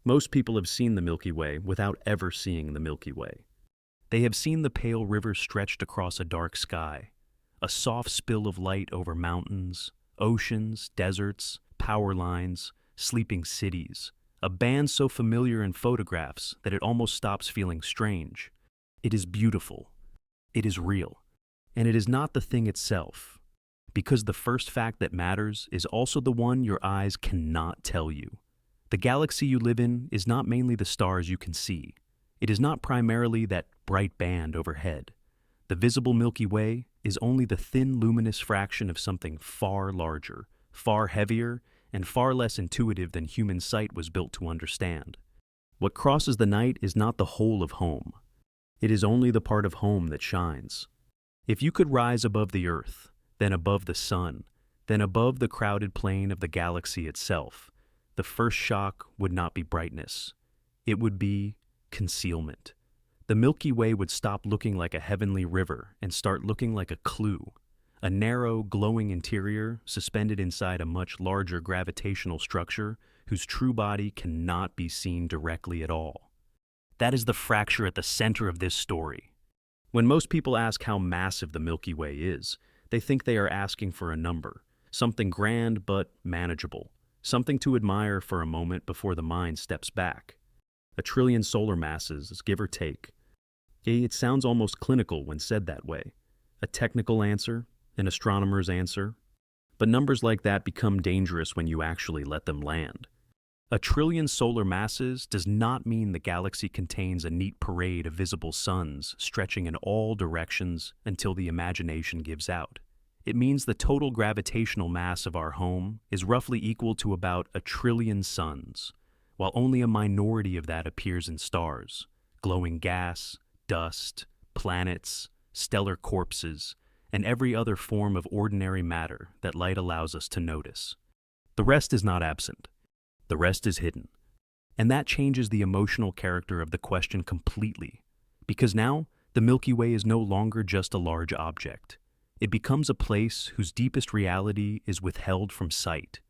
Most people have seen the Milky Way without ever seeing the Milky Way. They have seen the pale river stretched across a dark sky, a soft spill of light over mountains, oceans, deserts, power lines, sleeping cities, a band so familiar in photographs that it almost stops feeling strange. It is beautiful. It is real. And it is not the thing itself, because the first fact that matters is also the one your eyes cannot tell you. The galaxy you live in is not mainly the stars you can see. It is not primarily that bright band overhead. The visible Milky Way is only the thin luminous fraction of something far larger, far heavier, and far less intuitive than human sight was built to understand. What crosses the night is not the whole of home. It is only the part of home that shines. If you could rise above the Earth, then above the Sun, then above the crowded plane of the galaxy itself, the first shock would not be brightness. It would be concealment. The Milky Way would stop looking like a heavenly river and start looking like a clue, a narrow, glowing interior suspended inside a much larger gravitational structure whose true body cannot be seen directly at all. That is the fracture at the center of this story. When most people ask how massive the Milky Way is, they think they are asking for a number, something grand but manageable, something to admire for a moment before the mind steps back. 1 trillion solar masses, give or take. It sounds almost clinical when said that way. A technical answer, an astronomer's answer. But numbers like that become dangerous when you actually let them land. 1 trillion solar masses does not mean the galaxy contains a neat parade of visible suns stretching in all directions until the imagination gives out. It means the total gravitational mass of our home is roughly equal to about 1 trillion suns, while only a minority of that appears in stars, glowing gas, dust, planets, stellar corpses, and every other form of ordinary matter that light allows us to notice. The rest is not absent. The rest is hidden. And that changes the emotional character of the question completely, because now the Milky Way is no longer just a large object. It becomes a place whose deepest reality is withheld from sight,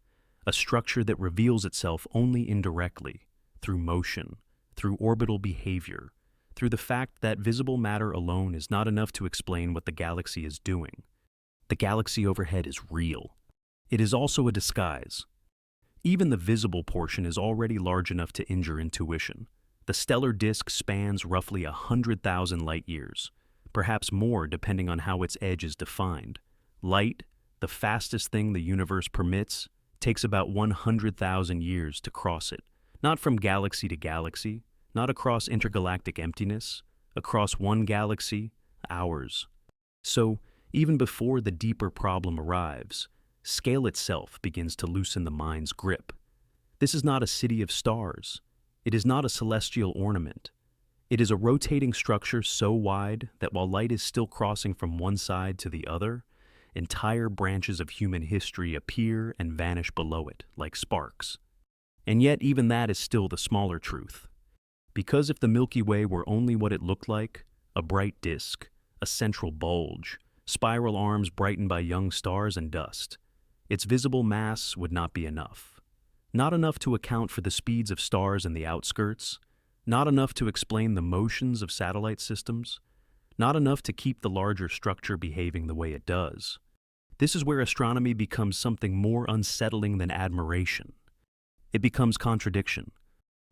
a structure that reveals itself only indirectly, through motion, through orbital behavior, through the fact that visible matter alone is not enough to explain what the galaxy is doing. The galaxy overhead is real. It is also a disguise. Even the visible portion is already large enough to injure intuition. The stellar disk spans roughly 100,000 light-years, perhaps more depending on how its edge is defined. Light, the fastest thing the universe permits, takes about 100,000 years to cross it. Not from galaxy to galaxy, not across intergalactic emptiness, across one galaxy, hours. So, even before the deeper problem arrives, scale itself begins to loosen the mind's grip. This is not a city of stars. It is not a celestial ornament. It is a rotating structure so wide that while light is still crossing from one side to the other, entire branches of human history appear and vanish below it, like sparks. And yet even that is still the smaller truth. Because if the Milky Way were only what it looked like, a bright disk, a central bulge, spiral arms brightened by young stars and dust, its visible mass would not be enough. Not enough to account for the speeds of stars in the outskirts, not enough to explain the motions of satellite systems, not enough to keep the larger structure behaving the way it does. This is where astronomy becomes something more unsettling than admiration. It becomes contradiction.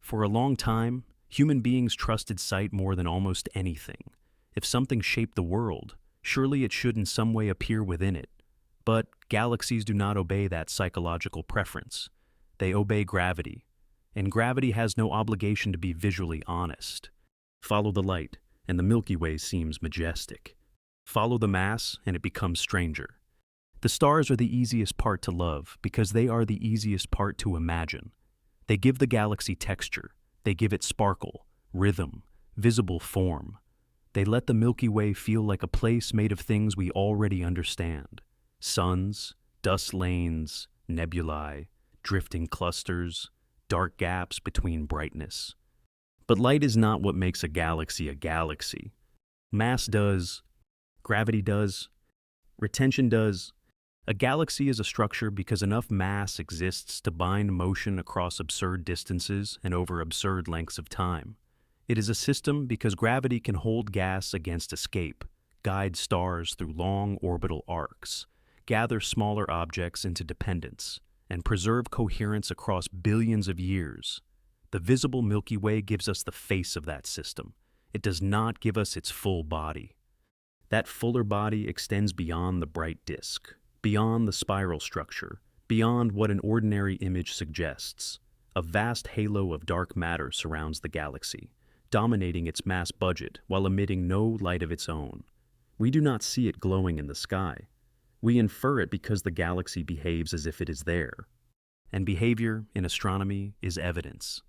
For a long time, human beings trusted sight more than almost anything. If something shaped the world, surely it should in some way appear within it. But galaxies do not obey that psychological preference. They obey gravity, and gravity has no obligation to be visually honest. Follow the light, and the Milky Way seems majestic. Follow the mass, and it becomes stranger. The stars are the easiest part to love because they are the easiest part to imagine. They give the galaxy texture. They give it sparkle, rhythm, visible form. They let the Milky Way feel like a place made of things we already understand. Suns, dust lanes, nebulae, drifting clusters, dark gaps between brightness. But light is not what makes a galaxy a galaxy. Mass does, gravity does, retention does, A galaxy is a structure because enough mass exists to bind motion across absurd distances and over absurd lengths of time. It is a system because gravity can hold gas against escape, guide stars through long orbital arcs, gather smaller objects into dependence, and preserve coherence across billions of years. The visible Milky Way gives us the face of that system. It does not give us its full body. That fuller body extends beyond the bright disk, beyond the spiral structure, beyond what an ordinary image suggests. A vast halo of dark matter surrounds the galaxy, dominating its mass budget while emitting no light of its own. We do not see it glowing in the sky. We infer it because the galaxy behaves as if it is there. And behavior, in astronomy, is evidence.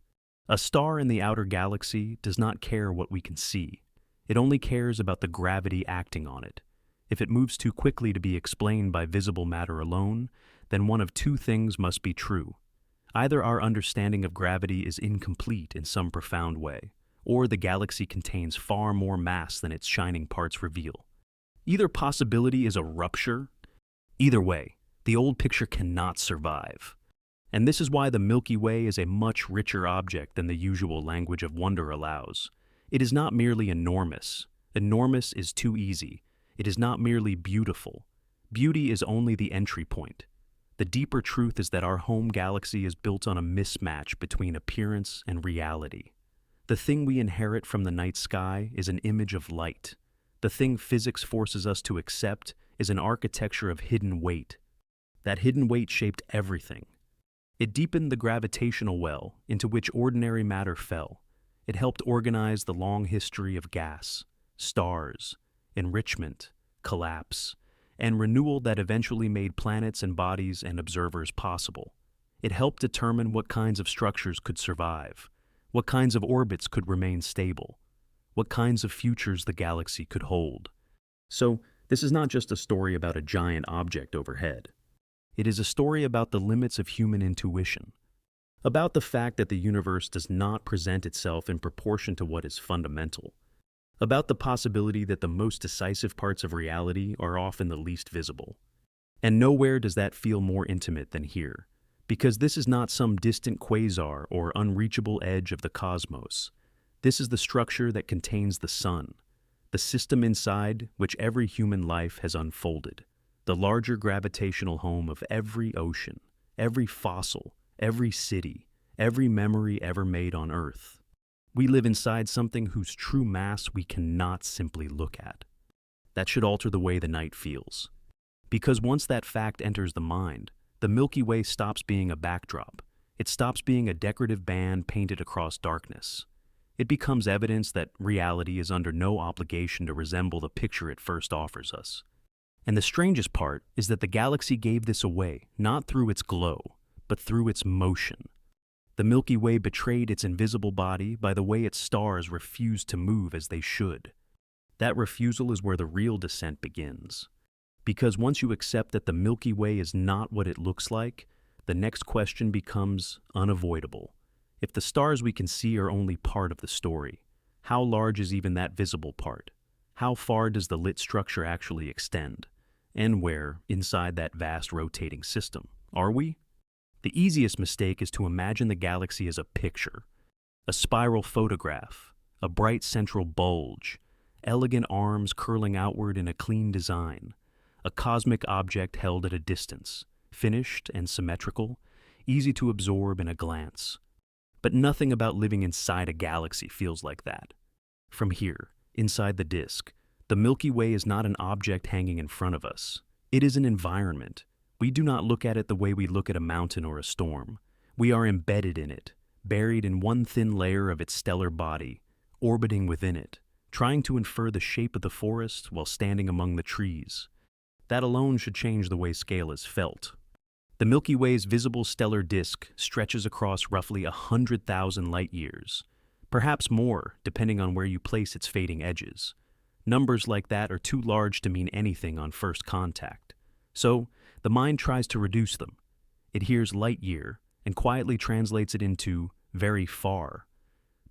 A star in the outer galaxy does not care what we can see. It only cares about the gravity acting on it. If it moves too quickly to be explained by visible matter alone, then one of two things must be true. Either our understanding of gravity is incomplete in some profound way, or the galaxy contains far more mass than its shining parts reveal. Either possibility is a rupture. Either way, the old picture cannot survive. And this is why the Milky Way is a much richer object than the usual language of wonder allows. It is not merely enormous. Enormous is too easy. It is not merely beautiful. Beauty is only the entry point. The deeper truth is that our home galaxy is built on a mismatch between appearance and reality. The thing we inherit from the night sky is an image of light. The thing physics forces us to accept is an architecture of hidden weight. That hidden weight shaped everything. It deepened the gravitational well into which ordinary matter fell. It helped organize the long history of gas, stars, enrichment, collapse, and renewal that eventually made planets and bodies and observers possible. It helped determine what kinds of structures could survive, what kinds of orbits could remain stable, what kinds of futures the galaxy could hold. So, this is not just a story about a giant object overhead. It is a story about the limits of human intuition, about the fact that the universe does not present itself in proportion to what is fundamental, about the possibility that the most decisive parts of reality are often the least visible. And nowhere does that feel more intimate than here, because this is not some distant quasar or unreachable edge of the cosmos. This is the structure that contains the sun, the system inside which every human life has unfolded, the larger gravitational home of every ocean, every fossil, every city, every memory ever made on Earth. We live inside something whose true mass we cannot simply look at. That should alter the way the night feels. Because once that fact enters the mind, the Milky Way stops being a backdrop. It stops being a decorative band painted across darkness. It becomes evidence that reality is under no obligation to resemble the picture it first offers us. And the strangest part is that the galaxy gave this away, not through its glow, but through its motion. The Milky Way betrayed its invisible body by the way its stars refused to move as they should. That refusal is where the real descent begins. Because once you accept that the Milky Way is not what it looks like, the next question becomes unavoidable. If the stars we can see are only part of the story, how large is even that visible part? How far does the lit structure actually extend? And where, inside that vast rotating system, are we? The easiest mistake is to imagine the galaxy as a picture, a spiral photograph, a bright central bulge, elegant arms curling outward in a clean design, a cosmic object held at a distance, finished and symmetrical, easy to absorb in a glance. But nothing about living inside a galaxy feels like that. From here, inside the disk, the Milky Way is not an object hanging in front of us. It is an environment. We do not look at it the way we look at a mountain or a storm. We are embedded in it, buried in one thin layer of its stellar body, orbiting within it, trying to infer the shape of the forest while standing among the trees. That alone should change the way scale is felt. The Milky Way's visible stellar disk stretches across roughly 100,000 light-years, perhaps more depending on where you place its fading edges. Numbers like that are too large to mean anything on first contact. So, the mind tries to reduce them. It hears light-year and quietly translates it into very far.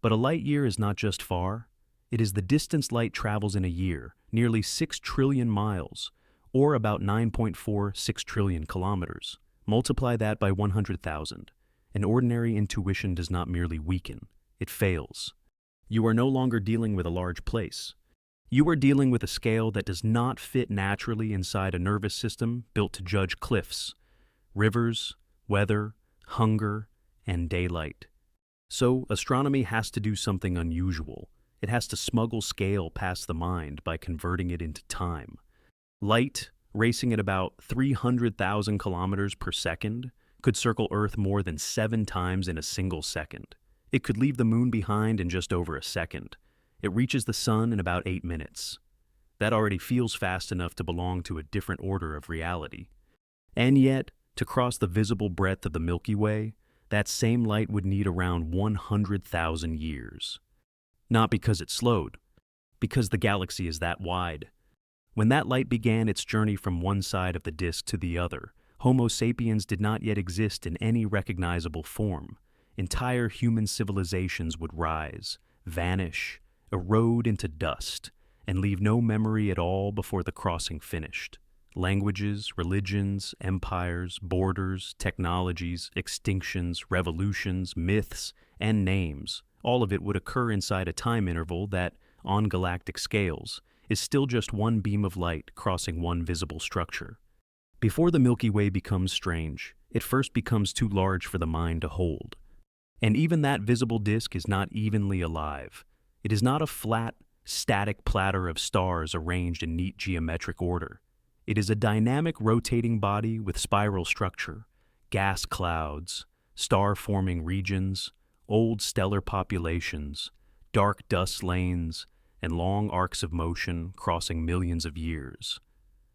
But a light-year is not just far. It is the distance light travels in a year, nearly 6 trillion miles, or about 9.46 trillion kilometers. Multiply that by 100,000, and ordinary intuition does not merely weaken, it fails. You are no longer dealing with a large place. You are dealing with a scale that does not fit naturally inside a nervous system built to judge cliffs, rivers, weather, hunger, and daylight. So, astronomy has to do something unusual. It has to smuggle scale past the mind by converting it into time. Light, racing at about 300,000 kilometers per second, could circle Earth more than 7 times in a single second. It could leave the moon behind in just over a second. It reaches the sun in about 8 minutes. That already feels fast enough to belong to a different order of reality. And yet, to cross the visible breadth of the Milky Way, that same light would need around 100,000 years. Not because it slowed, because the galaxy is that wide. When that light began its journey from one side of the disk to the other, Homo sapiens did not yet exist in any recognizable form. Entire human civilizations would rise, vanish, erode into dust, and leave no memory at all before the crossing finished. Languages, religions, empires, borders, technologies, extinctions, revolutions, myths, and names, all of it would occur inside a time interval that, on galactic scales, is still just one beam of light crossing one visible structure. Before the Milky Way becomes strange, it first becomes too large for the mind to hold. And even that visible disk is not evenly alive. It is not a flat, static platter of stars arranged in neat geometric order. It is a dynamic rotating body with spiral structure, gas clouds, star-forming regions, old stellar populations, dark dust lanes, and long arcs of motion crossing millions of years.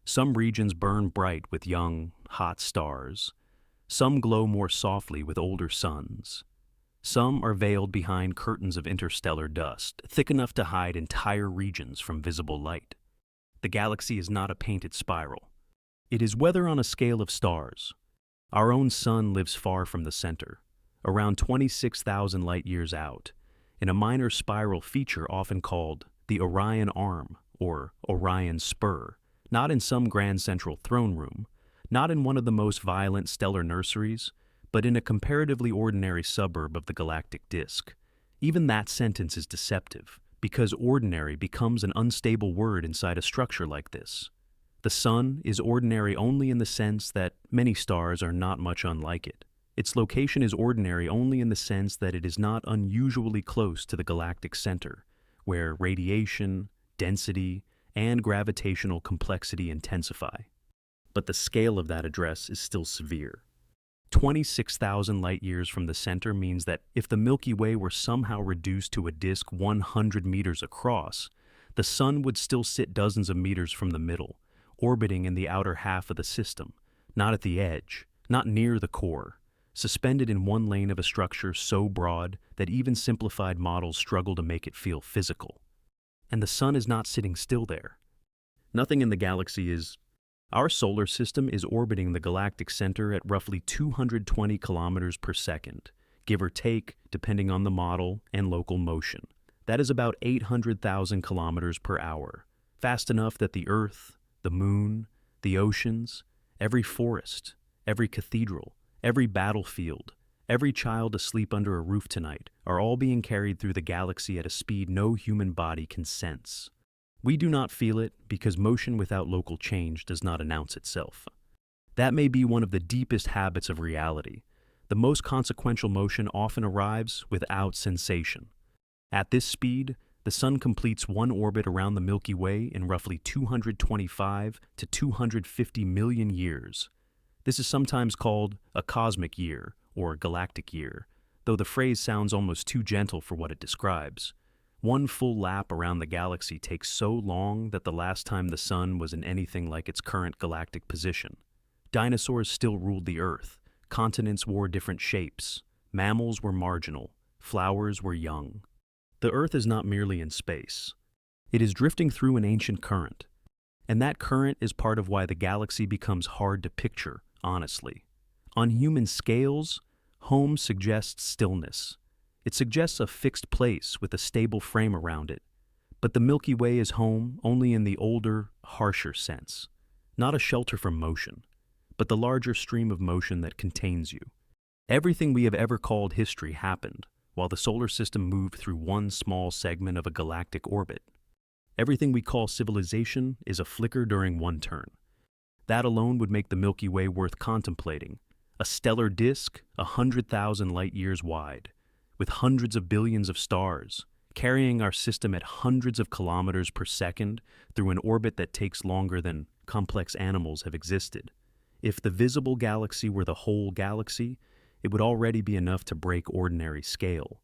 Some regions burn bright with young, hot stars. Some glow more softly with older suns. Some are veiled behind curtains of interstellar dust, thick enough to hide entire regions from visible light. The galaxy is not a painted spiral. It is weather on a scale of stars. Our own sun lives far from the center, around 26,000 light-years out, in a minor spiral feature often called the Orion Arm or Orion Spur, not in some grand central throne room, not in one of the most violent stellar nurseries, but in a comparatively ordinary suburb of the galactic disk. Even that sentence is deceptive, because ordinary becomes an unstable word inside a structure like this. The sun is ordinary only in the sense that many stars are not much unlike it. Its location is ordinary only in the sense that it is not unusually close to the galactic center, where radiation, density, and gravitational complexity intensify. But the scale of that address is still severe. 26,000 light-years from the center means that if the Milky Way were somehow reduced to a disk 100 meters across, the sun would still sit dozens of meters from the middle, orbiting in the outer half of the system, not at the edge, not near the core, suspended in one lane of a structure so broad that even simplified models struggle to make it feel physical. And the sun is not sitting still there. Nothing in the galaxy is. Our solar system is orbiting the galactic center at roughly 220 kilometers per second, give or take, depending on the model and local motion. That is about 800,000 kilometers per hour, fast enough that the Earth, the moon, the oceans, every forest, every cathedral, every battlefield, every child asleep under a roof tonight are all being carried through the galaxy at a speed no human body can sense. We do not feel it because motion without local change does not announce itself. That may be one of the deepest habits of reality. The most consequential motion often arrives without sensation. At this speed, the sun completes one orbit around the Milky Way in roughly 225 to 250 million years. This is sometimes called a cosmic year or galactic year, though the phrase sounds almost too gentle for what it describes. One full lap around the galaxy takes so long that the last time the sun was in anything like its current galactic position. Dinosaurs still ruled the Earth, continents wore different shapes, mammals were marginal, flowers were young. The Earth is not merely in space. It is drifting through an ancient current, and that current is part of why the galaxy becomes hard to picture, honestly. On human scales, home suggests stillness. It suggests a fixed place with a stable frame around it, but the Milky Way is home only in the older, harsher sense. not a shelter from motion, but the larger stream of motion that contains you. Everything we have ever called history happened while the solar system moved through one small segment of a galactic orbit. Everything we call civilization is a flicker during one turn. That alone would make the Milky Way worth contemplating, a stellar disk 100,000 light-years wide, with hundreds of billions of stars, carrying our system at hundreds of kilometers per second through an orbit that takes longer than complex animals have existed. If the visible galaxy were the whole galaxy, it would already be enough to break ordinary scale.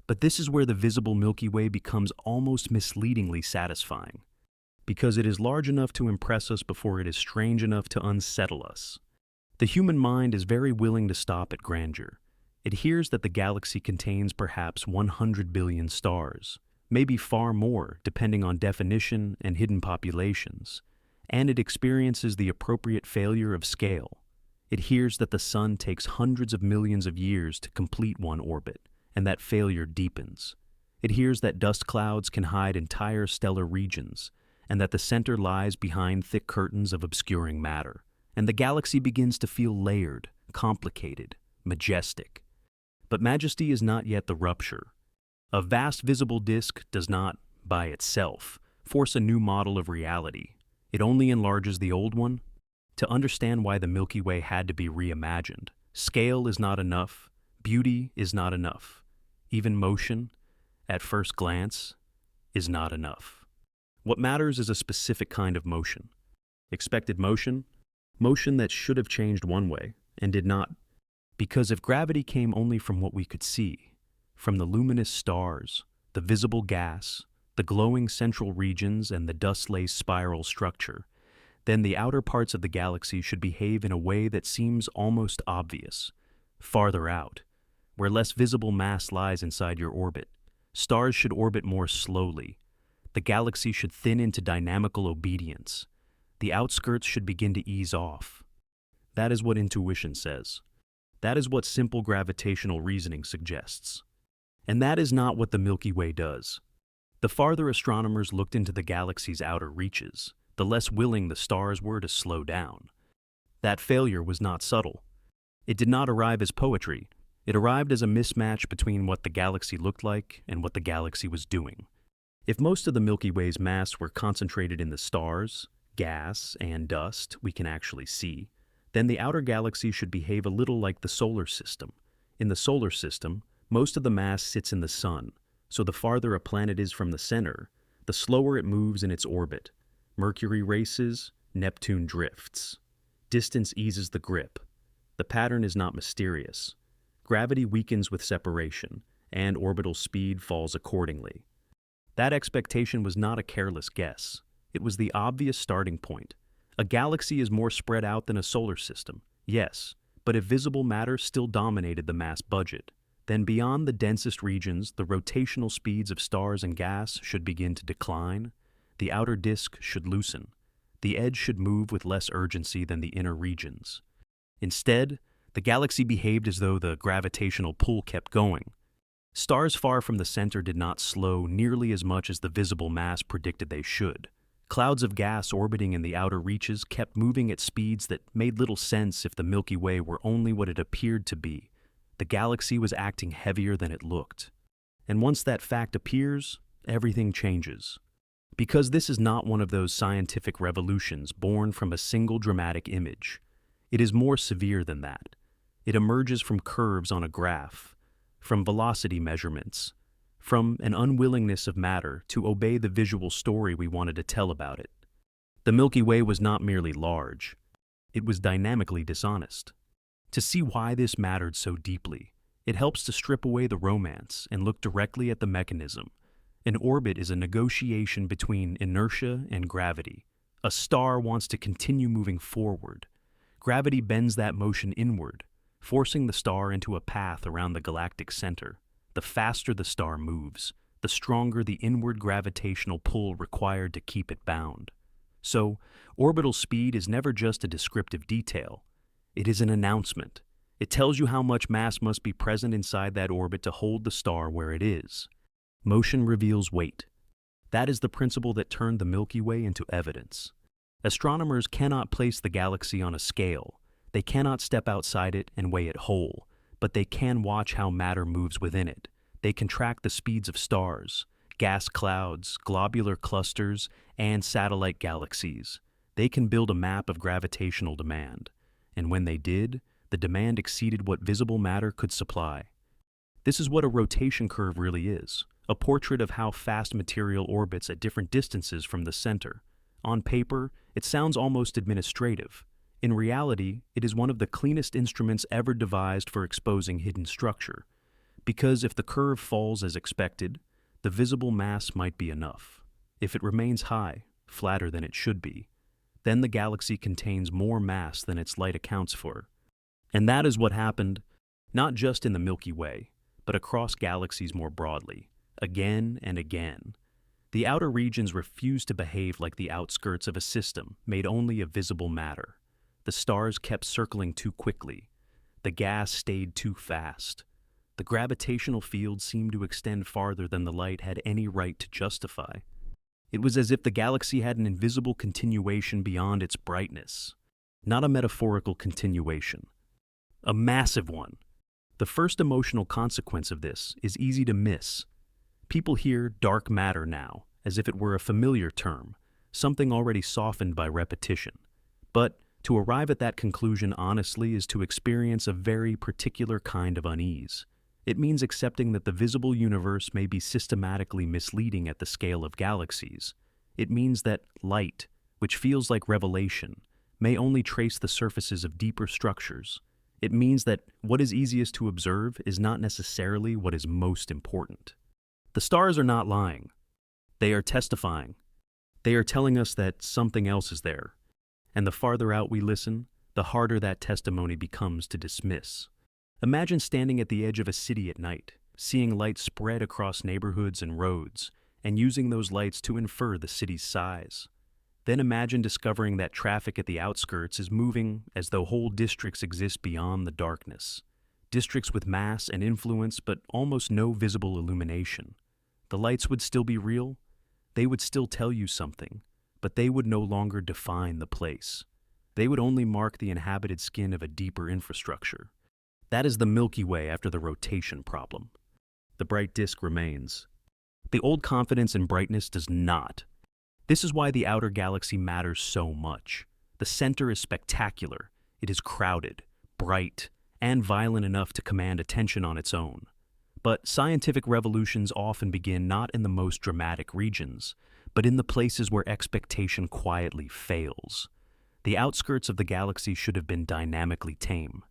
But this is where the visible Milky Way becomes almost misleadingly satisfying, because it is large enough to impress us before it is strange enough to unsettle us. The human mind is very willing to stop at grandeur. It hears that the galaxy contains perhaps 100 billion stars, maybe far more depending on definition and hidden populations, and it experiences the appropriate failure of scale. It hears that the sun takes hundreds of millions of years to complete one orbit, and that failure deepens. It hears that dust clouds can hide entire stellar regions, and that the center lies behind thick curtains of obscuring matter, and the galaxy begins to feel layered, complicated, majestic. But majesty is not yet the rupture. A vast visible disk does not, by itself, force a new model of reality. It only enlarges the old one. To understand why the Milky Way had to be reimagined, scale is not enough, beauty is not enough. Even motion, at first glance, is not enough. What matters is a specific kind of motion. Expected motion, motion that should have changed one way and did not. Because if gravity came only from what we could see, from the luminous stars, the visible gas, the glowing central regions, and the dust-laced spiral structure, then the outer parts of the galaxy should behave in a way that seems almost obvious. Farther out, where less visible mass lies inside your orbit, stars should orbit more slowly. The galaxy should thin into dynamical obedience. The outskirts should begin to ease off. That is what intuition says. That is what simple gravitational reasoning suggests. And that is not what the Milky Way does. The farther astronomers looked into the galaxy's outer reaches, the less willing the stars were to slow down. That failure was not subtle. It did not arrive as poetry. It arrived as a mismatch between what the galaxy looked like and what the galaxy was doing. If most of the Milky Way's mass were concentrated in the stars, gas, and dust we can actually see, then the outer galaxy should behave a little like the solar system. In the solar system, most of the mass sits in the sun, so the farther a planet is from the center, the slower it moves in its orbit. Mercury races, Neptune drifts. Distance eases the grip. The pattern is not mysterious. Gravity weakens with separation, and orbital speed falls accordingly. That expectation was not a careless guess. It was the obvious starting point. A galaxy is more spread out than a solar system, yes, but if visible matter still dominated the mass budget, then beyond the densest regions, the rotational speeds of stars and gas should begin to decline. The outer disk should loosen. The edge should move with less urgency than the inner regions. Instead, the galaxy behaved as though the gravitational pull kept going. Stars far from the center did not slow nearly as much as the visible mass predicted they should. Clouds of gas orbiting in the outer reaches kept moving at speeds that made little sense if the Milky Way were only what it appeared to be. The galaxy was acting heavier than it looked. And once that fact appears, everything changes. Because this is not one of those scientific revolutions born from a single dramatic image. It is more severe than that. It emerges from curves on a graph, from velocity measurements, from an unwillingness of matter to obey the visual story we wanted to tell about it. The Milky Way was not merely large. It was dynamically dishonest. To see why this mattered so deeply, it helps to strip away the romance and look directly at the mechanism. An orbit is a negotiation between inertia and gravity. A star wants to continue moving forward. Gravity bends that motion inward, forcing the star into a path around the galactic center. The faster the star moves, the stronger the inward gravitational pull required to keep it bound. So, orbital speed is never just a descriptive detail. It is an announcement. It tells you how much mass must be present inside that orbit to hold the star where it is. Motion reveals weight. That is the principle that turned the Milky Way into evidence. Astronomers cannot place the galaxy on a scale. They cannot step outside it and weigh it whole, but they can watch how matter moves within it. They can track the speeds of stars, gas clouds, globular clusters, and satellite galaxies. They can build a map of gravitational demand. And when they did, the demand exceeded what visible matter could supply. This is what a rotation curve really is, a portrait of how fast material orbits at different distances from the center. On paper, it sounds almost administrative. In reality, it is one of the cleanest instruments ever devised for exposing hidden structure. Because if the curve falls as expected, the visible mass might be enough. If it remains high, flatter than it should be, then the galaxy contains more mass than its light accounts for. And that is what happened, not just in the Milky Way, but across galaxies more broadly, again and again. The outer regions refused to behave like the outskirts of a system made only of visible matter. The stars kept circling too quickly. The gas stayed too fast. The gravitational field seemed to extend farther than the light had any right to justify. It was as if the galaxy had an invisible continuation beyond its brightness. Not a metaphorical continuation. A massive one. The first emotional consequence of this is easy to miss. People hear dark matter now, as if it were a familiar term, something already softened by repetition. But to arrive at that conclusion honestly is to experience a very particular kind of unease. It means accepting that the visible universe may be systematically misleading at the scale of galaxies. It means that light, which feels like revelation, may only trace the surfaces of deeper structures. It means that what is easiest to observe is not necessarily what is most important. The stars are not lying. They are testifying. They are telling us that something else is there. And the farther out we listen, the harder that testimony becomes to dismiss. Imagine standing at the edge of a city at night, seeing light spread across neighborhoods and roads, and using those lights to infer the city's size. Then imagine discovering that traffic at the outskirts is moving as though whole districts exist beyond the darkness. Districts with mass and influence, but almost no visible illumination. The lights would still be real. They would still tell you something, but they would no longer define the place. They would only mark the inhabited skin of a deeper infrastructure. That is the Milky Way after the rotation problem. The bright disk remains. The old confidence in brightness does not. This is why the outer galaxy matters so much. The center is spectacular. It is crowded, bright, and violent enough to command attention on its own. But scientific revolutions often begin not in the most dramatic regions, but in the places where expectation quietly fails. The outskirts of the galaxy should have been dynamically tame.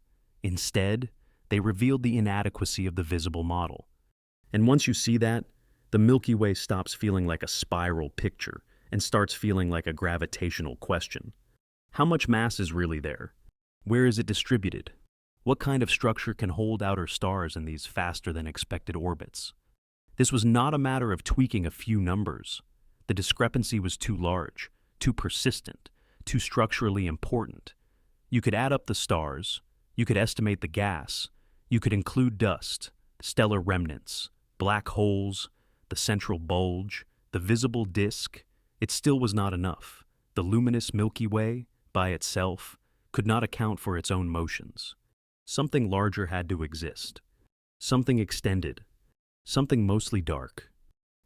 Instead, they revealed the inadequacy of the visible model. And once you see that, the Milky Way stops feeling like a spiral picture and starts feeling like a gravitational question. How much mass is really there? Where is it distributed? What kind of structure can hold outer stars in these faster-than-expected orbits? This was not a matter of tweaking a few numbers. The discrepancy was too large, too persistent, too structurally important. You could add up the stars, you could estimate the gas, you could include dust, stellar remnants, black holes, the central bulge, the visible disk. It still was not enough. The luminous Milky Way, by itself, could not account for its own motions. Something larger had to exist. Something extended. Something mostly dark.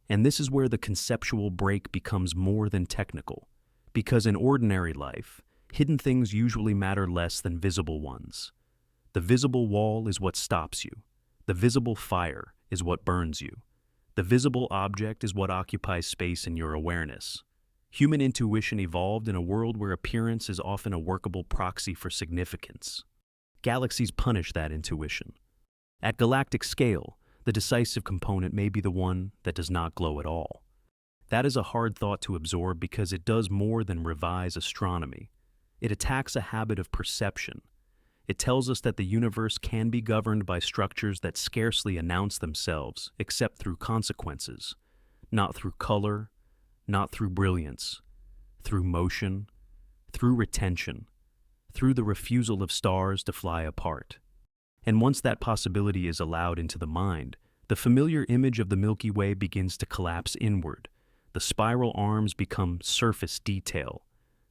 And this is where the conceptual break becomes more than technical. Because in ordinary life, hidden things usually matter less than visible ones. The visible wall is what stops you. The visible fire is what burns you. The visible object is what occupies space in your awareness. Human intuition evolved in a world where appearance is often a workable proxy for significance. Galaxies punish that intuition. At galactic scale, the decisive component may be the one that does not glow at all. That is a hard thought to absorb because it does more than revise astronomy. It attacks a habit of perception. It tells us that the universe can be governed by structures that scarcely announce themselves except through consequences, not through color, not through brilliance, through motion, through retention, through the refusal of stars to fly apart. And once that possibility is allowed into the mind, the familiar image of the Milky Way begins to collapse inward. The spiral arms become surface detail.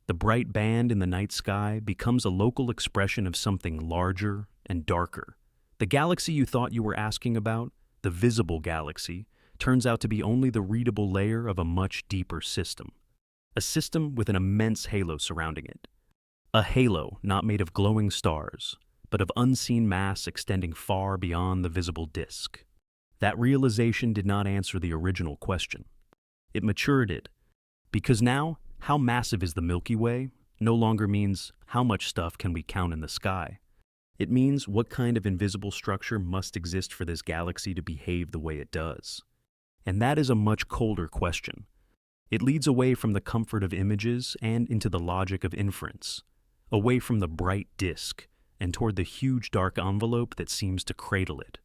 The bright band in the night sky becomes a local expression of something larger and darker. The galaxy you thought you were asking about, the visible galaxy, turns out to be only the readable layer of a much deeper system. A system with an immense halo surrounding it. A halo not made of glowing stars, but of unseen mass extending far beyond the visible disk. That realization did not answer the original question. It matured it, because now, how massive is the Milky Way no longer means how much stuff can we count in the sky. It means what kind of invisible structure must exist for this galaxy to behave the way it does. And that is a much colder question. It leads away from the comfort of images and into the logic of inference, away from the bright disk and toward the huge dark envelope that seems to cradle it,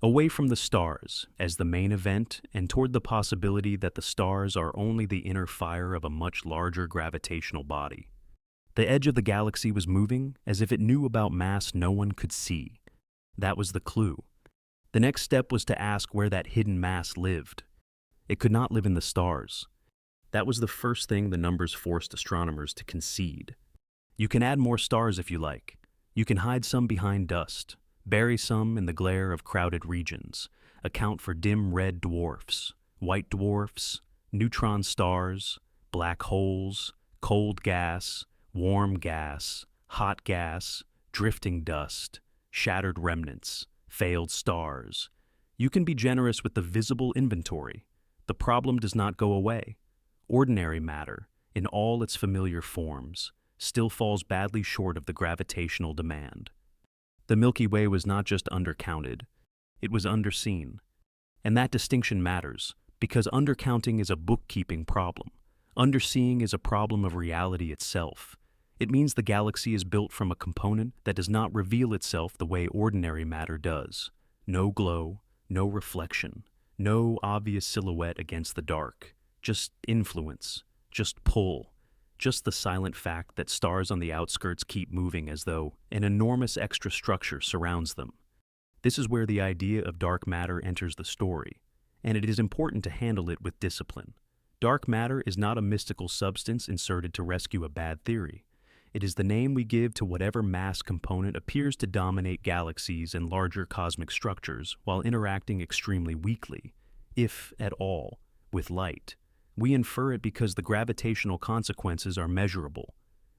away from the stars as the main event and toward the possibility that the stars are only the inner fire of a much larger gravitational body. The edge of the galaxy was moving as if it knew about mass no one could see. That was the clue. The next step was to ask where that hidden mass lived. It could not live in the stars. That was the first thing the numbers forced astronomers to concede. You can add more stars if you like. You can hide some behind dust, bury some in the glare of crowded regions, account for dim red dwarfs, white dwarfs, neutron stars, black holes, cold gas, warm gas, hot gas, drifting dust, shattered remnants, failed stars. You can be generous with the visible inventory. The problem does not go away. Ordinary matter, in all its familiar forms, still falls badly short of the gravitational demand. The Milky Way was not just undercounted, it was underseen. And that distinction matters, because undercounting is a bookkeeping problem. Underseeing is a problem of reality itself. It means the galaxy is built from a component that does not reveal itself the way ordinary matter does. No glow, no reflection, no obvious silhouette against the dark. Just influence, just pull, just the silent fact that stars on the outskirts keep moving as though an enormous extra structure surrounds them. This is where the idea of dark matter enters the story, and it is important to handle it with discipline. Dark matter is not a mystical substance inserted to rescue a bad theory. It is the name we give to whatever mass component appears to dominate galaxies and larger cosmic structures while interacting extremely weakly, if at all, with light. We infer it because the gravitational consequences are measurable.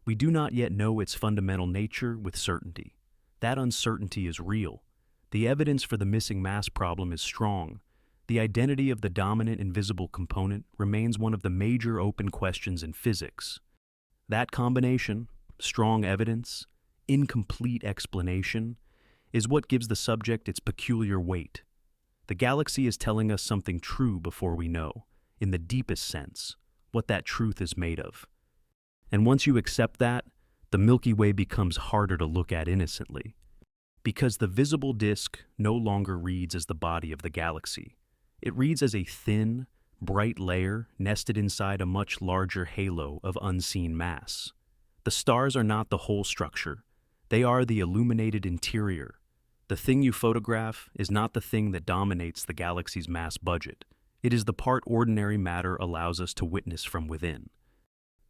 We do not yet know its fundamental nature with certainty. That uncertainty is real. The evidence for the missing mass problem is strong. The identity of the dominant invisible component remains one of the major open questions in physics. That combination, strong evidence, incomplete explanation, is what gives the subject its peculiar weight. The galaxy is telling us something true before we know, in the deepest sense, what that truth is made of. And once you accept that, the Milky Way becomes harder to look at innocently, because the visible disk no longer reads as the body of the galaxy. It reads as a thin, bright layer nested inside a much larger halo of unseen mass. The stars are not the whole structure. They are the illuminated interior. The thing you photograph is not the thing that dominates the galaxy's mass budget. It is the part ordinary matter allows us to witness from within.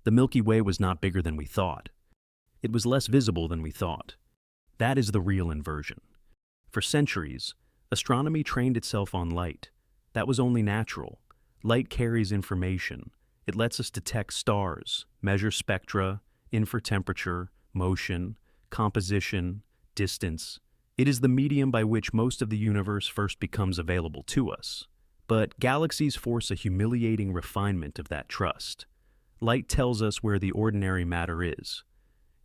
The Milky Way was not bigger than we thought. It was less visible than we thought. That is the real inversion. For centuries, astronomy trained itself on light. That was only natural. Light carries information. It lets us detect stars, measure spectra, infer temperature, motion, composition, distance. It is the medium by which most of the universe first becomes available to us. But galaxies force a humiliating refinement of that trust. Light tells us where the ordinary matter is.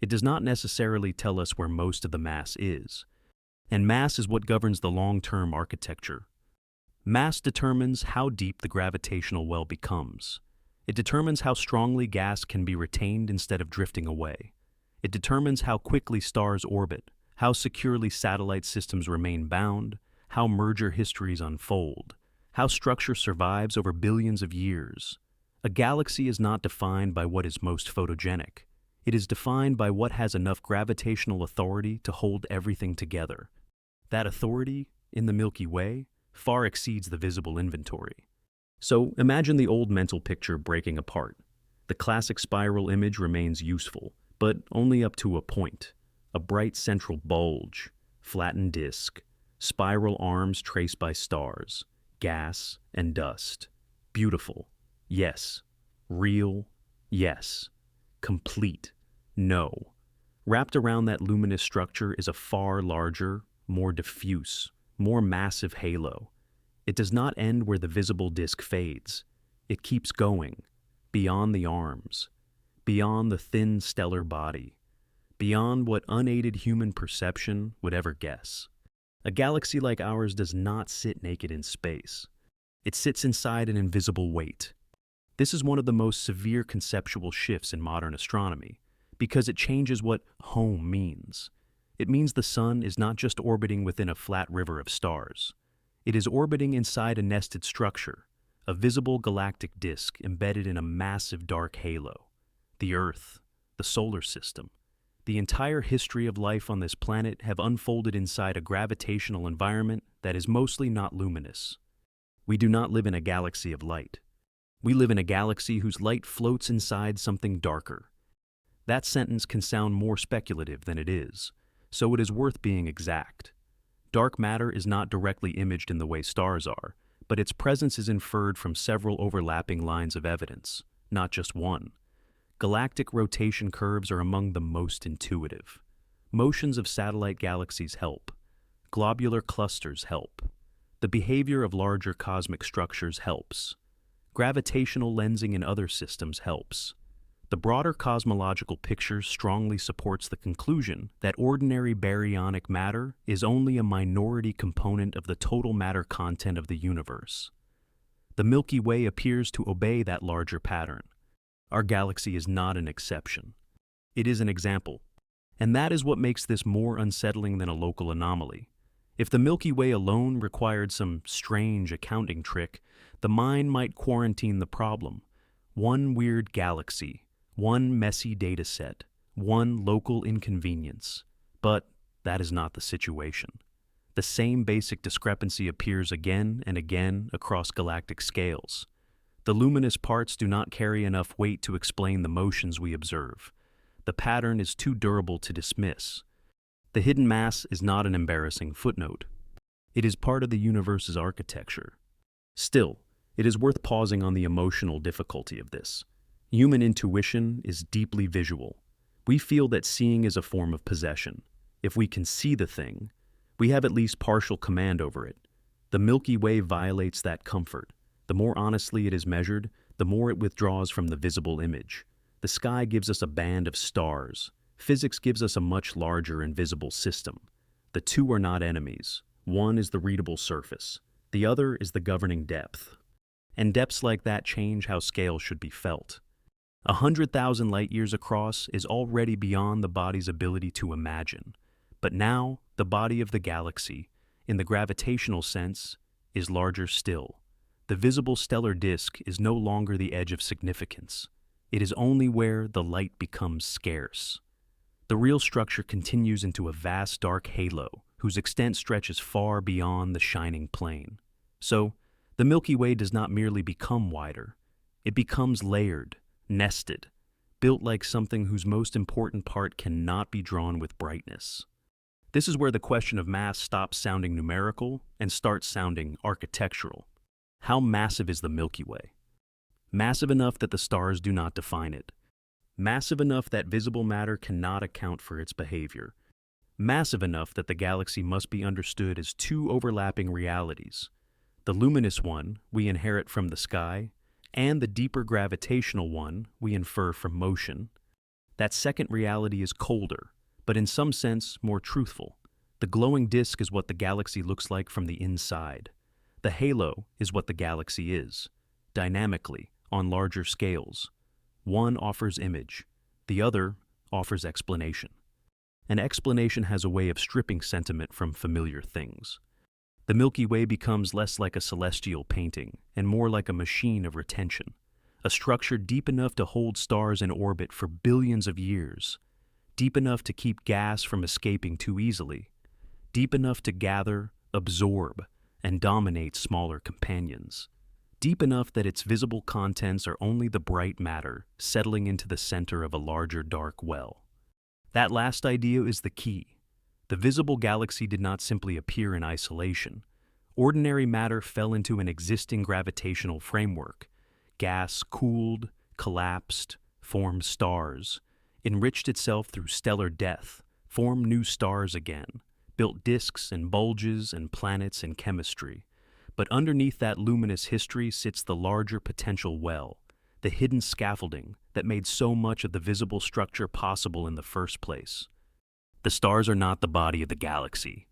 It does not necessarily tell us where most of the mass is. And mass is what governs the long-term architecture. Mass determines how deep the gravitational well becomes. It determines how strongly gas can be retained instead of drifting away. It determines how quickly stars orbit, how securely satellite systems remain bound, how merger histories unfold, how structure survives over billions of years. A galaxy is not defined by what is most photogenic. It is defined by what has enough gravitational authority to hold everything together. That authority, in the Milky Way, far exceeds the visible inventory. So imagine the old mental picture breaking apart. The classic spiral image remains useful, but only up to a point. A bright central bulge, flattened disk, spiral arms traced by stars, gas and dust. Beautiful, yes. Real, yes. Complete, no. Wrapped around that luminous structure is a far larger, more diffuse, more massive halo. It does not end where the visible disk fades. It keeps going, beyond the arms, beyond the thin stellar body, beyond what unaided human perception would ever guess. A galaxy like ours does not sit naked in space. It sits inside an invisible weight. This is one of the most severe conceptual shifts in modern astronomy, because it changes what home means. It means the sun is not just orbiting within a flat river of stars. It is orbiting inside a nested structure, a visible galactic disk embedded in a massive dark halo. The Earth, the solar system, the entire history of life on this planet have unfolded inside a gravitational environment that is mostly not luminous. We do not live in a galaxy of light. We live in a galaxy whose light floats inside something darker. That sentence can sound more speculative than it is, so it is worth being exact. Dark matter is not directly imaged in the way stars are, but its presence is inferred from several overlapping lines of evidence, not just one. Galactic rotation curves are among the most intuitive. Motions of satellite galaxies help. Globular clusters help. The behavior of larger cosmic structures helps. Gravitational lensing in other systems helps. The broader cosmological picture strongly supports the conclusion that ordinary baryonic matter is only a minority component of the total matter content of the universe. The Milky Way appears to obey that larger pattern. Our galaxy is not an exception. It is an example, and that is what makes this more unsettling than a local anomaly. If the Milky Way alone required some strange accounting trick, the mind might quarantine the problem. One weird galaxy, one messy data set, one local inconvenience. But that is not the situation. The same basic discrepancy appears again and again across galactic scales. The luminous parts do not carry enough weight to explain the motions we observe. The pattern is too durable to dismiss. The hidden mass is not an embarrassing footnote. It is part of the universe's architecture. Still, it is worth pausing on the emotional difficulty of this. Human intuition is deeply visual. We feel that seeing is a form of possession. If we can see the thing, we have at least partial command over it. The Milky Way violates that comfort. The more honestly it is measured, the more it withdraws from the visible image. The sky gives us a band of stars. Physics gives us a much larger invisible system. The two are not enemies. One is the readable surface. The other is the governing depth. And depths like that change how scale should be felt. 100,000 light-years across is already beyond the body's ability to imagine. But now, the body of the galaxy, in the gravitational sense, is larger still. The visible stellar disk is no longer the edge of significance. It is only where the light becomes scarce. The real structure continues into a vast dark halo whose extent stretches far beyond the shining plane. So, the Milky Way does not merely become wider. It becomes layered, nested, built like something whose most important part cannot be drawn with brightness. This is where the question of mass stops sounding numerical and starts sounding architectural. How massive is the Milky Way? Massive enough that the stars do not define it. Massive enough that visible matter cannot account for its behavior. Massive enough that the galaxy must be understood as two overlapping realities. The luminous one we inherit from the sky, and the deeper gravitational one we infer from motion. That second reality is colder, but in some sense more truthful. The glowing disk is what the galaxy looks like from the inside. The halo is what the galaxy is, dynamically, on larger scales. One offers image, the other offers explanation. An explanation has a way of stripping sentiment from familiar things. The Milky Way becomes less like a celestial painting and more like a machine of retention, a structure deep enough to hold stars in orbit for billions of years, deep enough to keep gas from escaping too easily, deep enough to gather, absorb, and dominate smaller companions. deep enough that its visible contents are only the bright matter settling into the center of a larger dark well. That last idea is the key. The visible galaxy did not simply appear in isolation. Ordinary matter fell into an existing gravitational framework. Gas cooled, collapsed, formed stars, enriched itself through stellar death, formed new stars again, built disks and bulges and planets and chemistry. But underneath that luminous history sits the larger potential well, the hidden scaffolding that made so much of the visible structure possible in the first place. The stars are not the body of the galaxy.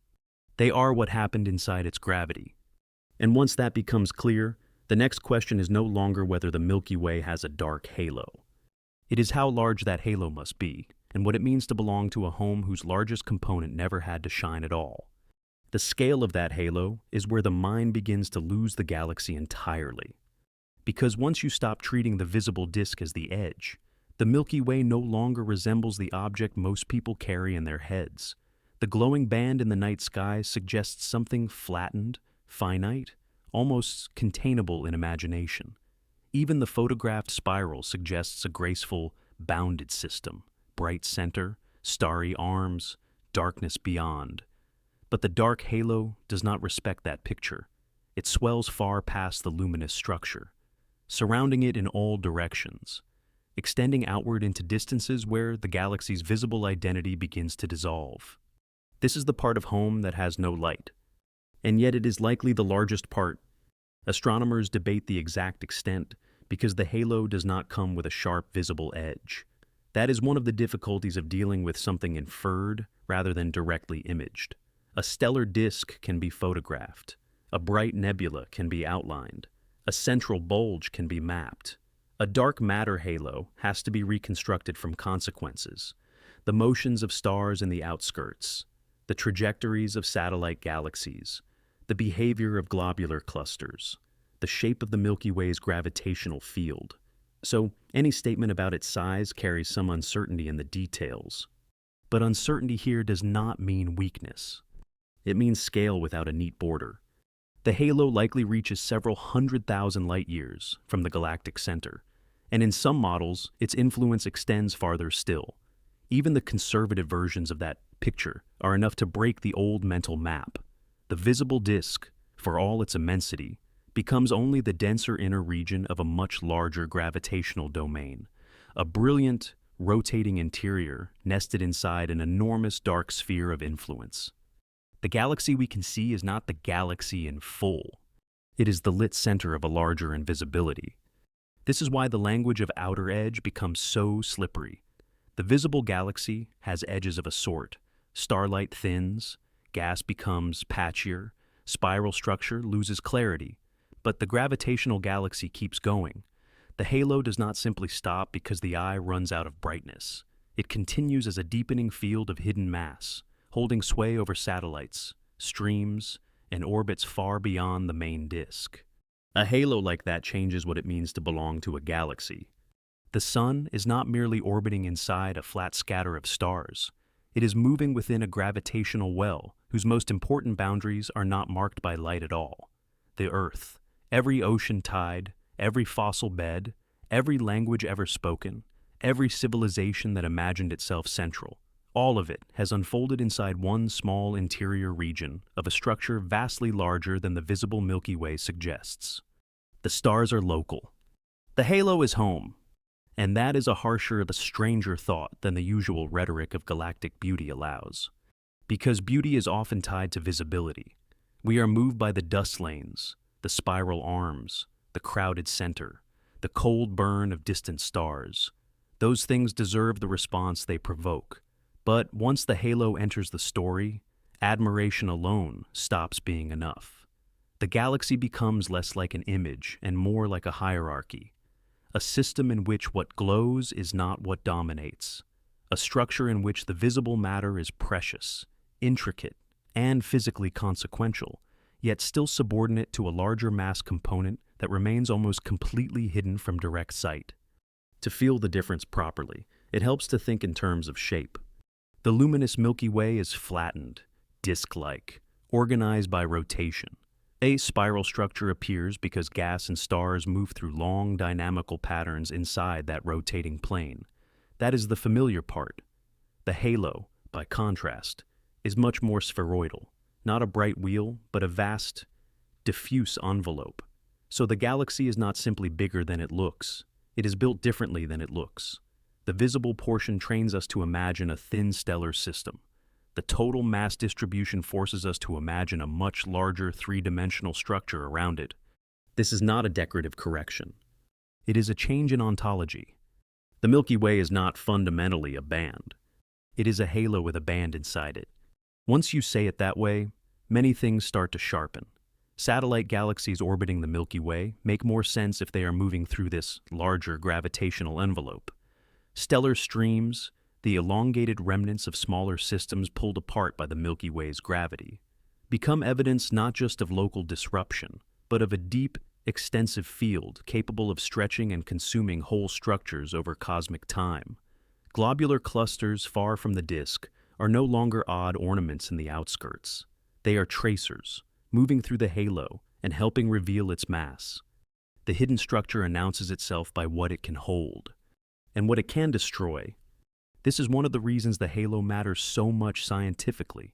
They are what happened inside its gravity. And once that becomes clear, the next question is no longer whether the Milky Way has a dark halo. It is how large that halo must be, and what it means to belong to a home whose largest component never had to shine at all. The scale of that halo is where the mind begins to lose the galaxy entirely. Because once you stop treating the visible disk as the edge, the Milky Way no longer resembles the object most people carry in their heads. The glowing band in the night sky suggests something flattened, finite, almost containable in imagination. Even the photographed spiral suggests a graceful, bounded system, bright center, starry arms, darkness beyond. But the dark halo does not respect that picture. It swells far past the luminous structure, surrounding it in all directions, extending outward into distances where the galaxy's visible identity begins to dissolve. This is the part of home that has no light, and yet it is likely the largest part. Astronomers debate the exact extent because the halo does not come with a sharp visible edge. That is one of the difficulties of dealing with something inferred rather than directly imaged. A stellar disk can be photographed. A bright nebula can be outlined. A central bulge can be mapped. A dark matter halo has to be reconstructed from consequences. The motions of stars in the outskirts, the trajectories of satellite galaxies, the behavior of globular clusters, the shape of the Milky Way's gravitational field. So, any statement about its size carries some uncertainty in the details. But uncertainty here does not mean weakness. It means scale without a neat border. The halo likely reaches several 100,000 light-years from the galactic center, and in some models, its influence extends farther still. Even the conservative versions of that picture are enough to break the old mental map. The visible disk, for all its immensity, becomes only the denser inner region of a much larger gravitational domain, a brilliant, rotating interior nested inside an enormous dark sphere of influence. The galaxy we can see is not the galaxy in full. It is the lit center of a larger invisibility. This is why the language of outer edge becomes so slippery. The visible galaxy has edges of a sort. Starlight thins, gas becomes patchier, spiral structure loses clarity. But the gravitational galaxy keeps going. The halo does not simply stop because the eye runs out of brightness. It continues as a deepening field of hidden mass, holding sway over satellites, streams, and orbits far beyond the main disk. A halo like that changes what it means to belong to a galaxy. The sun is not merely orbiting inside a flat scatter of stars. It is moving within a gravitational well whose most important boundaries are not marked by light at all. The Earth, every ocean tide, every fossil bed, every language ever spoken, every civilization that imagined itself central, all of it has unfolded inside one small interior region of a structure vastly larger than the visible Milky Way suggests. The stars are local. The halo is home. And that is a harsher, stranger thought than the usual rhetoric of galactic beauty allows. Because beauty is often tied to visibility. We are moved by the dust lanes, the spiral arms, the crowded center, the cold burn of distant stars. Those things deserve the response they provoke. But once the halo enters the story, admiration alone stops being enough. The galaxy becomes less like an image and more like a hierarchy. A system in which what glows is not what dominates. A structure in which the visible matter is precious, intricate, and physically consequential, yet still subordinate to a larger mass component that remains almost completely hidden from direct sight. To feel the difference properly, it helps to think in terms of shape. The luminous Milky Way is flattened, disk-like, organized by rotation. A spiral structure appears because gas and stars move through long dynamical patterns inside that rotating plane. That is the familiar part. The halo, by contrast, is much more spheroidal, not a bright wheel, but a vast, diffuse envelope. So the galaxy is not simply bigger than it looks. It is built differently than it looks. The visible portion trains us to imagine a thin stellar system. The total mass distribution forces us to imagine a much larger three-dimensional structure around it. This is not a decorative correction. It is a change in ontology. The Milky Way is not fundamentally a band. It is a halo with a band inside it. Once you say it that way, many things start to sharpen. Satellite galaxies orbiting the Milky Way make more sense if they are moving through this larger gravitational envelope. Stellar streams, the elongated remnants of smaller systems pulled apart by the Milky Way's gravity, become evidence not just of local disruption, but of a deep, extensive field capable of stretching and consuming whole structures over cosmic time. Globular clusters far from the disk are no longer odd ornaments in the outskirts. They are tracers, moving through the halo and helping reveal its mass. The hidden structure announces itself by what it can hold and what it can destroy. This is one of the reasons the halo matters so much scientifically.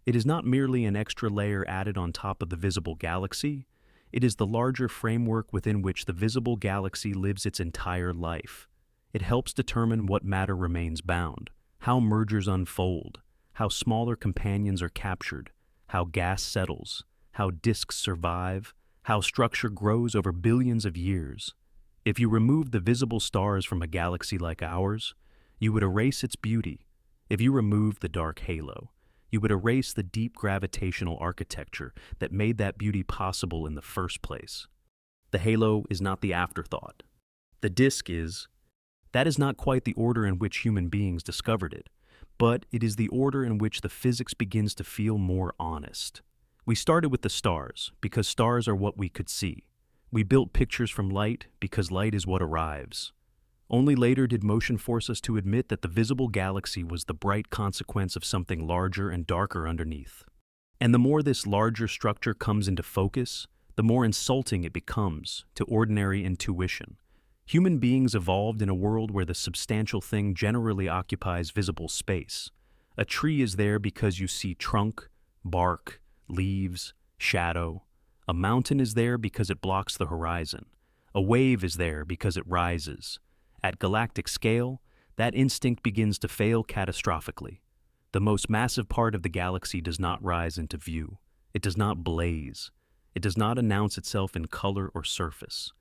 It is not merely an extra layer added on top of the visible galaxy. It is the larger framework within which the visible galaxy lives its entire life. It helps determine what matter remains bound, how mergers unfold, how smaller companions are captured, how gas settles, how disks survive, how structure grows over billions of years. If you remove the visible stars from a galaxy like ours, you would erase its beauty. If you removed the dark halo, you would erase the deep gravitational architecture that made that beauty possible in the first place. The halo is not the afterthought. The disk is. That is not quite the order in which human beings discovered it, but it is the order in which the physics begins to feel more honest. We started with the stars, because stars are what we could see. We built pictures from light, because light is what arrives. Only later did motion force us to admit that the visible galaxy was the bright consequence of something larger and darker underneath. And the more this larger structure comes into focus, the more insulting it becomes to ordinary intuition. Human beings evolved in a world where the substantial thing generally occupies visible space. A tree is there because you see trunk, bark, leaves, shadow. A mountain is there because it blocks the horizon. A wave is there because it rises. At galactic scale, that instinct begins to fail catastrophically. The most massive part of the galaxy does not rise into view. It does not blaze. It does not announce itself in color or surface.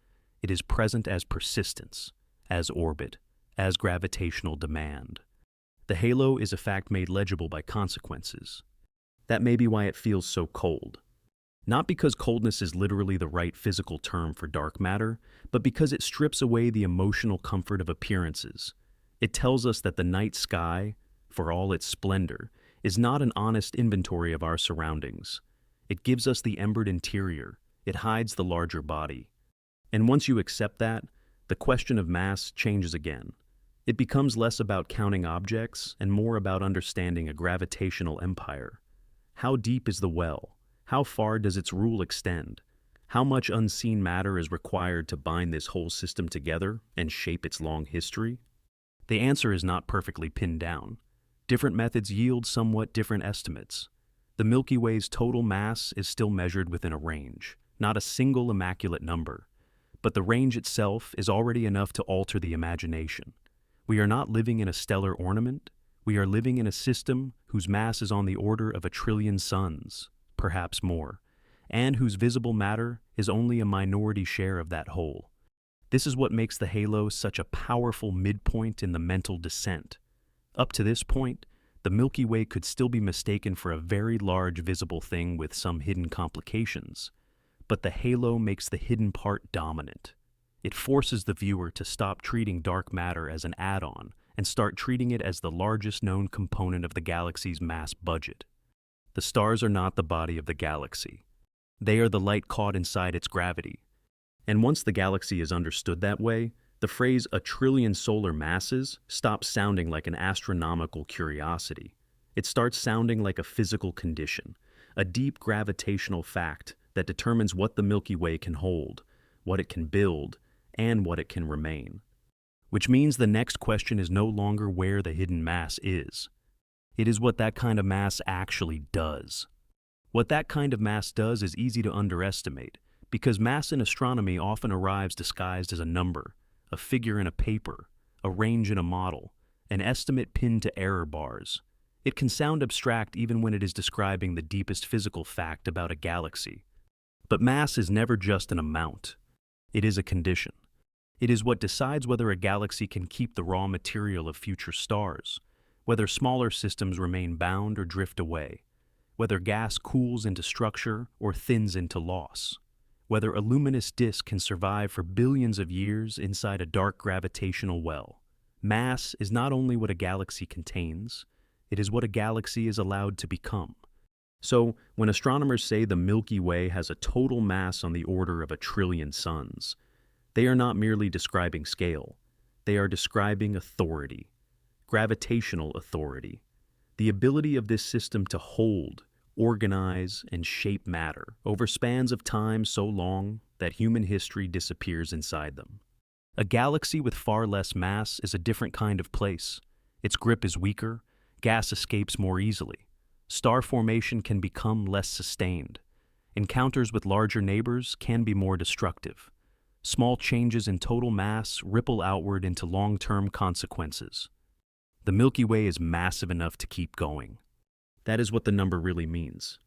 It is present as persistence, as orbit, as gravitational demand. The halo is a fact made legible by consequences. That may be why it feels so cold. Not because coldness is literally the right physical term for dark matter, but because it strips away the emotional comfort of appearances. It tells us that the night sky, for all its splendor, is not an honest inventory of our surroundings. It gives us the embered interior. It hides the larger body. And once you accept that, the question of mass changes again. It becomes less about counting objects and more about understanding a gravitational empire. How deep is the well? How far does its rule extend? How much unseen matter is required to bind this whole system together and shape its long history? The answer is not perfectly pinned down. Different methods yield somewhat different estimates. The Milky Way's total mass is still measured within a range, not a single immaculate number. But the range itself is already enough to alter the imagination. We are not living in a stellar ornament. We are living in a system whose mass is on the order of 1 trillion suns, perhaps more, and whose visible matter is only a minority share of that whole. This is what makes the halo such a powerful midpoint in the mental descent. Up to this point, the Milky Way could still be mistaken for a very large visible thing with some hidden complications, but the halo makes the hidden part dominant. It forces the viewer to stop treating dark matter as an add-on and start treating it as the largest known component of the galaxy's mass budget. The stars are not the body of the galaxy. They are the light caught inside its gravity. And once the galaxy is understood that way, the phrase 1 trillion solar masses stops sounding like an astronomical curiosity. It starts sounding like a physical condition, a deep gravitational fact that determines what the Milky Way can hold, what it can build, and what it can remain. Which means the next question is no longer where the hidden mass is. It is what that kind of mass actually does. What that kind of mass does is easy to underestimate, because mass in astronomy often arrives disguised as a number, a figure in a paper, a range in a model, an estimate pinned to error bars. It can sound abstract even when it is describing the deepest physical fact about a galaxy. But mass is never just an amount. It is a condition. It is what decides whether a galaxy can keep the raw material of future stars, whether smaller systems remain bound or drift away, whether gas cools into structure or thins into loss, whether a luminous disk can survive for billions of years inside a dark gravitational well. Mass is not only what a galaxy contains, it is what a galaxy is allowed to become. So, when astronomers say the Milky Way has a total mass on the order of 1 trillion suns, they are not merely describing scale. They are describing authority, gravitational authority, the ability of this system to hold, organize, and shape matter over spans of time so long that human history disappears inside them. A galaxy with far less mass is a different kind of place. Its grip is weaker, gas escapes more easily. Star formation can become less sustained. Encounters with larger neighbors can be more destructive. Small changes in total mass ripple outward into long-term consequences. The Milky Way is massive enough to keep going. That is what the number really means.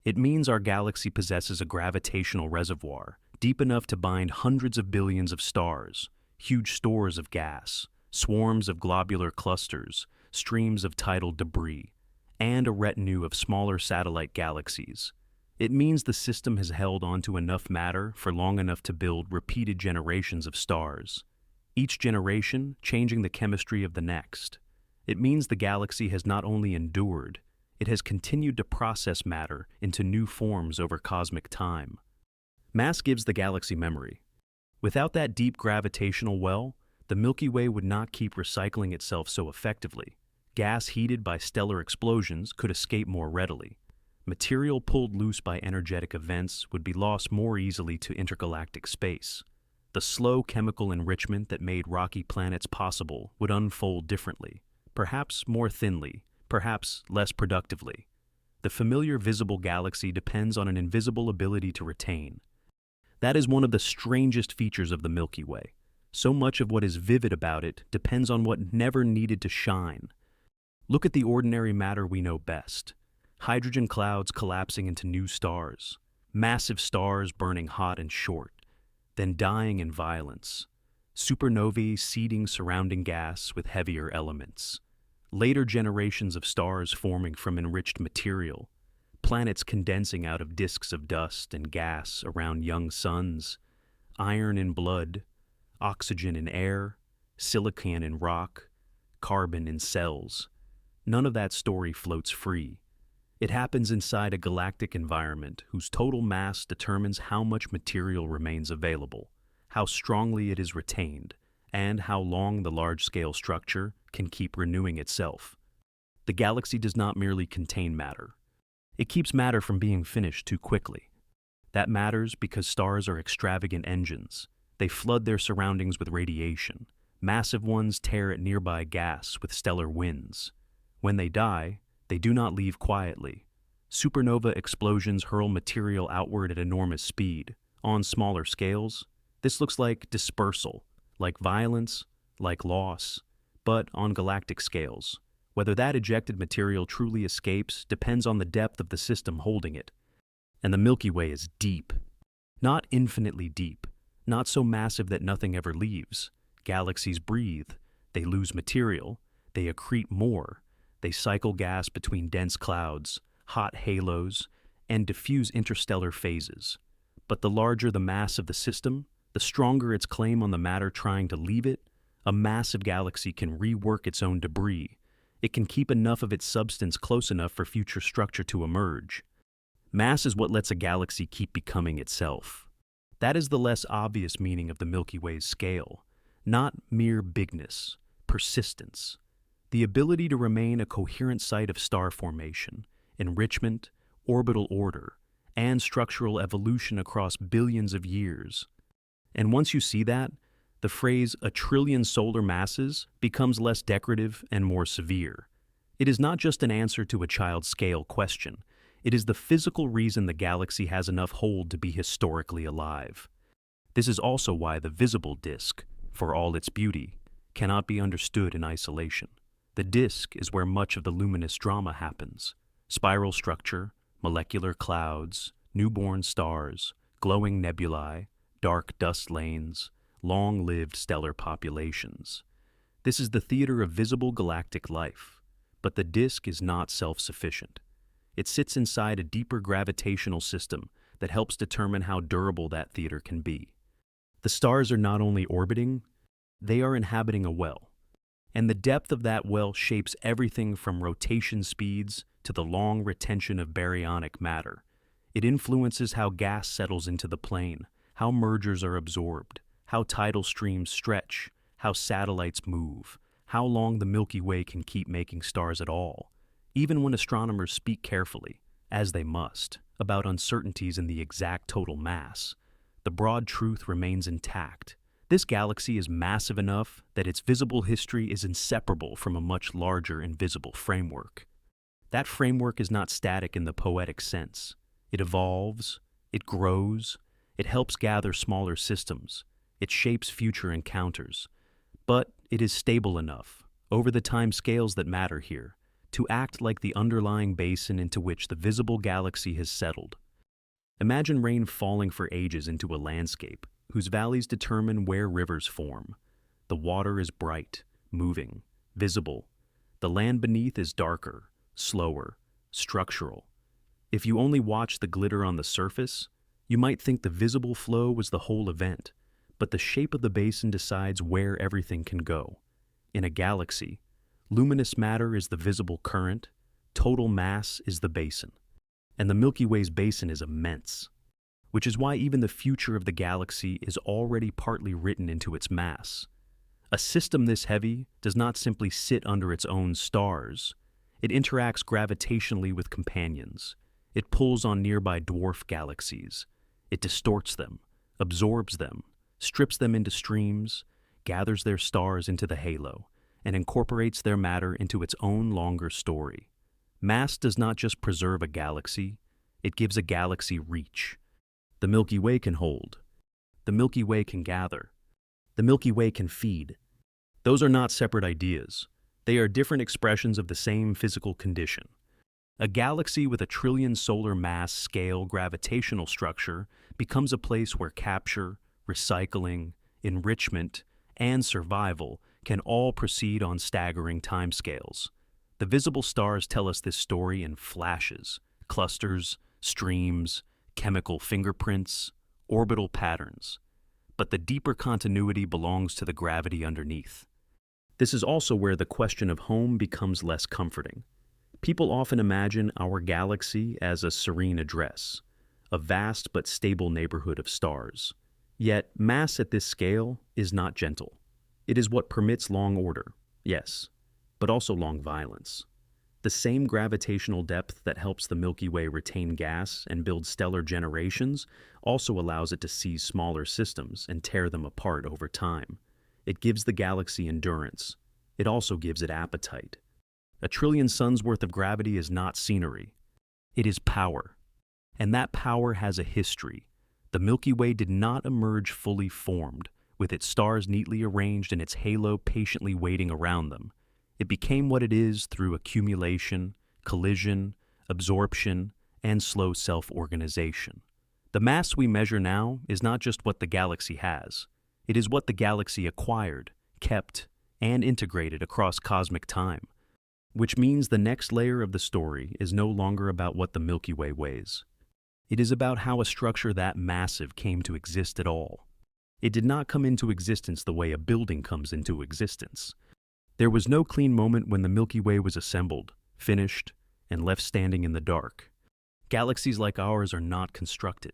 It means our galaxy possesses a gravitational reservoir deep enough to bind hundreds of billions of stars, huge stores of gas, swarms of globular clusters, streams of tidal debris, and a retinue of smaller satellite galaxies. It means the system has held onto enough matter for long enough to build repeated generations of stars, each generation changing the chemistry of the next. It means the galaxy has not only endured, it has continued to process matter into new forms over cosmic time. Mass gives the galaxy memory. Without that deep gravitational well, the Milky Way would not keep recycling itself so effectively. Gas heated by stellar explosions could escape more readily. Material pulled loose by energetic events would be lost more easily to intergalactic space. The slow chemical enrichment that made rocky planets possible would unfold differently, perhaps more thinly, perhaps less productively. The familiar visible galaxy depends on an invisible ability to retain. That is one of the strangest features of the Milky Way. So much of what is vivid about it depends on what never needed to shine. Look at the ordinary matter we know best. Hydrogen clouds collapsing into new stars, massive stars burning hot and short, then dying in violence, supernovae seeding surrounding gas with heavier elements, later generations of stars forming from enriched material, planets condensing out of disks of dust and gas around young suns, iron in blood, oxygen in air, silicon in rock, carbon in cells. None of that story floats free. It happens inside a galactic environment whose total mass determines how much material remains available, how strongly it is retained, and how long the large-scale structure can keep renewing itself. The galaxy does not merely contain matter. It keeps matter from being finished too quickly. That matters because stars are extravagant engines. They flood their surroundings with radiation. Massive ones tear at nearby gas with stellar winds. When they die, they do not leave quietly. Supernova explosions hurl material outward at enormous speed. On smaller scales, this looks like dispersal, like violence, like loss. But on galactic scales, whether that ejected material truly escapes depends on the depth of the system holding it. And the Milky Way is deep. Not infinitely deep, not so massive that nothing ever leaves. Galaxies breathe, they lose material, they accrete more. They cycle gas between dense clouds, hot halos, and diffuse interstellar phases. But the larger the mass of the system, the stronger its claim on the matter trying to leave it. A massive galaxy can rework its own debris. It can keep enough of its substance close enough for future structure to emerge. Mass is what lets a galaxy keep becoming itself. That is the less obvious meaning of the Milky Way's scale, not mere bigness, persistence. The ability to remain a coherent site of star formation, enrichment, orbital order, and structural evolution across billions of years. And once you see that, the phrase "a trillion solar masses" becomes less decorative and more severe. It is not just an answer to a child-scale question. It is the physical reason the galaxy has enough hold to be historically alive. This is also why the visible disk, for all its beauty, cannot be understood in isolation. The disk is where much of the luminous drama happens. Spiral structure, molecular clouds, newborn stars, glowing nebulae, dark dust lanes, long-lived stellar populations. This is the theater of visible galactic life, but the disk is not self-sufficient. It sits inside a deeper gravitational system that helps determine how durable that theater can be. The stars are not only orbiting, they are inhabiting a well. And the depth of that well shapes everything from rotation speeds to the long retention of baryonic matter. It influences how gas settles into the plane, how mergers are absorbed, how tidal streams stretch, how satellites move, how long the Milky Way can keep making stars at all. Even when astronomers speak carefully, as they must, about uncertainties in the exact total mass, the broad truth remains intact. This galaxy is massive enough that its visible history is inseparable from a much larger invisible framework. That framework is not static in the poetic sense. It evolves, it grows, it helps gather smaller systems, it shapes future encounters. But it is stable enough, over the time scales that matter here, to act like the underlying basin into which the visible galaxy has settled. Imagine rain falling for ages into a landscape whose valleys determine where rivers form. The water is bright, moving, visible. The land beneath is darker, slower, structural. If you only watch the glitter on the surface, you might think the visible flow was the whole event, but the shape of the basin decides where everything can go. In a galaxy, luminous matter is the visible current, total mass is the basin. And the Milky Way's basin is immense, which is why even the future of the galaxy is already partly written into its mass. A system this heavy does not simply sit under its own stars. It interacts gravitationally with companions. It pulls on nearby dwarf galaxies. It distorts them, absorbs them, strips them into streams, gathers their stars into the halo, and incorporates their matter into its own longer story. Mass does not just preserve a galaxy, it gives a galaxy reach. The Milky Way can hold. The Milky Way can gather. The Milky Way can feed. Those are not separate ideas. They are different expressions of the same physical condition. A galaxy with a trillion solar mass scale gravitational structure becomes a place where capture, recycling, enrichment, and survival can all proceed on staggering timescales. The visible stars tell us this story in flashes, clusters, streams, chemical fingerprints, orbital patterns. But the deeper continuity belongs to the gravity underneath. This is also where the question of home becomes less comforting. People often imagine our galaxy as a serene address, a vast but stable neighborhood of stars. Yet, mass at this scale is not gentle. It is what permits long order, yes, but also long violence. The same gravitational depth that helps the Milky Way retain gas and build stellar generations also allows it to seize smaller systems and tear them apart over time. It gives the galaxy endurance. It also gives it appetite. A trillion suns worth of gravity is not scenery. It is power. And that power has a history. The Milky Way did not emerge fully formed, with its stars neatly arranged and its halo patiently waiting around them. It became what it is through accumulation, collision, absorption, and slow self-organization. The mass we measure now is not just what the galaxy has. It is what the galaxy acquired, kept, and integrated across cosmic time. Which means the next layer of the story is no longer about what the Milky Way weighs. It is about how a structure that massive came to exist at all. It did not come into existence the way a building comes into existence. There was no clean moment when the Milky Way was assembled, finished, and left standing in the dark. Galaxies like ours are not constructed.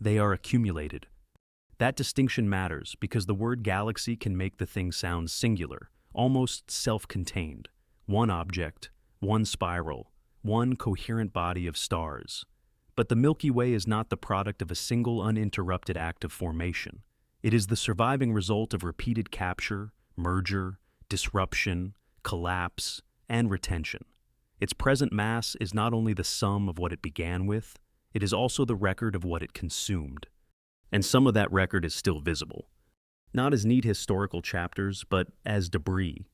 They are accumulated. That distinction matters because the word galaxy can make the thing sound singular, almost self-contained. One object, one spiral, one coherent body of stars. But the Milky Way is not the product of a single uninterrupted act of formation. It is the surviving result of repeated capture, merger, disruption, collapse, and retention. Its present mass is not only the sum of what it began with, it is also the record of what it consumed. And some of that record is still visible. Not as neat historical chapters, but as debris.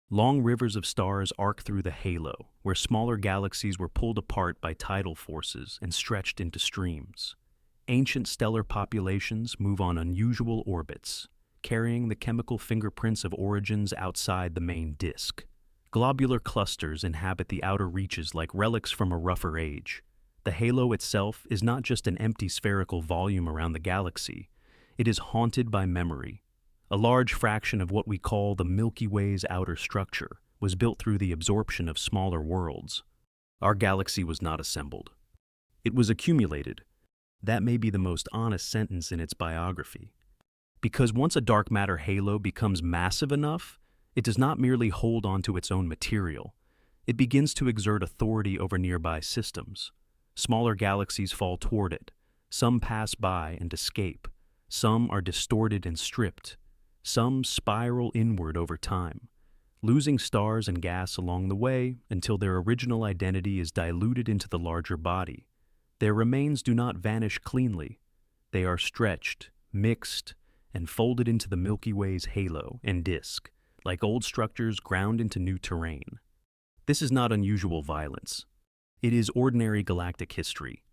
Long rivers of stars arc through the halo, where smaller galaxies were pulled apart by tidal forces and stretched into streams. Ancient stellar populations move on unusual orbits, carrying the chemical fingerprints of origins outside the main disk. Globular clusters inhabit the outer reaches like relics from a rougher age. The halo itself is not just an empty spherical volume around the galaxy. It is haunted by memory. A large fraction of what we call the Milky Way's outer structure was built through the absorption of smaller worlds. Our galaxy was not assembled. It was accumulated. That may be the most honest sentence in its biography. Because once a dark matter halo becomes massive enough, it does not merely hold onto its own material. It begins to exert authority over nearby systems. Smaller galaxies fall toward it. Some pass by and escape. Some are distorted and stripped. Some spiral inward over time, losing stars and gas along the way until their original identity is diluted into the larger body. Their remains do not vanish cleanly. They are stretched, mixed, and folded into the Milky Way's halo and disk, like old structures ground into new terrain. This is not unusual violence. It is ordinary galactic history.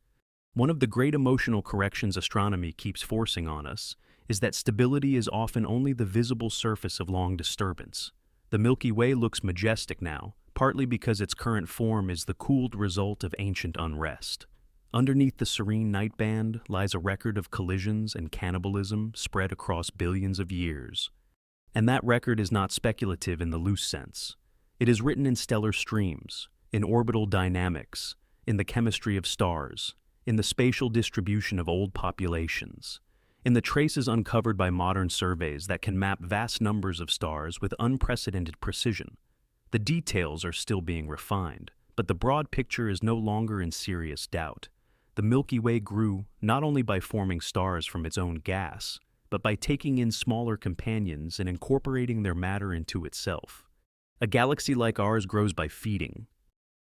One of the great emotional corrections astronomy keeps forcing on us is that stability is often only the visible surface of long disturbance. The Milky Way looks majestic now, partly because its current form is the cooled result of ancient unrest. Underneath the serene night band lies a record of collisions and cannibalism spread across billions of years. And that record is not speculative in the loose sense. It is written in stellar streams, in orbital dynamics, in the chemistry of stars, in the spatial distribution of old populations, in the traces uncovered by modern surveys that can map vast numbers of stars with unprecedented precision. The details are still being refined, but the broad picture is no longer in serious doubt. The Milky Way grew not only by forming stars from its own gas, but by taking in smaller companions and incorporating their matter into itself. A galaxy like ours grows by feeding.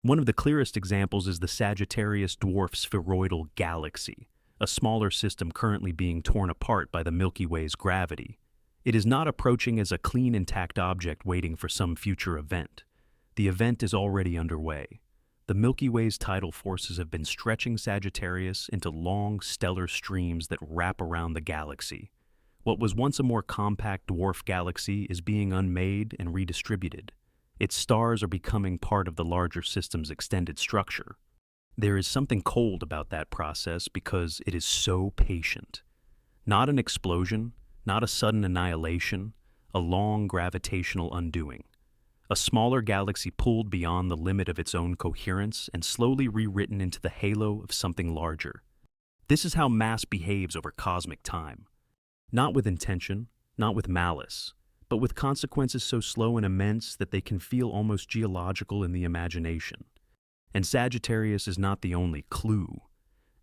One of the clearest examples is the Sagittarius dwarf spheroidal galaxy, a smaller system currently being torn apart by the Milky Way's gravity. It is not approaching as a clean, intact object waiting for some future event. The event is already underway. The Milky Way's tidal forces have been stretching Sagittarius into long, stellar streams that wrap around the galaxy. What was once a more compact dwarf galaxy is being unmade and redistributed. Its stars are becoming part of the larger system's extended structure. There is something cold about that process because it is so patient. Not an explosion, not a sudden annihilation, a long gravitational undoing. A smaller galaxy pulled beyond the limit of its own coherence and slowly rewritten into the halo of something larger. This is how mass behaves over cosmic time. Not with intention, not with malice, but with consequences so slow and immense that they can feel almost geological in the imagination. And Sagittarius is not the only clue.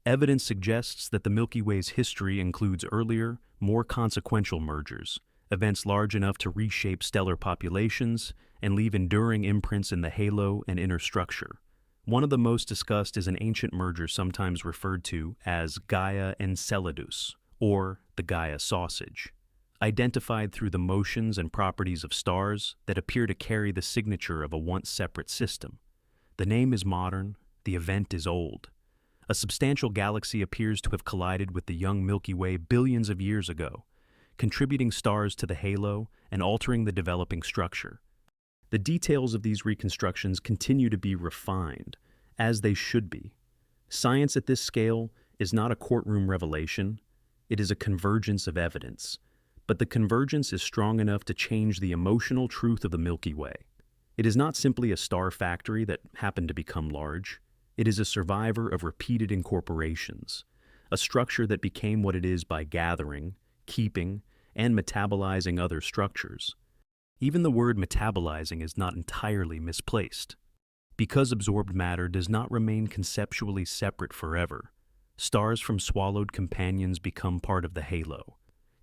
Evidence suggests that the Milky Way's history includes earlier, more consequential mergers, events large enough to reshape stellar populations and leave enduring imprints in the halo and inner structure. One of the most discussed is an ancient merger sometimes referred to as Gaia Enceladus, or the Gaia sausage, identified through the motions and properties of stars that appear to carry the signature of a once separate system. The name is modern, the event is old. A substantial galaxy appears to have collided with the young Milky Way billions of years ago, contributing stars to the halo and altering the developing structure. The details of these reconstructions continue to be refined, as they should be. Science at this scale is not a courtroom revelation, it is a convergence of evidence. But the convergence is strong enough to change the emotional truth of the Milky Way. It is not simply a star factory that happened to become large. It is a survivor of repeated incorporations, a structure that became what it is by gathering, keeping, and metabolizing other structures. Even the word metabolizing is not entirely misplaced. Because absorbed matter does not remain conceptually separate forever, Stars from swallowed companions become part of the halo.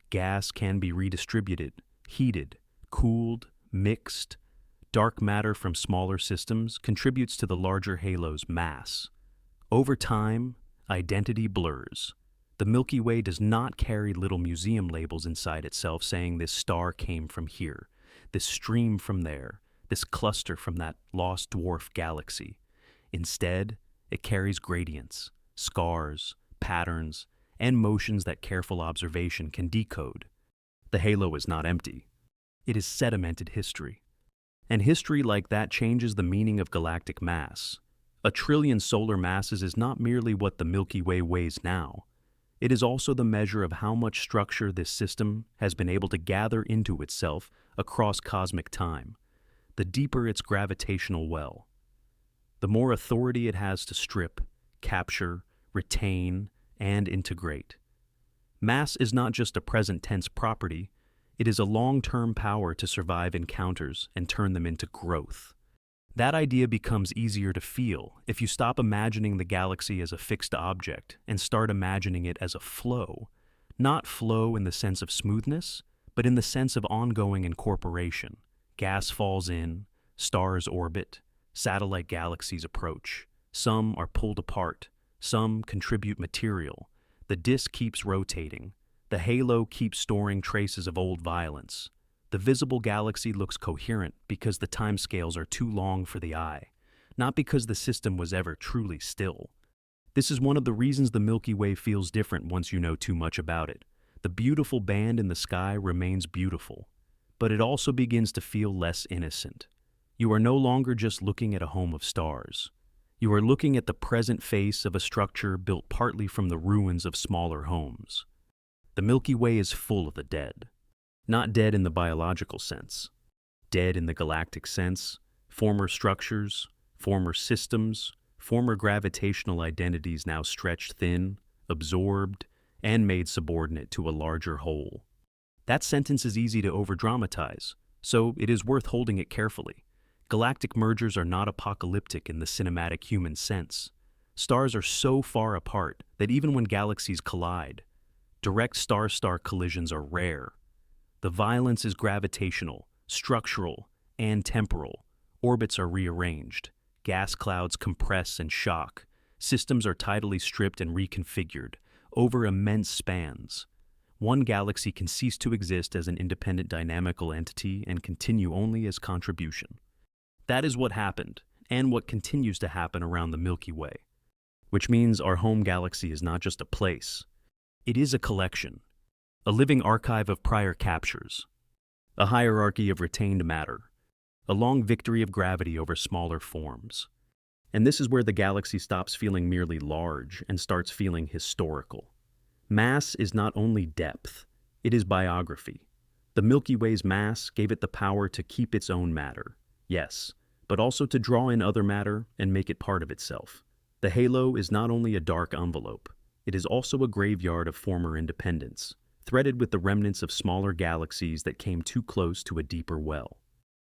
Gas can be redistributed, heated, cooled, mixed. Dark matter from smaller systems contributes to the larger halo's mass. Over time, identity blurs. The Milky Way does not carry little museum labels inside itself saying this star came from here, this stream from there, this cluster from that lost dwarf galaxy. Instead, it carries gradients, scars, patterns, and motions that careful observation can decode. The halo is not empty. It is sedimented history. And history like that changes the meaning of galactic mass. A trillion solar masses is not merely what the Milky Way weighs now. It is also the measure of how much structure this system has been able to gather into itself across cosmic time. The deeper its gravitational well, the more authority it has to strip, capture, retain, and integrate. Mass is not just a present tense property, it is a long-term power to survive encounters and turn them into growth. That idea becomes easier to feel if you stop imagining the galaxy as a fixed object and start imagining it as a flow. Not flow in the sense of smoothness, but in the sense of ongoing incorporation. Gas falls in, stars orbit, satellite galaxies approach. Some are pulled apart, some contribute material. The disk keeps rotating. The halo keeps storing traces of old violence. The visible galaxy looks coherent because the timescales are too long for the eye, not because the system was ever truly still. This is one of the reasons the Milky Way feels different once you know too much about it. The beautiful band in the sky remains beautiful, but it also begins to feel less innocent. You are no longer just looking at a home of stars. You are looking at the present face of a structure built partly from the ruins of smaller homes. The Milky Way is full of the dead. Not dead in the biological sense. Dead in the galactic sense. Former structures, former systems, former gravitational identities now stretched thin, absorbed, and made subordinate to a larger whole. That sentence is easy to overdramatize, so it is worth holding it carefully. Galactic mergers are not apocalyptic in the cinematic human sense. Stars are so far apart that even when galaxies collide, direct star-star collisions are rare. The violence is gravitational, structural, and temporal. Orbits are rearranged. Gas clouds compress and shock. Systems are tidally stripped and reconfigured over immense spans. One galaxy can cease to exist as an independent dynamical entity and continue only as contribution. That is what happened, and what continues to happen around the Milky Way. Which means our home galaxy is not just a place. It is a collection. A living archive of prior captures, a hierarchy of retained matter, a long victory of gravity over smaller forms. And this is where the galaxy stops feeling merely large and starts feeling historical. Mass is not only depth, it is biography. The Milky Way's mass gave it the power to keep its own matter, yes, but also to draw in other matter and make it part of itself. The halo is not only a dark envelope, it is also a graveyard of former independence, threaded with the remnants of smaller galaxies that came too close to a deeper well.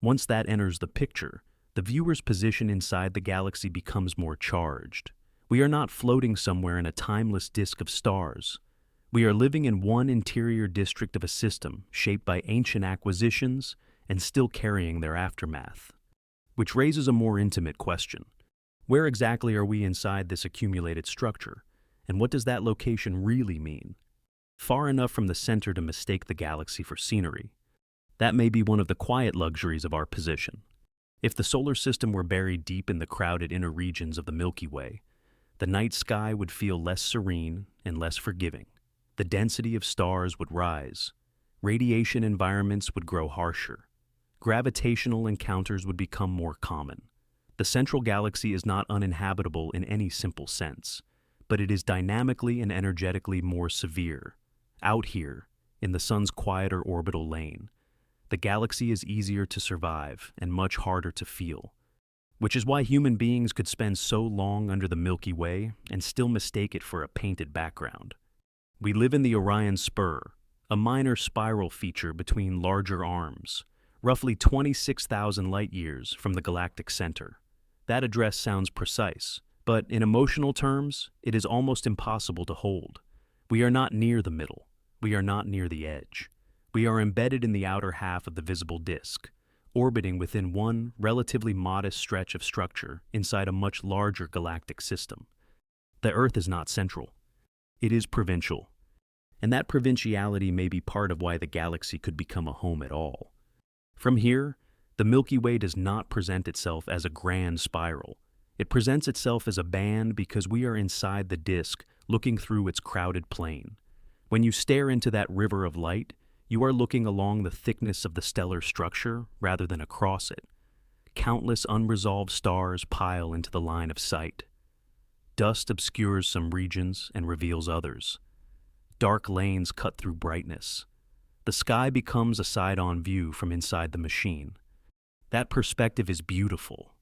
Once that enters the picture, the viewer's position inside the galaxy becomes more charged. We are not floating somewhere in a timeless disk of stars. We are living in one interior district of a system shaped by ancient acquisitions and still carrying their aftermath. Which raises a more intimate question. Where exactly are we inside this accumulated structure? And what does that location really mean? Far enough from the center to mistake the galaxy for scenery. That may be one of the quiet luxuries of our position. If the solar system were buried deep in the crowded inner regions of the Milky Way, the night sky would feel less serene and less forgiving. The density of stars would rise. Radiation environments would grow harsher. Gravitational encounters would become more common. The central galaxy is not uninhabitable in any simple sense, but it is dynamically and energetically more severe. Out here, in the sun's quieter orbital lane, the galaxy is easier to survive and much harder to feel, which is why human beings could spend so long under the Milky Way and still mistake it for a painted background. We live in the Orion Spur, a minor spiral feature between larger arms, roughly 26,000 light-years from the galactic center. That address sounds precise, But in emotional terms, it is almost impossible to hold. We are not near the middle. We are not near the edge. We are embedded in the outer half of the visible disk, orbiting within one relatively modest stretch of structure inside a much larger galactic system. The Earth is not central. It is provincial. And that provinciality may be part of why the galaxy could become a home at all. From here, the Milky Way does not present itself as a grand spiral. It presents itself as a band because we are inside the disk looking through its crowded plane. When you stare into that river of light, you are looking along the thickness of the stellar structure rather than across it. Countless unresolved stars pile into the line of sight. Dust obscures some regions and reveals others. Dark lanes cut through brightness. The sky becomes a side-on view from inside the machine. That perspective is beautiful.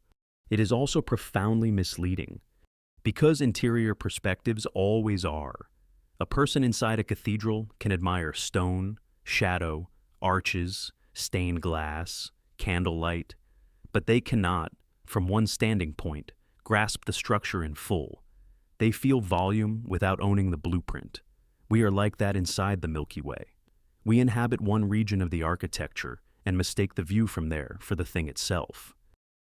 It is also profoundly misleading, because interior perspectives always are. A person inside a cathedral can admire stone, shadow, arches, stained glass, candlelight, but they cannot, from one standing point, grasp the structure in full. They feel volume without owning the blueprint. We are like that inside the Milky Way. We inhabit one region of the architecture and mistake the view from there for the thing itself.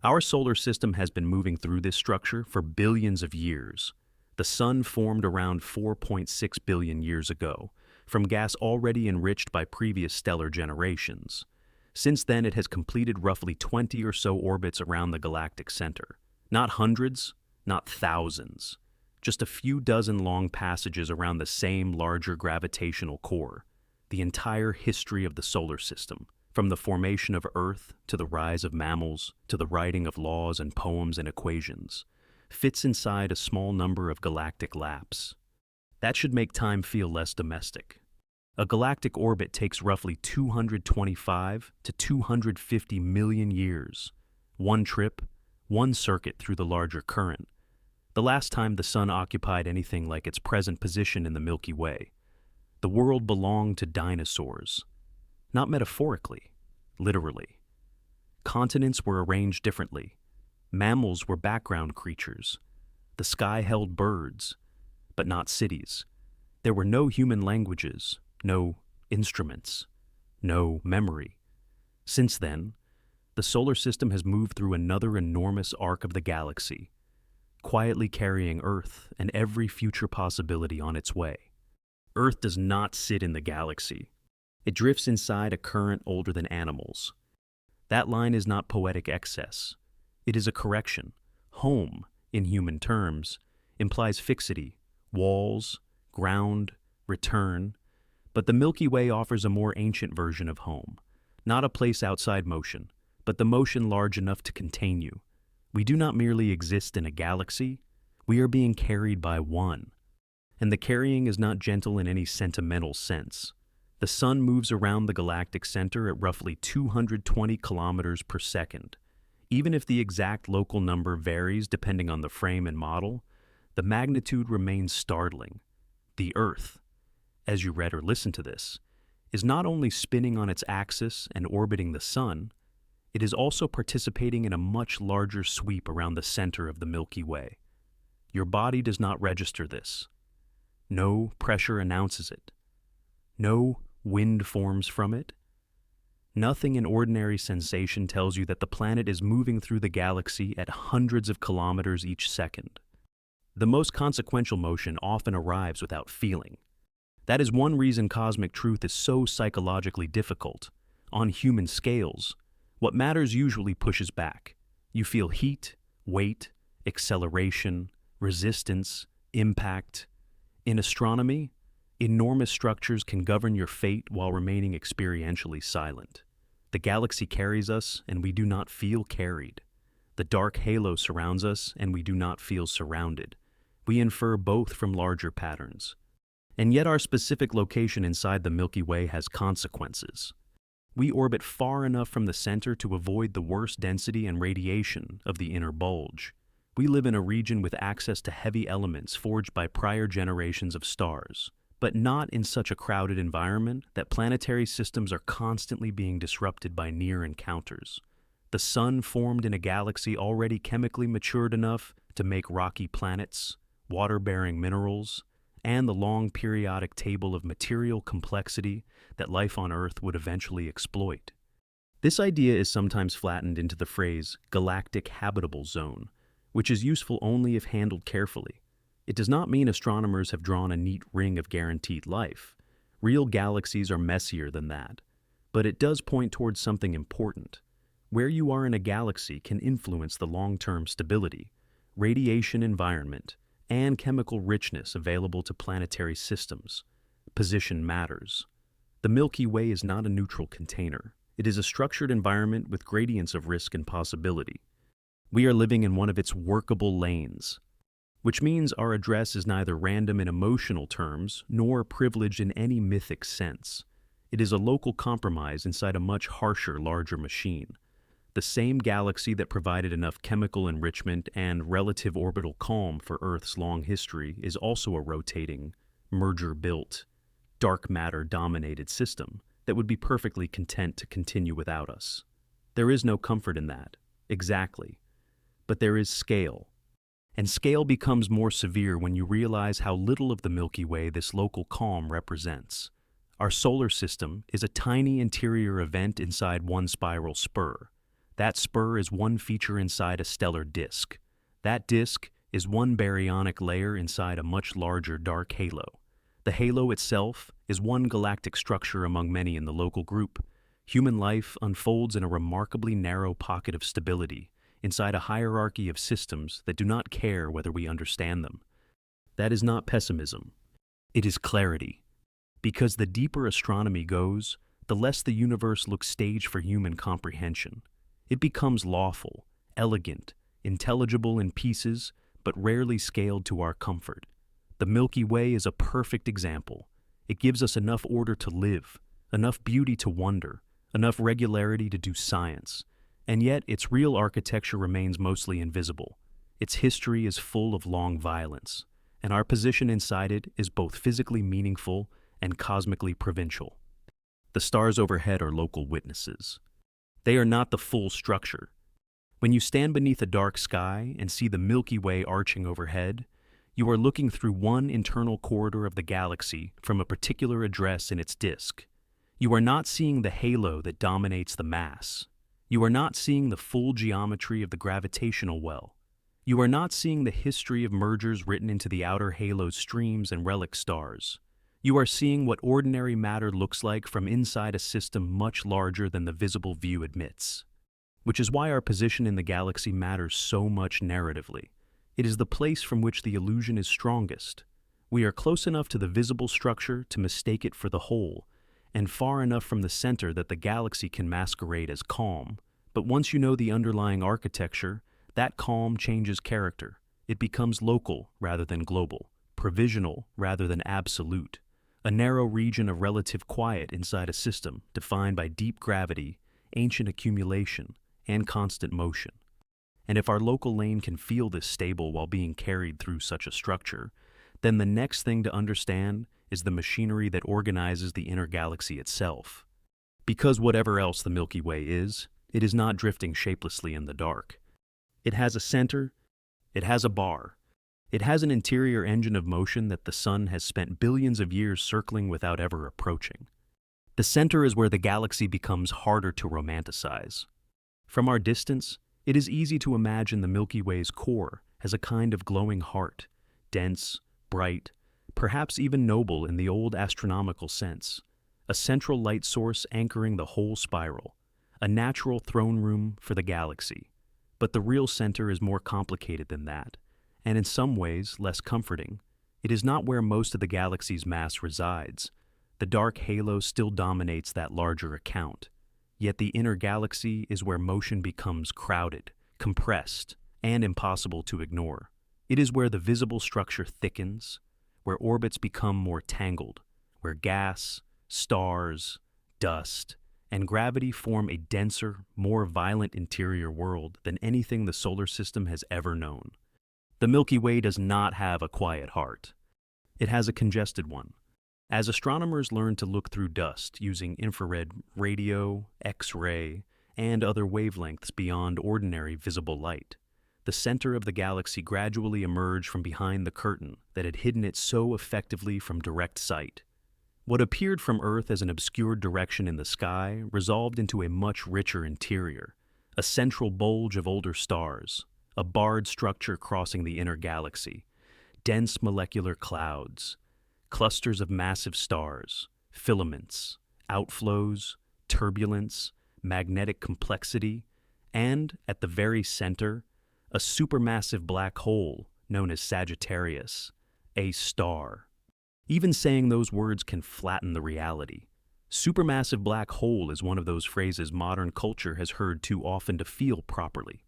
Our solar system has been moving through this structure for billions of years. The Sun formed around 4.6 billion years ago, from gas already enriched by previous stellar generations. Since then, it has completed roughly 20 or so orbits around the galactic center. Not hundreds, not thousands. Just a few dozen long passages around the same larger gravitational core. The entire history of the solar system, from the formation of Earth to the rise of mammals to the writing of laws and poems and equations, fits inside a small number of galactic laps. That should make time feel less domestic. A galactic orbit takes roughly 225 to 250 million years. One trip, one circuit through the larger current. The last time the Sun occupied anything like its present position in the Milky Way. The world belonged to dinosaurs. Not metaphorically, literally. Continents were arranged differently. Mammals were background creatures. The sky held birds, but not cities. There were no human languages, no instruments, no memory. Since then, the solar system has moved through another enormous arc of the galaxy, quietly carrying Earth and every future possibility on its way. Earth does not sit in the galaxy. It drifts inside a current older than animals. That line is not poetic excess. It is a correction. Home, in human terms, implies fixity, walls, ground, return. But the Milky Way offers a more ancient version of home. Not a place outside motion, but the motion large enough to contain you. We do not merely exist in a galaxy, we are being carried by one. And the carrying is not gentle in any sentimental sense. The Sun moves around the galactic center at roughly 220 kilometers per second. Even if the exact local number varies depending on the frame and model, the magnitude remains startling. The Earth, as you read or listen to this, is not only spinning on its axis and orbiting the Sun, it is also participating in a much larger sweep around the center of the Milky Way. Your body does not register this. No pressure announces it. No wind forms from it. Nothing in ordinary sensation tells you that the planet is moving through the galaxy at hundreds of kilometers each second. The most consequential motion often arrives without feeling. That is one reason cosmic truth is so psychologically difficult. On human scales, what matters usually pushes back. You feel heat, weight, acceleration, resistance, impact. In astronomy, enormous structures can govern your fate while remaining experientially silent. The galaxy carries us, and we do not feel carried. The dark halo surrounds us, and we do not feel surrounded. We infer both from larger patterns. And yet our specific location inside the Milky Way has consequences. We orbit far enough from the center to avoid the worst density and radiation of the inner bulge. We live in a region with access to heavy elements forged by prior generations of stars, but not in such a crowded environment that planetary systems are constantly being disrupted by near encounters. The Sun formed in a galaxy already chemically matured enough to make rocky planets, water-bearing minerals, and the long periodic table of material complexity that life on Earth would eventually exploit. This idea is sometimes flattened into the phrase galactic habitable zone, which is useful only if handled carefully. It does not mean astronomers have drawn a neat ring of guaranteed life. Real galaxies are messier than that. But it does point towards something important. Where you are in a galaxy can influence the long-term stability, radiation environment, and chemical richness available to planetary systems. Position matters. The Milky Way is not a neutral container. It is a structured environment with gradients of risk and possibility. We are living in one of its workable lanes, which means our address is neither random in emotional terms nor privileged in any mythic sense. It is a local compromise inside a much harsher, larger machine. The same galaxy that provided enough chemical enrichment and relative orbital calm for Earth's long history is also a rotating, merger-built, dark matter-dominated system that would be perfectly content to continue without us. There is no comfort in that, exactly. But there is scale. And scale becomes more severe when you realize how little of the Milky Way this local calm represents. Our solar system is a tiny interior event inside one spiral spur. That spur is one feature inside a stellar disk. That disk is one baryonic layer inside a much larger dark halo. The halo itself is one galactic structure among many in the local group. Human life unfolds in a remarkably narrow pocket of stability inside a hierarchy of systems that do not care whether we understand them. That is not pessimism. It is clarity. Because the deeper astronomy goes, the less the universe looks staged for human comprehension. It becomes lawful, elegant, intelligible in pieces, but rarely scaled to our comfort. The Milky Way is a perfect example. It gives us enough order to live, enough beauty to wonder, enough regularity to do science, and yet its real architecture remains mostly invisible. Its history is full of long violence, and our position inside it is both physically meaningful and cosmically provincial. The stars overhead are local witnesses. They are not the full structure. When you stand beneath a dark sky and see the Milky Way arching overhead, you are looking through one internal corridor of the galaxy from a particular address in its disk. You are not seeing the halo that dominates the mass. You are not seeing the full geometry of the gravitational well. You are not seeing the history of mergers written into the outer halo's streams and relic stars. You are seeing what ordinary matter looks like from inside a system much larger than the visible view admits. Which is why our position in the galaxy matters so much narratively. It is the place from which the illusion is strongest. We are close enough to the visible structure to mistake it for the whole, and far enough from the center that the galaxy can masquerade as calm. But once you know the underlying architecture, that calm changes character. It becomes local rather than global, provisional rather than absolute. A narrow region of relative quiet inside a system defined by deep gravity, ancient accumulation, and constant motion. And if our local lane can feel this stable while being carried through such a structure, then the next thing to understand is the machinery that organizes the inner galaxy itself. Because whatever else the Milky Way is, it is not drifting shapelessly in the dark. It has a center, it has a bar, it has an interior engine of motion that the sun has spent billions of years circling without ever approaching. The center is where the galaxy becomes harder to romanticize. From our distance, it is easy to imagine the Milky Way's core as a kind of glowing heart, dense, bright, perhaps even noble in the old astronomical sense, a central light source anchoring the whole spiral, a natural throne room for the galaxy. But the real center is more complicated than that, and in some ways less comforting. It is not where most of the galaxy's mass resides. The dark halo still dominates that larger account. Yet the inner galaxy is where motion becomes crowded, compressed, and impossible to ignore. It is where the visible structure thickens, where orbits become more tangled, where gas, stars, dust, and gravity form a denser, more violent interior world than anything the solar system has ever known. The Milky Way does not have a quiet heart. It has a congested one. As astronomers learn to look through dust using infrared radio, X-ray, and other wavelengths beyond ordinary visible light, the center of the galaxy gradually emerged from behind the curtain that had hidden it so effectively from direct sight. What appeared from Earth as an obscured direction in the sky resolved into a much richer interior, a central bulge of older stars, a barred structure crossing the inner galaxy, dense molecular clouds, clusters of massive stars, filaments, outflows, turbulence, magnetic complexity, and, at the very center, a supermassive black hole known as Sagittarius, a star. Even saying those words can flatten the reality. Supermassive black hole is one of those phrases modern culture has heard too often to feel properly.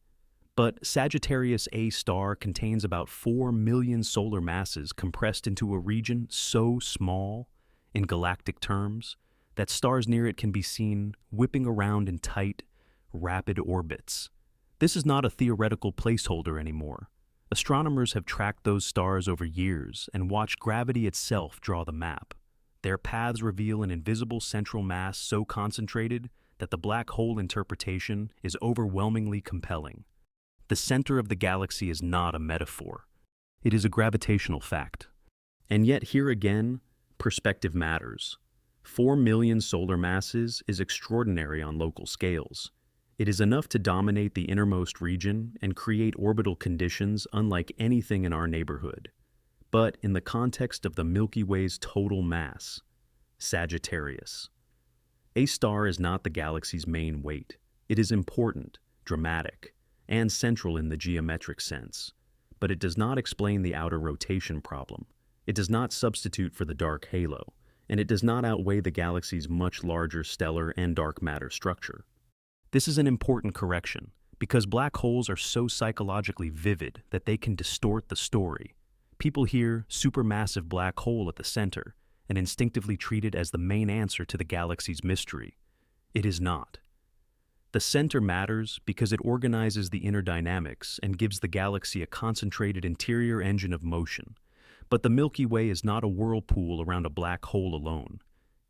But Sagittarius A star contains about 4 million solar masses compressed into a region so small, in galactic terms, that stars near it can be seen whipping around in tight, rapid orbits. This is not a theoretical placeholder anymore. Astronomers have tracked those stars over years and watched gravity itself draw the map. Their paths reveal an invisible central mass so concentrated that the black hole interpretation is overwhelmingly compelling. The center of the galaxy is not a metaphor. It is a gravitational fact. And yet here again, perspective matters. 4 million solar masses is extraordinary on local scales. It is enough to dominate the innermost region and create orbital conditions unlike anything in our neighborhood. But in the context of the Milky Way's total mass, Sagittarius. A star is not the galaxy's main weight. It is important, dramatic, and central in the geometric sense. But it does not explain the outer rotation problem. It does not substitute for the dark halo, and it does not outweigh the galaxy's much larger stellar and dark matter structure. This is an important correction, because black holes are so psychologically vivid that they can distort the story. People hear supermassive black hole at the center and instinctively treat it as the main answer to the galaxy's mystery. It is not. The center matters because it organizes the inner dynamics and gives the galaxy a concentrated interior engine of motion. But the Milky Way is not a whirlpool around a black hole alone.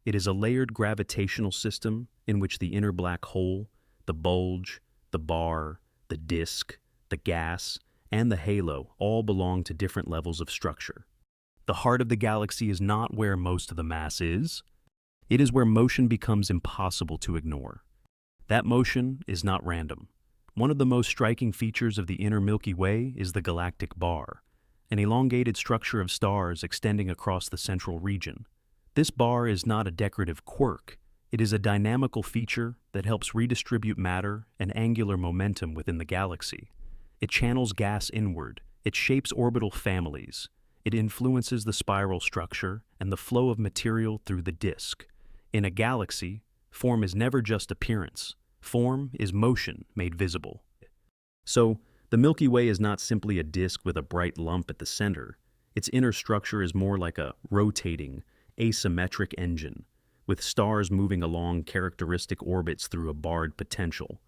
It is a layered gravitational system in which the inner black hole, the bulge, the bar, the disk, the gas, and the halo all belong to different levels of structure. The heart of the galaxy is not where most of the mass is. It is where motion becomes impossible to ignore. That motion is not random. One of the most striking features of the inner Milky Way is the galactic bar, an elongated structure of stars extending across the central region. This bar is not a decorative quirk. It is a dynamical feature that helps redistribute matter and angular momentum within the galaxy. It channels gas inward. It shapes orbital families. It influences the spiral structure and the flow of material through the disk. In a galaxy, form is never just appearance. Form is motion made visible. So, the Milky Way is not simply a disk with a bright lump at the center. Its inner structure is more like a rotating, asymmetric engine, with stars moving along characteristic orbits through a barred potential,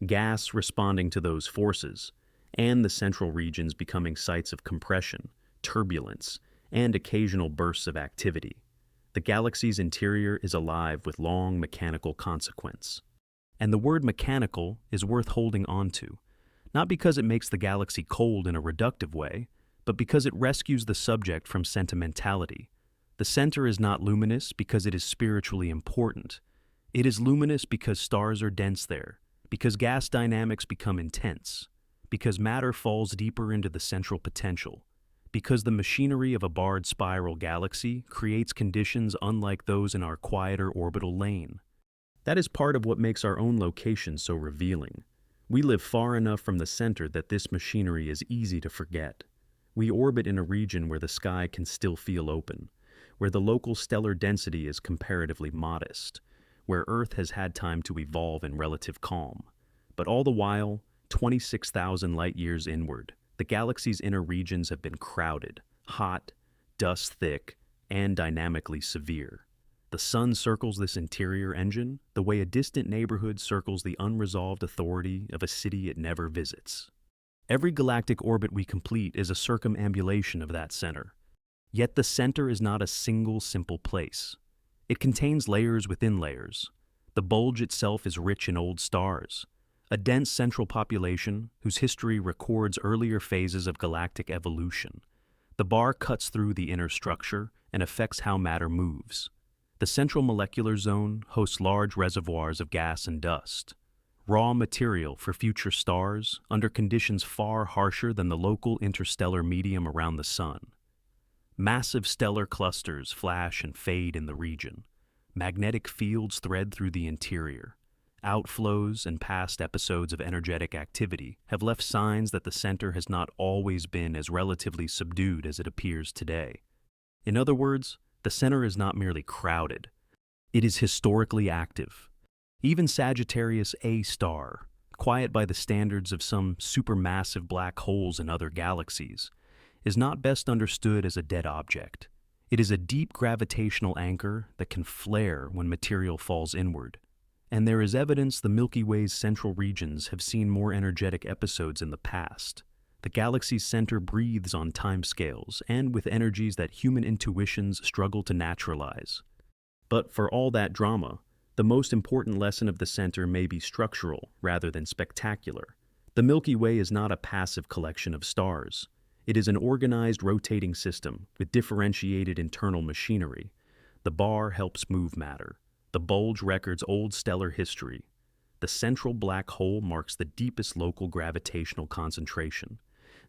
gas responding to those forces, and the central regions becoming sites of compression, turbulence, and occasional bursts of activity. The galaxy's interior is alive with long mechanical consequence. And the word mechanical is worth holding on to, not because it makes the galaxy cold in a reductive way, but because it rescues the subject from sentimentality. The center is not luminous because it is spiritually important. It is luminous because stars are dense there, because gas dynamics become intense, because matter falls deeper into the central potential, because the machinery of a barred spiral galaxy creates conditions unlike those in our quieter orbital lane. That is part of what makes our own location so revealing. We live far enough from the center that this machinery is easy to forget. We orbit in a region where the sky can still feel open, where the local stellar density is comparatively modest, where Earth has had time to evolve in relative calm. But all the while, 26,000 light-years inward, the galaxy's inner regions have been crowded, hot, dust-thick, and dynamically severe. The sun circles this interior engine the way a distant neighborhood circles the unresolved authority of a city it never visits. Every galactic orbit we complete is a circumambulation of that center. Yet the center is not a single simple place. It contains layers within layers. The bulge itself is rich in old stars. a dense central population whose history records earlier phases of galactic evolution. The bar cuts through the inner structure and affects how matter moves. The central molecular zone hosts large reservoirs of gas and dust, raw material for future stars under conditions far harsher than the local interstellar medium around the Sun. Massive stellar clusters flash and fade in the region. Magnetic fields thread through the interior. Outflows and past episodes of energetic activity have left signs that the center has not always been as relatively subdued as it appears today. In other words, the center is not merely crowded. It is historically active. Even Sagittarius A star, quiet by the standards of some supermassive black holes in other galaxies, is not best understood as a dead object. It is a deep gravitational anchor that can flare when material falls inward. And there is evidence the Milky Way's central regions have seen more energetic episodes in the past. The galaxy's center breathes on timescales and with energies that human intuitions struggle to naturalize. But for all that drama, the most important lesson of the center may be structural rather than spectacular. The Milky Way is not a passive collection of stars. It is an organized rotating system with differentiated internal machinery. The bar helps move matter. The bulge records old stellar history. The central black hole marks the deepest local gravitational concentration.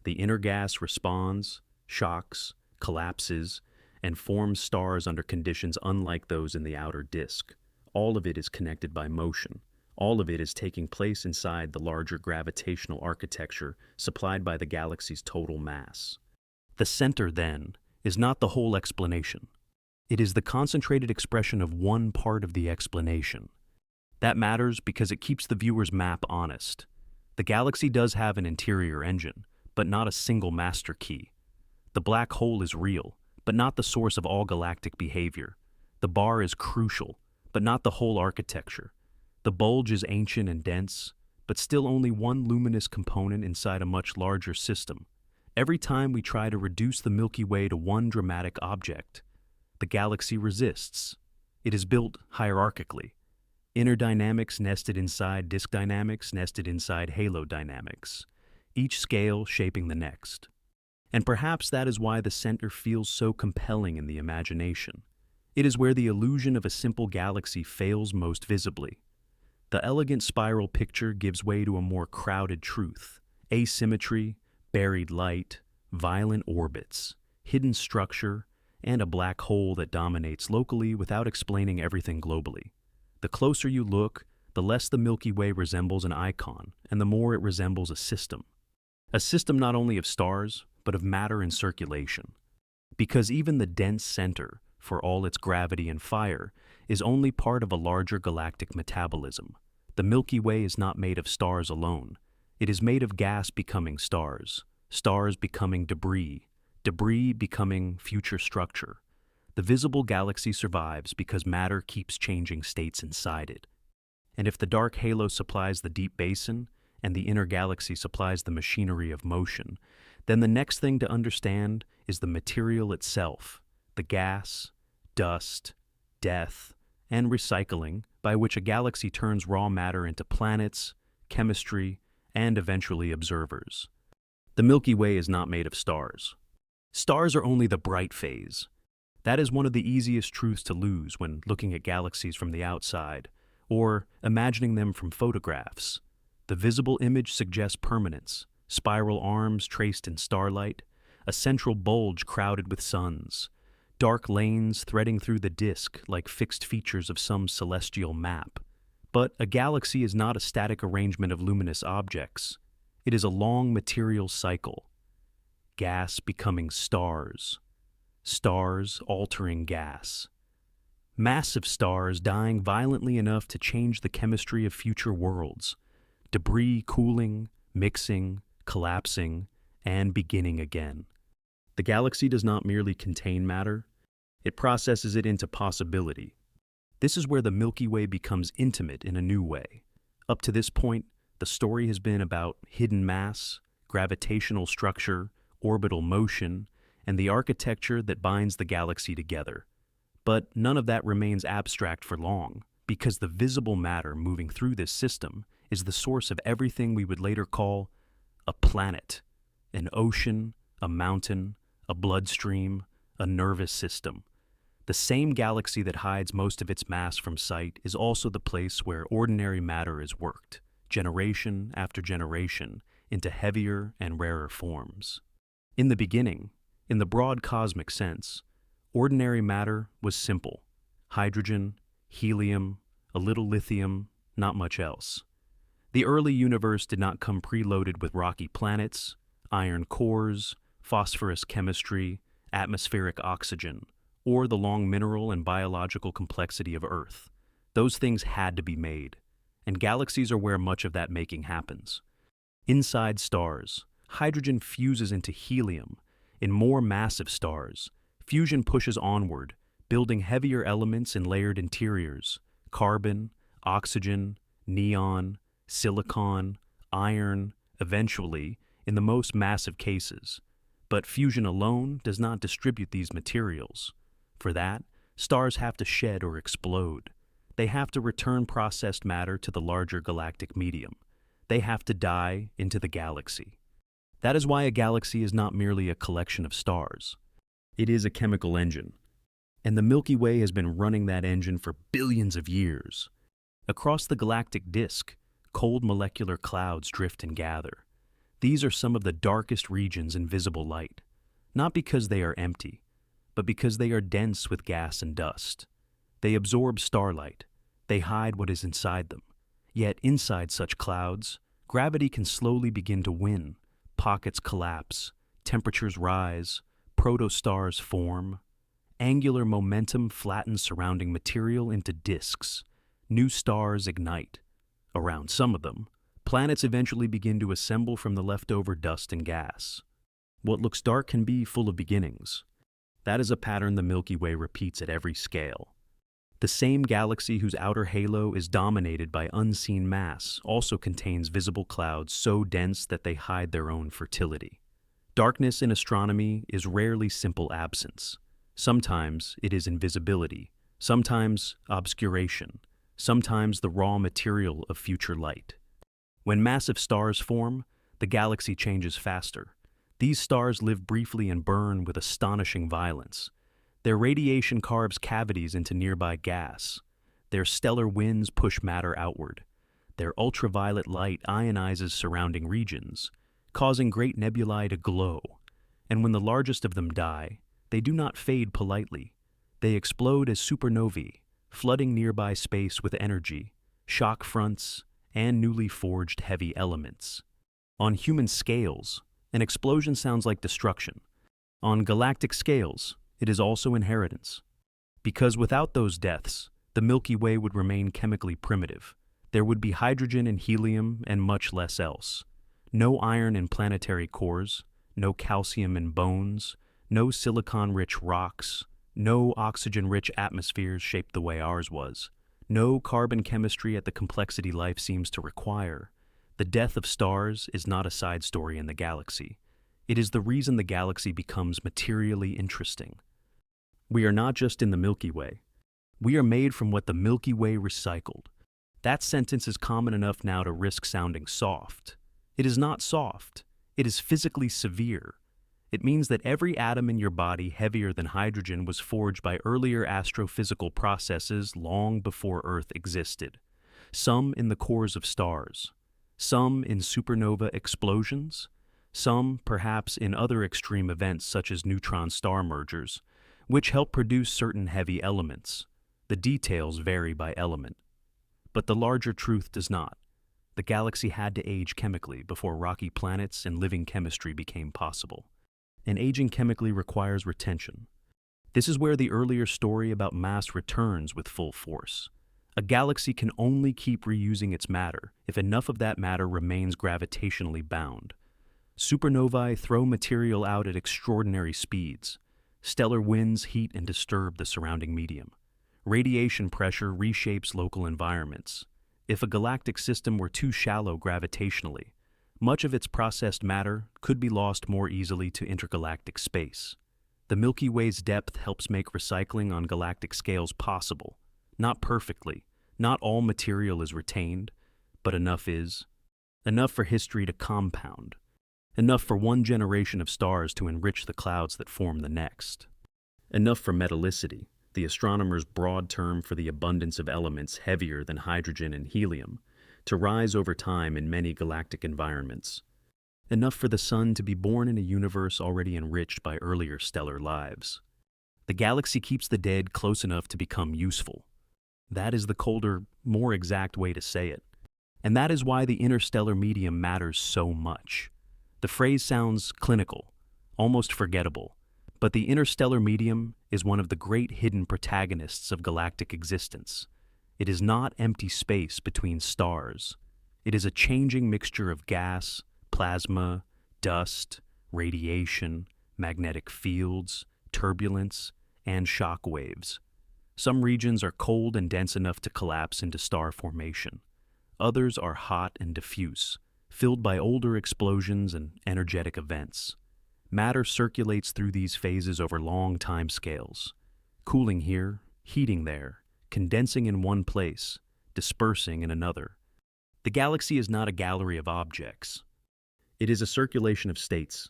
The inner gas responds, shocks, collapses, and forms stars under conditions unlike those in the outer disk. All of it is connected by motion. All of it is taking place inside the larger gravitational architecture supplied by the galaxy's total mass. The center, then, is not the whole explanation. It is the concentrated expression of one part of the explanation. That matters because it keeps the viewer's map honest. The galaxy does have an interior engine, but not a single master key. The black hole is real, but not the source of all galactic behavior. The bar is crucial, but not the whole architecture. The bulge is ancient and dense, but still only one luminous component inside a much larger system. Every time we try to reduce the Milky Way to one dramatic object, the galaxy resists. It is built hierarchically. Inner dynamics nested inside disk dynamics nested inside halo dynamics, each scale shaping the next. And perhaps that is why the center feels so compelling in the imagination. It is where the illusion of a simple galaxy fails most visibly. The elegant spiral picture gives way to a more crowded truth. Asymmetry, buried light, violent orbits, hidden structure, and a black hole that dominates locally without explaining everything globally. The closer you look, the less the Milky Way resembles an icon, and the more it resembles a system. A system not only of stars, but of matter in circulation. Because even the dense center, for all its gravity and fire, is only part of a larger galactic metabolism. The Milky Way is not made of stars alone. It is made of gas becoming stars, stars becoming debris, debris becoming future structure. The visible galaxy survives because matter keeps changing states inside it. And if the dark halo supplies the deep basin, and the inner galaxy supplies the machinery of motion, then the next thing to understand is the material itself, the gas, dust, death, and recycling by which a galaxy turns raw matter into planets, chemistry, and eventually observers. The Milky Way is not made of stars. Stars are only the bright phase. That is one of the easiest truths to lose when looking at galaxies from the outside, or imagining them from photographs. The visible image suggests permanence, spiral arms traced in starlight, a central bulge crowded with suns, dark lanes threading through the disk like fixed features of some celestial map. But a galaxy is not a static arrangement of luminous objects. It is a long material cycle. Gas becoming stars. Stars altering gas. Massive stars dying violently enough to change the chemistry of future worlds. Debris cooling, mixing, collapsing, and beginning again. The galaxy does not merely contain matter, it processes it into possibility. This is where the Milky Way becomes intimate in a new way. Up to this point, the story has been about hidden mass, gravitational structure, orbital motion, and the architecture that binds the galaxy together. But none of that remains abstract for long, because the visible matter moving through this system is the source of everything we would later call a planet, an ocean, a mountain, a bloodstream, a nervous system. The same galaxy that hides most of its mass from sight is also the place where ordinary matter is worked, generation after generation, into heavier and rarer forms. In the beginning, in the broad cosmic sense, ordinary matter was simple: hydrogen, helium, a little lithium, not much else. The early universe did not come preloaded with rocky planets, iron cores, phosphorus chemistry, atmospheric oxygen, or the long mineral and biological complexity of Earth. Those things had to be made, and galaxies are where much of that making happens. Inside stars, hydrogen fuses into helium. In more massive stars, fusion pushes onward, building heavier elements in layered interiors: carbon, oxygen, neon, silicon, iron, eventually, in the most massive cases. But fusion alone does not distribute these materials. For that, stars have to shed or explode. They have to return processed matter to the larger galactic medium. They have to die into the galaxy. That is why a galaxy is not merely a collection of stars. It is a chemical engine. And the Milky Way has been running that engine for billions of years. Across the galactic disk, cold molecular clouds drift and gather. These are some of the darkest regions in visible light, not because they are empty, but because they are dense with gas and dust. They absorb starlight. They hide what is inside them. Yet inside such clouds, gravity can slowly begin to win. Pockets collapse, temperatures rise, protostars form. Angular momentum flattens surrounding material into disks. New stars ignite. Around some of them, planets eventually begin to assemble from the leftover dust and gas. What looks dark can be full of beginnings. That is a pattern the Milky Way repeats at every scale. The same galaxy whose outer halo is dominated by unseen mass also contains visible clouds so dense that they hide their own fertility. Darkness in astronomy is rarely simple absence. Sometimes it is invisibility, sometimes obscuration, sometimes the raw material of future light. When massive stars form, the galaxy changes faster. These stars live briefly and burn with astonishing violence. Their radiation carves cavities into nearby gas. Their stellar winds push matter outward. Their ultraviolet light ionizes surrounding regions, causing great nebulae to glow. And when the largest of them die, they do not fade politely. They explode as supernovae, flooding nearby space with energy, shock fronts, and newly forged heavy elements. On human scales, an explosion sounds like destruction. On galactic scales, it is also inheritance. Because without those deaths, the Milky Way would remain chemically primitive. There would be hydrogen and helium and much less else. No iron in planetary cores, no calcium in bones, no silicon-rich rocks, no oxygen-rich atmospheres shaped the way ours was, no carbon chemistry at the complexity life seems to require. The death of stars is not a side story in the galaxy. It is the reason the galaxy becomes materially interesting. We are not just in the Milky Way. We are made from what the Milky Way recycled. That sentence is common enough now to risk sounding soft. It is not soft. It is physically severe. It means that every atom in your body heavier than hydrogen was forged by earlier astrophysical processes long before Earth existed. Some in the cores of stars, some in supernova explosions, some perhaps in other extreme events such as neutron-star mergers, which help produce certain heavy elements. The details vary by element. But the larger truth does not. The galaxy had to age chemically before rocky planets and living chemistry became possible. And aging chemically requires retention. This is where the earlier story about mass returns with full force. A galaxy can only keep reusing its matter if enough of that matter remains gravitationally bound. Supernovae throw material out at extraordinary speeds. Stellar winds heat and disturb the surrounding medium. Radiation pressure reshapes local environments. If a galactic system were too shallow gravitationally, much of its processed matter could be lost more easily to intergalactic space. The Milky Way's depth helps make recycling on galactic scales possible. Not perfectly, not all material is retained, but enough is. Enough for history to compound. Enough for one generation of stars to enrich the clouds that form the next. Enough for metallicity, the astronomers' broad term for the abundance of elements heavier than hydrogen and helium, to rise over time in many galactic environments. Enough for the sun to be born in a universe already enriched by earlier stellar lives. The galaxy keeps the dead close enough to become useful. That is the colder, more exact way to say it. And that is why the interstellar medium matters so much. The phrase sounds clinical, almost forgettable, but the interstellar medium is one of the great hidden protagonists of galactic existence. It is not empty space between stars. It is a changing mixture of gas, plasma, dust, radiation, magnetic fields, turbulence, and shock waves. Some regions are cold and dense enough to collapse into star formation. Others are hot and diffuse, filled by older explosions and energetic events. Matter circulates through these phases over long time scales, cooling here, heating there, condensing in one place, dispersing in another. The galaxy is not a gallery of objects. It is a circulation of states.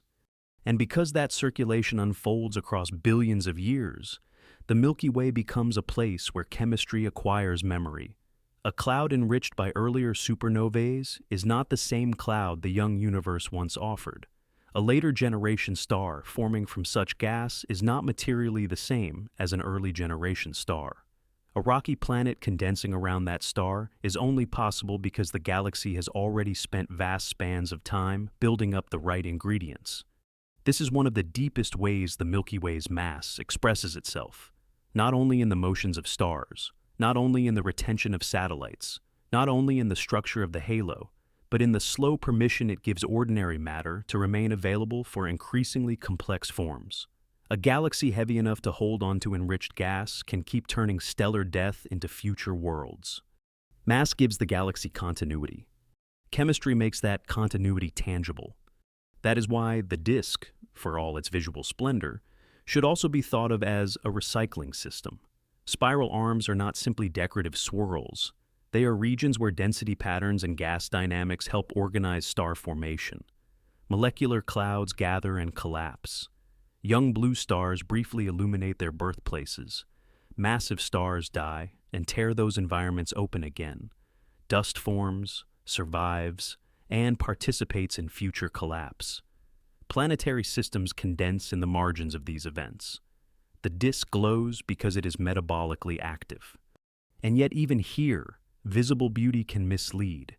And because that circulation unfolds across billions of years, the Milky Way becomes a place where chemistry acquires memory. A cloud enriched by earlier supernovae is not the same cloud the young universe once offered. A later generation star forming from such gas is not materially the same as an early generation star. A rocky planet condensing around that star is only possible because the galaxy has already spent vast spans of time building up the right ingredients. This is one of the deepest ways the Milky Way's mass expresses itself, not only in the motions of stars, not only in the retention of satellites, not only in the structure of the halo, but in the slow permission it gives ordinary matter to remain available for increasingly complex forms. A galaxy heavy enough to hold onto enriched gas can keep turning stellar death into future worlds. Mass gives the galaxy continuity. Chemistry makes that continuity tangible. That is why the disk, for all its visual splendor, should also be thought of as a recycling system. Spiral arms are not simply decorative swirls. They are regions where density patterns and gas dynamics help organize star formation. Molecular clouds gather and collapse. Young blue stars briefly illuminate their birthplaces. Massive stars die and tear those environments open again. Dust forms, survives, and participates in future collapse. Planetary systems condense in the margins of these events. The disk glows because it is metabolically active. And yet even here, visible beauty can mislead.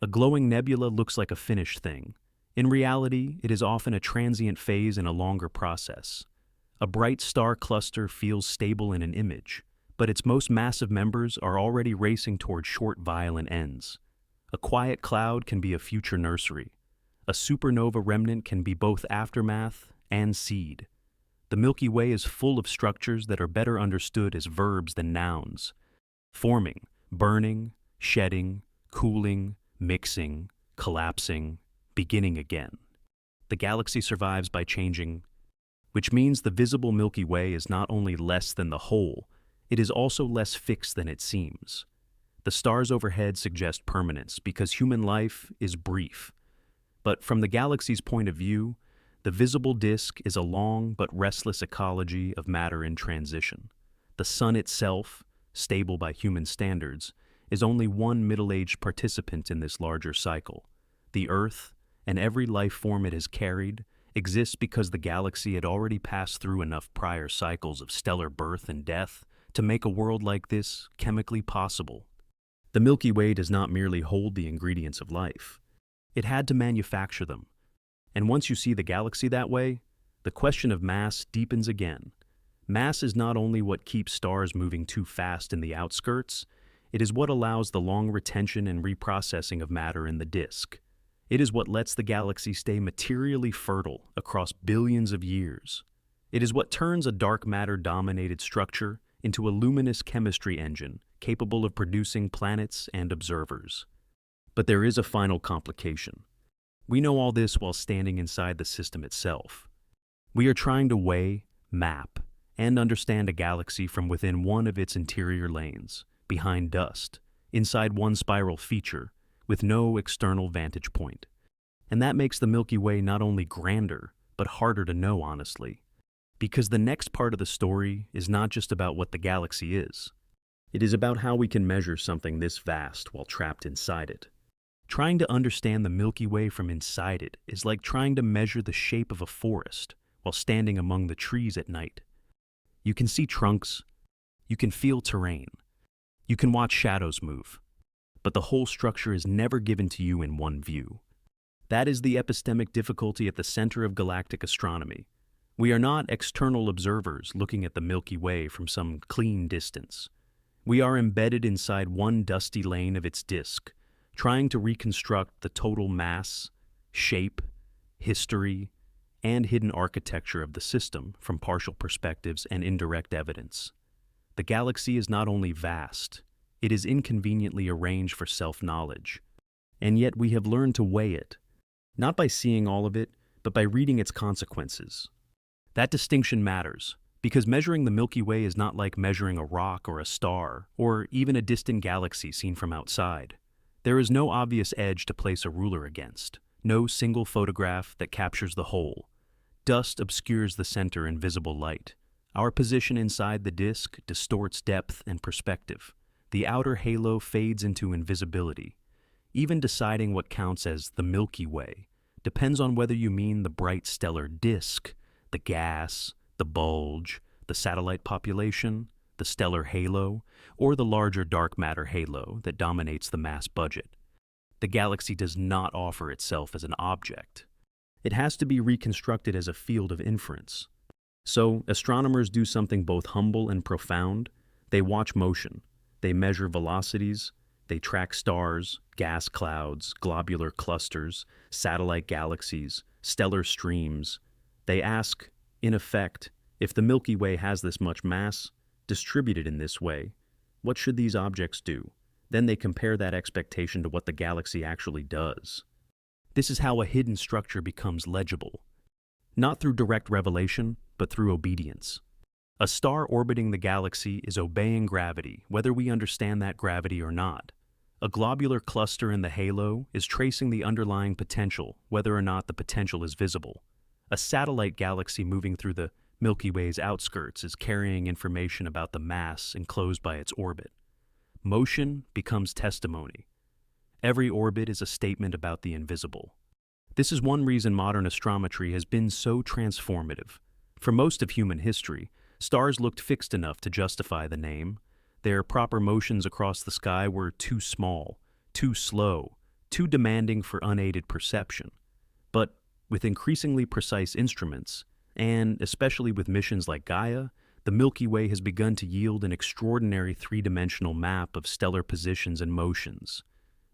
A glowing nebula looks like a finished thing. In reality, it is often a transient phase in a longer process. A bright star cluster feels stable in an image, but its most massive members are already racing toward short, violent ends. A quiet cloud can be a future nursery. A supernova remnant can be both aftermath and seed. The Milky Way is full of structures that are better understood as verbs than nouns. Forming, burning, shedding, cooling, mixing, collapsing, beginning again. The galaxy survives by changing, which means the visible Milky Way is not only less than the whole, it is also less fixed than it seems. The stars overhead suggest permanence because human life is brief. But from the galaxy's point of view, the visible disk is a long but restless ecology of matter in transition. The sun itself, stable by human standards, is only one middle-aged participant in this larger cycle. The Earth, and every life form it has carried, exists because the galaxy had already passed through enough prior cycles of stellar birth and death to make a world like this chemically possible. The Milky Way does not merely hold the ingredients of life. It had to manufacture them. And once you see the galaxy that way, the question of mass deepens again. Mass is not only what keeps stars moving too fast in the outskirts, it is what allows the long retention and reprocessing of matter in the disk. It is what lets the galaxy stay materially fertile across billions of years. It is what turns a dark matter-dominated structure into a luminous chemistry engine capable of producing planets and observers. But there is a final complication. We know all this while standing inside the system itself. We are trying to weigh, map, and understand a galaxy from within one of its interior lanes, behind dust, inside one spiral feature, with no external vantage point. And that makes the Milky Way not only grander, but harder to know, honestly. Because the next part of the story is not just about what the galaxy is. It is about how we can measure something this vast while trapped inside it. Trying to understand the Milky Way from inside it is like trying to measure the shape of a forest while standing among the trees at night. You can see trunks, you can feel terrain, you can watch shadows move, but the whole structure is never given to you in one view. That is the epistemic difficulty at the center of galactic astronomy. We are not external observers looking at the Milky Way from some clean distance. We are embedded inside one dusty lane of its disk, trying to reconstruct the total mass, shape, history, and hidden architecture of the system from partial perspectives and indirect evidence. The galaxy is not only vast, it is inconveniently arranged for self-knowledge. And yet we have learned to weigh it, not by seeing all of it, but by reading its consequences. That distinction matters, because measuring the Milky Way is not like measuring a rock or a star, or even a distant galaxy seen from outside. There is no obvious edge to place a ruler against, no single photograph that captures the whole. Dust obscures the center in visible light. Our position inside the disk distorts depth and perspective. The outer halo fades into invisibility. Even deciding what counts as the Milky Way depends on whether you mean the bright stellar disk, the gas, the bulge, the satellite population, the stellar halo, or the larger dark matter halo that dominates the mass budget. The galaxy does not offer itself as an object. It has to be reconstructed as a field of inference. So, astronomers do something both humble and profound. They watch motion, they measure velocities, they track stars, gas clouds, globular clusters, satellite galaxies, stellar streams. They ask, in effect, if the Milky Way has this much mass, distributed in this way, what should these objects do? Then they compare that expectation to what the galaxy actually does. This is how a hidden structure becomes legible. Not through direct revelation, but through obedience. A star orbiting the galaxy is obeying gravity, whether we understand that gravity or not. A globular cluster in the halo is tracing the underlying potential, whether or not the potential is visible. A satellite galaxy moving through the Milky Way's outskirts is carrying information about the mass enclosed by its orbit. Motion becomes testimony. Every orbit is a statement about the invisible. This is one reason modern astrometry has been so transformative. For most of human history, stars looked fixed enough to justify the name. Their proper motions across the sky were too small, too slow, too demanding for unaided perception. But with increasingly precise instruments, and especially with missions like Gaia, the Milky Way has begun to yield an extraordinary three-dimensional map of stellar positions and motions.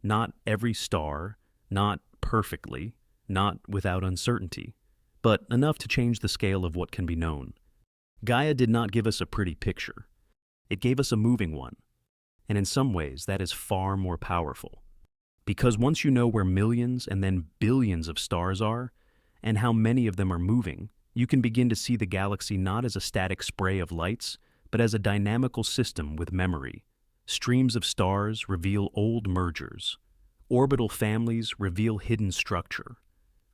Not every star, not perfectly, not without uncertainty, but enough to change the scale of what can be known. Gaia did not give us a pretty picture. It gave us a moving one. And in some ways, that is far more powerful. Because once you know where millions and then billions of stars are, and how many of them are moving, you can begin to see the galaxy not as a static spray of lights, but as a dynamical system with memory. Streams of stars reveal old mergers. Orbital families reveal hidden structure.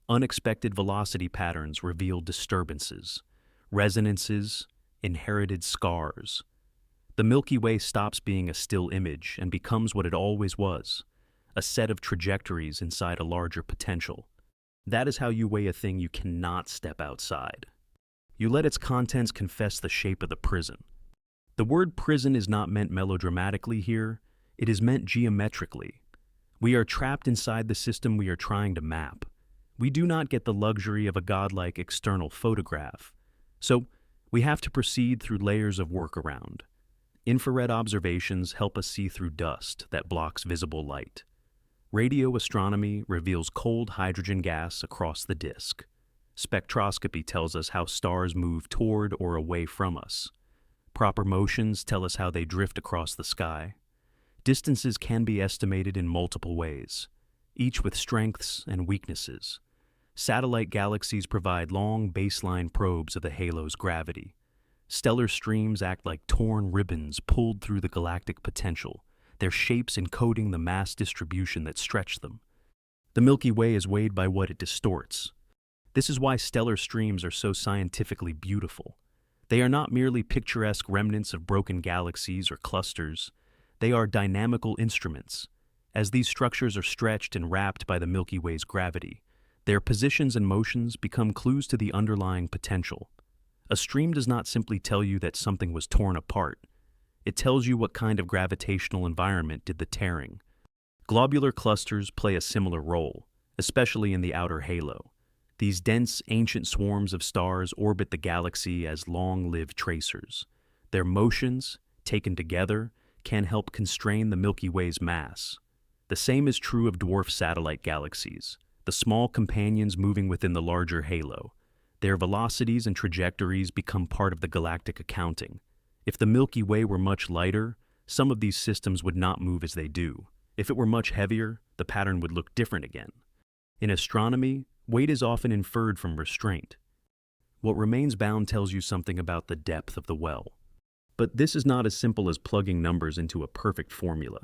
Unexpected velocity patterns reveal disturbances. Resonances, inherited scars. The Milky Way stops being a still image and becomes what it always was, a set of trajectories inside a larger potential. That is how you weigh a thing you cannot step outside. You let its contents confess the shape of the prison. The word prison is not meant melodramatically here, it is meant geometrically. We are trapped inside the system we are trying to map. We do not get the luxury of a godlike external photograph. So, we have to proceed through layers of workaround. Infrared observations help us see through dust that blocks visible light. Radio astronomy reveals cold hydrogen gas across the disk. Spectroscopy tells us how stars move toward or away from us. Proper motions tell us how they drift across the sky. Distances can be estimated in multiple ways, each with strengths and weaknesses. Satellite galaxies provide long baseline probes of the halo's gravity. Stellar streams act like torn ribbons pulled through the galactic potential. their shapes encoding the mass distribution that stretch them. The Milky Way is weighed by what it distorts. This is why stellar streams are so scientifically beautiful. They are not merely picturesque remnants of broken galaxies or clusters. They are dynamical instruments. As these structures are stretched and wrapped by the Milky Way's gravity, their positions and motions become clues to the underlying potential. A stream does not simply tell you that something was torn apart. It tells you what kind of gravitational environment did the tearing. Globular clusters play a similar role, especially in the outer halo. These dense, ancient swarms of stars orbit the galaxy as long-lived tracers. Their motions, taken together, can help constrain the Milky Way's mass. The same is true of dwarf satellite galaxies, the small companions moving within the larger halo. Their velocities and trajectories become part of the galactic accounting. If the Milky Way were much lighter, some of these systems would not move as they do. If it were much heavier, the pattern would look different again. In astronomy, weight is often inferred from restraint. What remains bound tells you something about the depth of the well. But this is not as simple as plugging numbers into a perfect formula.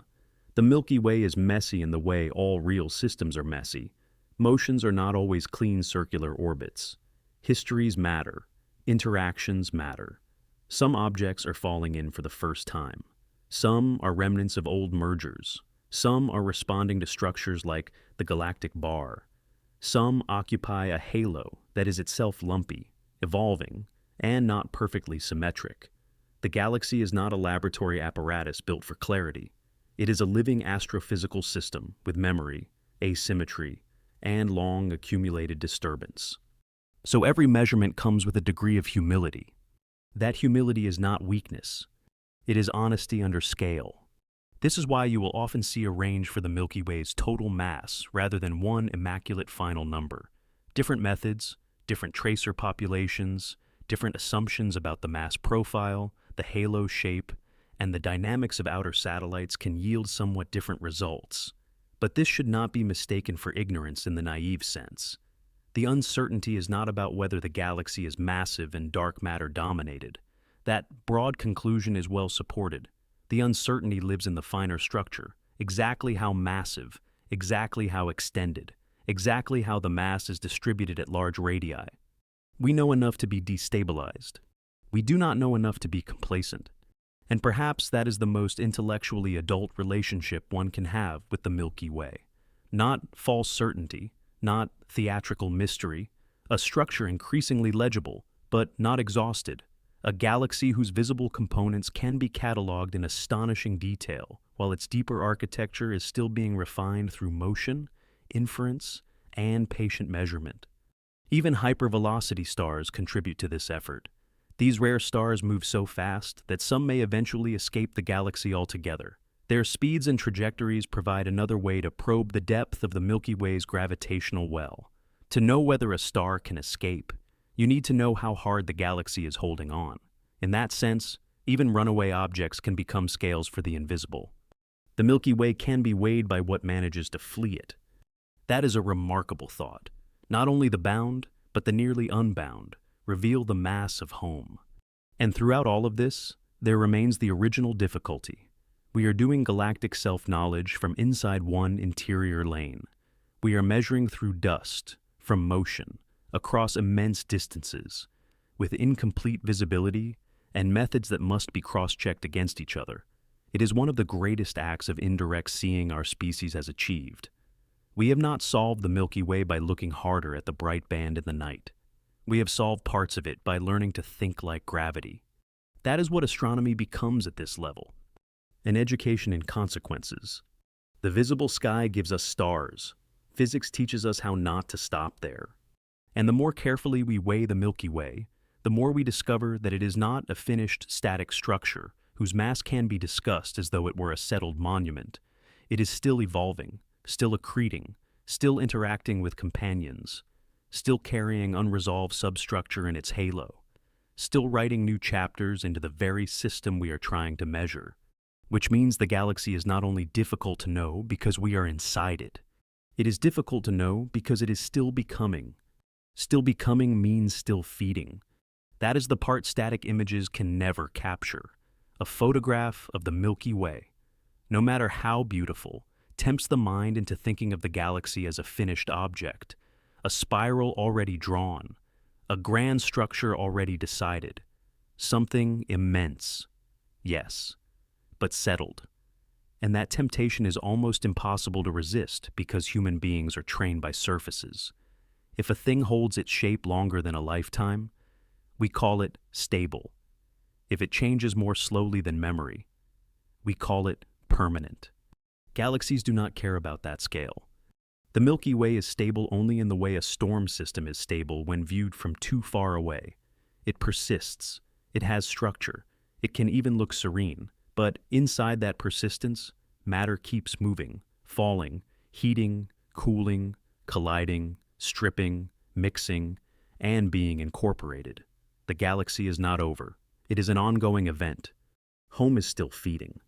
The Milky Way is messy in the way all real systems are messy. Motions are not always clean circular orbits. Histories matter. Interactions matter. Some objects are falling in for the first time. Some are remnants of old mergers. Some are responding to structures like the galactic bar. Some occupy a halo that is itself lumpy, evolving, and not perfectly symmetric. The galaxy is not a laboratory apparatus built for clarity. It is a living astrophysical system with memory, asymmetry, and long accumulated disturbance. So every measurement comes with a degree of humility. That humility is not weakness. It is honesty under scale. This is why you will often see a range for the Milky Way's total mass rather than one immaculate final number. Different methods, different tracer populations, different assumptions about the mass profile, the halo shape, and the dynamics of outer satellites can yield somewhat different results. But this should not be mistaken for ignorance in the naive sense. The uncertainty is not about whether the galaxy is massive and dark matter dominated. That broad conclusion is well supported. The uncertainty lives in the finer structure, exactly how massive, exactly how extended, exactly how the mass is distributed at large radii. We know enough to be destabilized. We do not know enough to be complacent. And perhaps that is the most intellectually adult relationship one can have with the Milky Way. Not false certainty, not theatrical mystery, a structure increasingly legible, but not exhausted. A galaxy whose visible components can be cataloged in astonishing detail, while its deeper architecture is still being refined through motion, inference, and patient measurement. Even hypervelocity stars contribute to this effort. These rare stars move so fast that some may eventually escape the galaxy altogether. Their speeds and trajectories provide another way to probe the depth of the Milky Way's gravitational well. To know whether a star can escape, you need to know how hard the galaxy is holding on. In that sense, even runaway objects can become scales for the invisible. The Milky Way can be weighed by what manages to flee it. That is a remarkable thought. Not only the bound, but the nearly unbound, reveal the mass of home. And throughout all of this, there remains the original difficulty. We are doing galactic self-knowledge from inside one interior lane. We are measuring through dust, from motion, across immense distances, with incomplete visibility and methods that must be cross-checked against each other. It is one of the greatest acts of indirect seeing our species has achieved. We have not solved the Milky Way by looking harder at the bright band in the night. We have solved parts of it by learning to think like gravity. That is what astronomy becomes at this level. An education in consequences. The visible sky gives us stars. Physics teaches us how not to stop there. And the more carefully we weigh the Milky Way, the more we discover that it is not a finished static structure whose mass can be discussed as though it were a settled monument. It is still evolving, still accreting, still interacting with companions, still carrying unresolved substructure in its halo, still writing new chapters into the very system we are trying to measure. Which means the galaxy is not only difficult to know because we are inside it. It is difficult to know because it is still becoming. Still becoming means still feeding. That is the part static images can never capture. A photograph of the Milky Way. no matter how beautiful, tempts the mind into thinking of the galaxy as a finished object, a spiral already drawn, a grand structure already decided, something immense, yes, but settled. And that temptation is almost impossible to resist because human beings are trained by surfaces. If a thing holds its shape longer than a lifetime, we call it stable. If it changes more slowly than memory, we call it permanent. Galaxies do not care about that scale. The Milky Way is stable only in the way a storm system is stable when viewed from too far away. It persists. It has structure. It can even look serene. But inside that persistence, matter keeps moving, falling, heating, cooling, colliding, stripping, mixing, and being incorporated. The galaxy is not over. It is an ongoing event. Home is still feeding.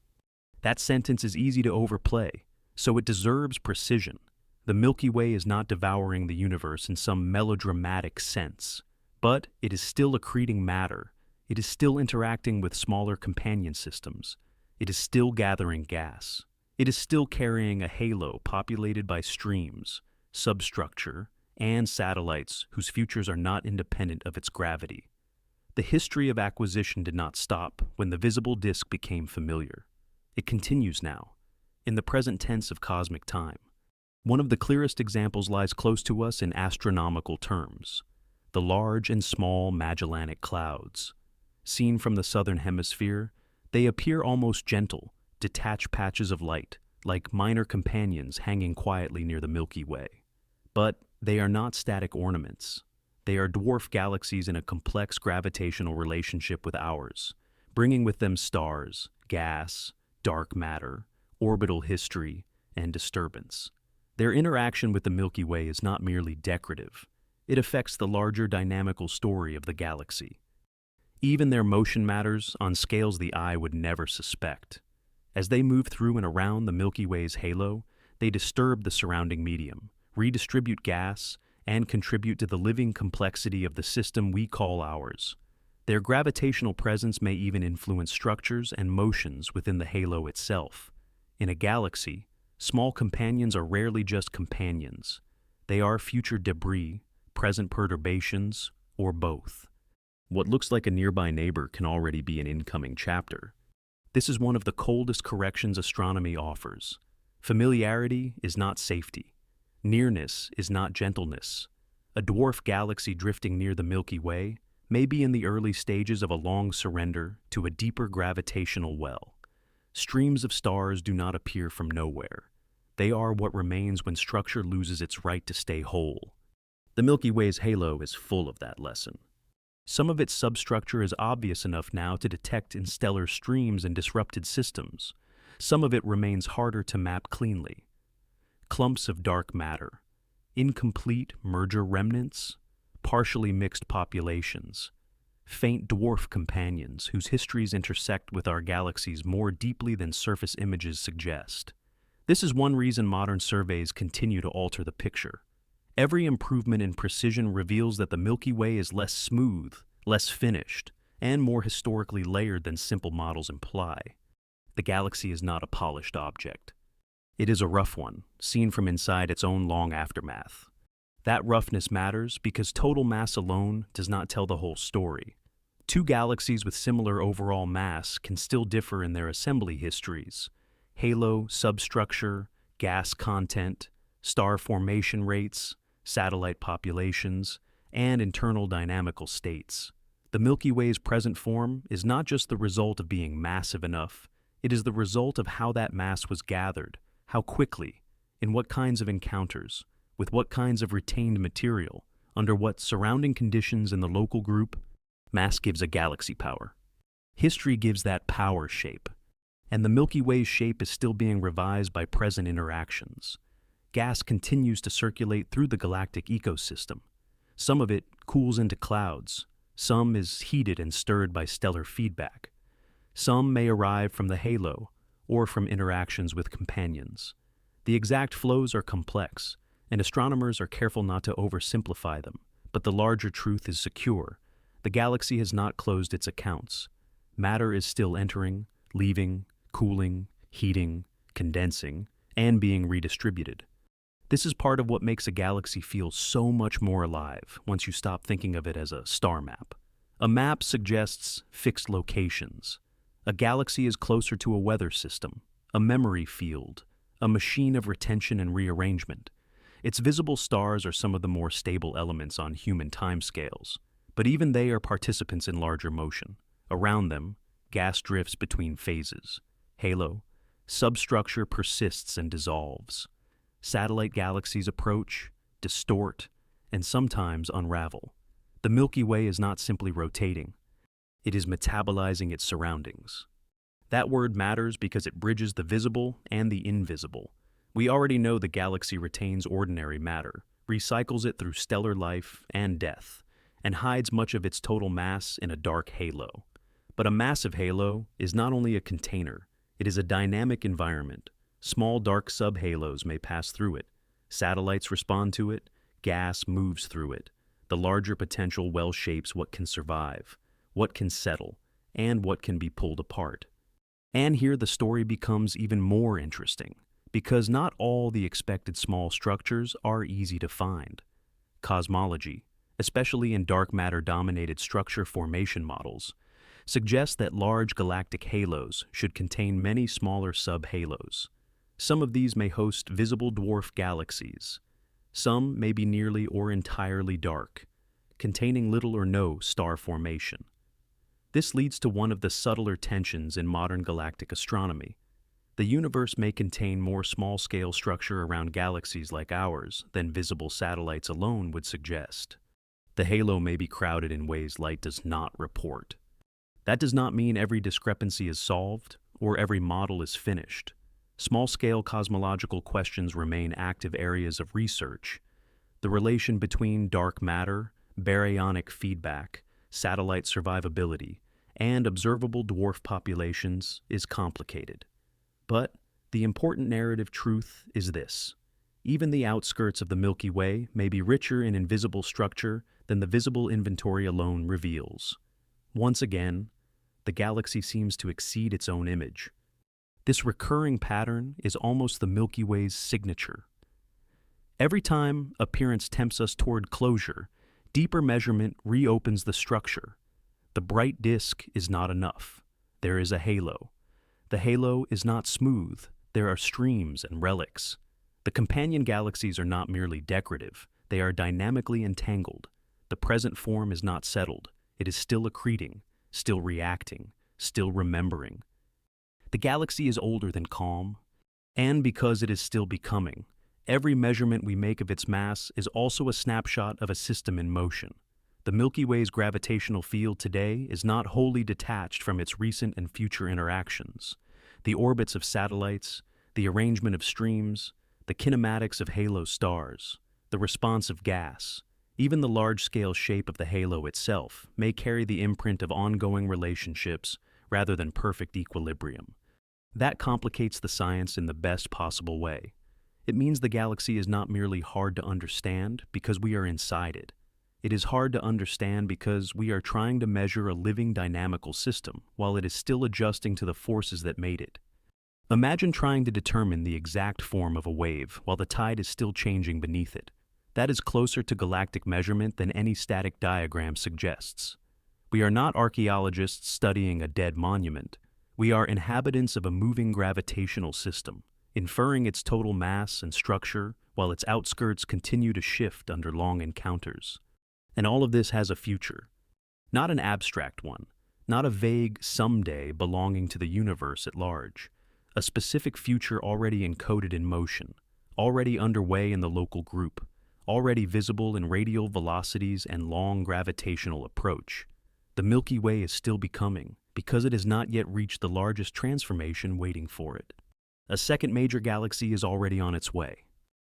That sentence is easy to overplay, so it deserves precision. The Milky Way is not devouring the universe in some melodramatic sense, but it is still accreting matter. It is still interacting with smaller companion systems. It is still gathering gas. It is still carrying a halo populated by streams, substructure, and satellites whose futures are not independent of its gravity. The history of acquisition did not stop when the visible disk became familiar. It continues now, in the present tense of cosmic time. One of the clearest examples lies close to us in astronomical terms: the large and small Magellanic Clouds. Seen from the southern hemisphere, they appear almost gentle, detached patches of light, like minor companions hanging quietly near the Milky Way. But they are not static ornaments. They are dwarf galaxies in a complex gravitational relationship with ours, bringing with them stars, gas, dark matter, orbital history, and disturbance. Their interaction with the Milky Way is not merely decorative. It affects the larger dynamical story of the galaxy. Even their motion matters on scales the eye would never suspect. As they move through and around the Milky Way's halo, they disturb the surrounding medium, redistribute gas, and contribute to the living complexity of the system we call ours. Their gravitational presence may even influence structures and motions within the halo itself. In a galaxy, small companions are rarely just companions. They are future debris, present perturbations, or both. What looks like a nearby neighbor can already be an incoming chapter. This is one of the coldest corrections astronomy offers. Familiarity is not safety. Nearness is not gentleness. A dwarf galaxy drifting near the Milky Way may be in the early stages of a long surrender to a deeper gravitational well. Streams of stars do not appear from nowhere. They are what remains when structure loses its right to stay whole. The Milky Way's halo is full of that lesson. Some of its substructure is obvious enough now to detect in stellar streams and disrupted systems. Some of it remains harder to map cleanly. Clumps of dark matter, incomplete merger remnants, partially mixed populations, faint dwarf companions whose histories intersect with our galaxies more deeply than surface images suggest. This is one reason modern surveys continue to alter the picture. Every improvement in precision reveals that the Milky Way is less smooth, less finished, and more historically layered than simple models imply. The galaxy is not a polished object. It is a rough one, seen from inside its own long aftermath. That roughness matters because total mass alone does not tell the whole story. Two galaxies with similar overall mass can still differ in their assembly histories: halo, substructure, gas content, star formation rates, satellite populations, and internal dynamical states. The Milky Way's present form is not just the result of being massive enough, it is the result of how that mass was gathered, how quickly, in what kinds of encounters, with what kinds of retained material, under what surrounding conditions in the local group. Mass gives a galaxy power. History gives that power shape, and the Milky Way's shape is still being revised by present interactions. Gas continues to circulate through the galactic ecosystem. Some of it cools into clouds. Some is heated and stirred by stellar feedback. Some may arrive from the halo or from interactions with companions. The exact flows are complex, and astronomers are careful not to oversimplify them, but the larger truth is secure. The galaxy has not closed its accounts. Matter is still entering, leaving, cooling, heating, condensing and being redistributed. This is part of what makes a galaxy feel so much more alive once you stop thinking of it as a star map. A map suggests fixed locations. A galaxy is closer to a weather system, a memory field, a machine of retention and rearrangement. Its visible stars are some of the more stable elements on human timescales, but even they are participants in larger motion. Around them, gas drifts between phases. Halo, substructure persists and dissolves. Satellite galaxies approach, distort, and sometimes unravel. The Milky Way is not simply rotating. It is metabolizing its surroundings. That word matters because it bridges the visible and the invisible. We already know the galaxy retains ordinary matter, recycles it through stellar life and death, and hides much of its total mass in a dark halo. But a massive halo is not only a container, it is a dynamic environment. Small dark subhalos may pass through it. Satellites respond to it. Gas moves through it. The larger potential well shapes what can survive, what can settle, and what can be pulled apart. And here the story becomes even more interesting, because not all the expected small structures are easy to find. Cosmology, especially in dark matter-dominated structure formation models, suggests that large galactic halos should contain many smaller subhalos. Some of these may host visible dwarf galaxies. Some may be nearly or entirely dark, containing little or no star formation. This leads to one of the subtler tensions in modern galactic astronomy. The universe may contain more small-scale structure around galaxies like ours than visible satellites alone would suggest. The halo may be crowded in ways light does not report. That does not mean every discrepancy is solved or every model is finished. Small-scale cosmological questions remain active areas of research. The relation between dark matter, baryonic feedback, satellite survivability, and observable dwarf populations is complicated. But the important narrative truth is this: even the outskirts of the Milky Way may be richer in invisible structure than the visible inventory alone reveals. Once again, the galaxy seems to exceed its own image. This recurring pattern is almost the Milky Way's signature. Every time appearance tempts us toward closure, deeper measurement reopens the structure. The bright disk is not enough. There is a halo. The halo is not smooth. There are streams and relics. The companion galaxies are not merely decorative. They are dynamically entangled. The present form is not settled. It is still accreting, still reacting, still remembering. The galaxy is older than calm, and because it is still becoming, every measurement we make of its mass is also a snapshot of a system in motion. The Milky Way's gravitational field today is not wholly detached from its recent and future interactions. The orbits of satellites, the arrangement of streams, the kinematics of halo stars, the response of gas, even the large-scale shape of the halo itself may carry the imprint of ongoing relationships rather than perfect equilibrium. That complicates the science in the best possible way. It means the galaxy is not merely hard to understand because we are inside it. It is hard to understand because we are trying to measure a living dynamical system while it is still adjusting to the forces that made it. Imagine trying to determine the exact form of a wave while the tide is still changing beneath it. That is closer to galactic measurement than any static diagram suggests. We are not archaeologists studying a dead monument. We are inhabitants of a moving gravitational system, inferring its total mass and structure while its outskirts continue to shift under long encounters. And all of this has a future. Not an abstract one, not a vague someday belonging to the universe at large. A specific future already encoded in motion, already underway in the local group, already visible in radial velocities and long gravitational approach. The Milky Way is still becoming, because it has not yet reached the largest transformation waiting for it. A second major galaxy is already on its way.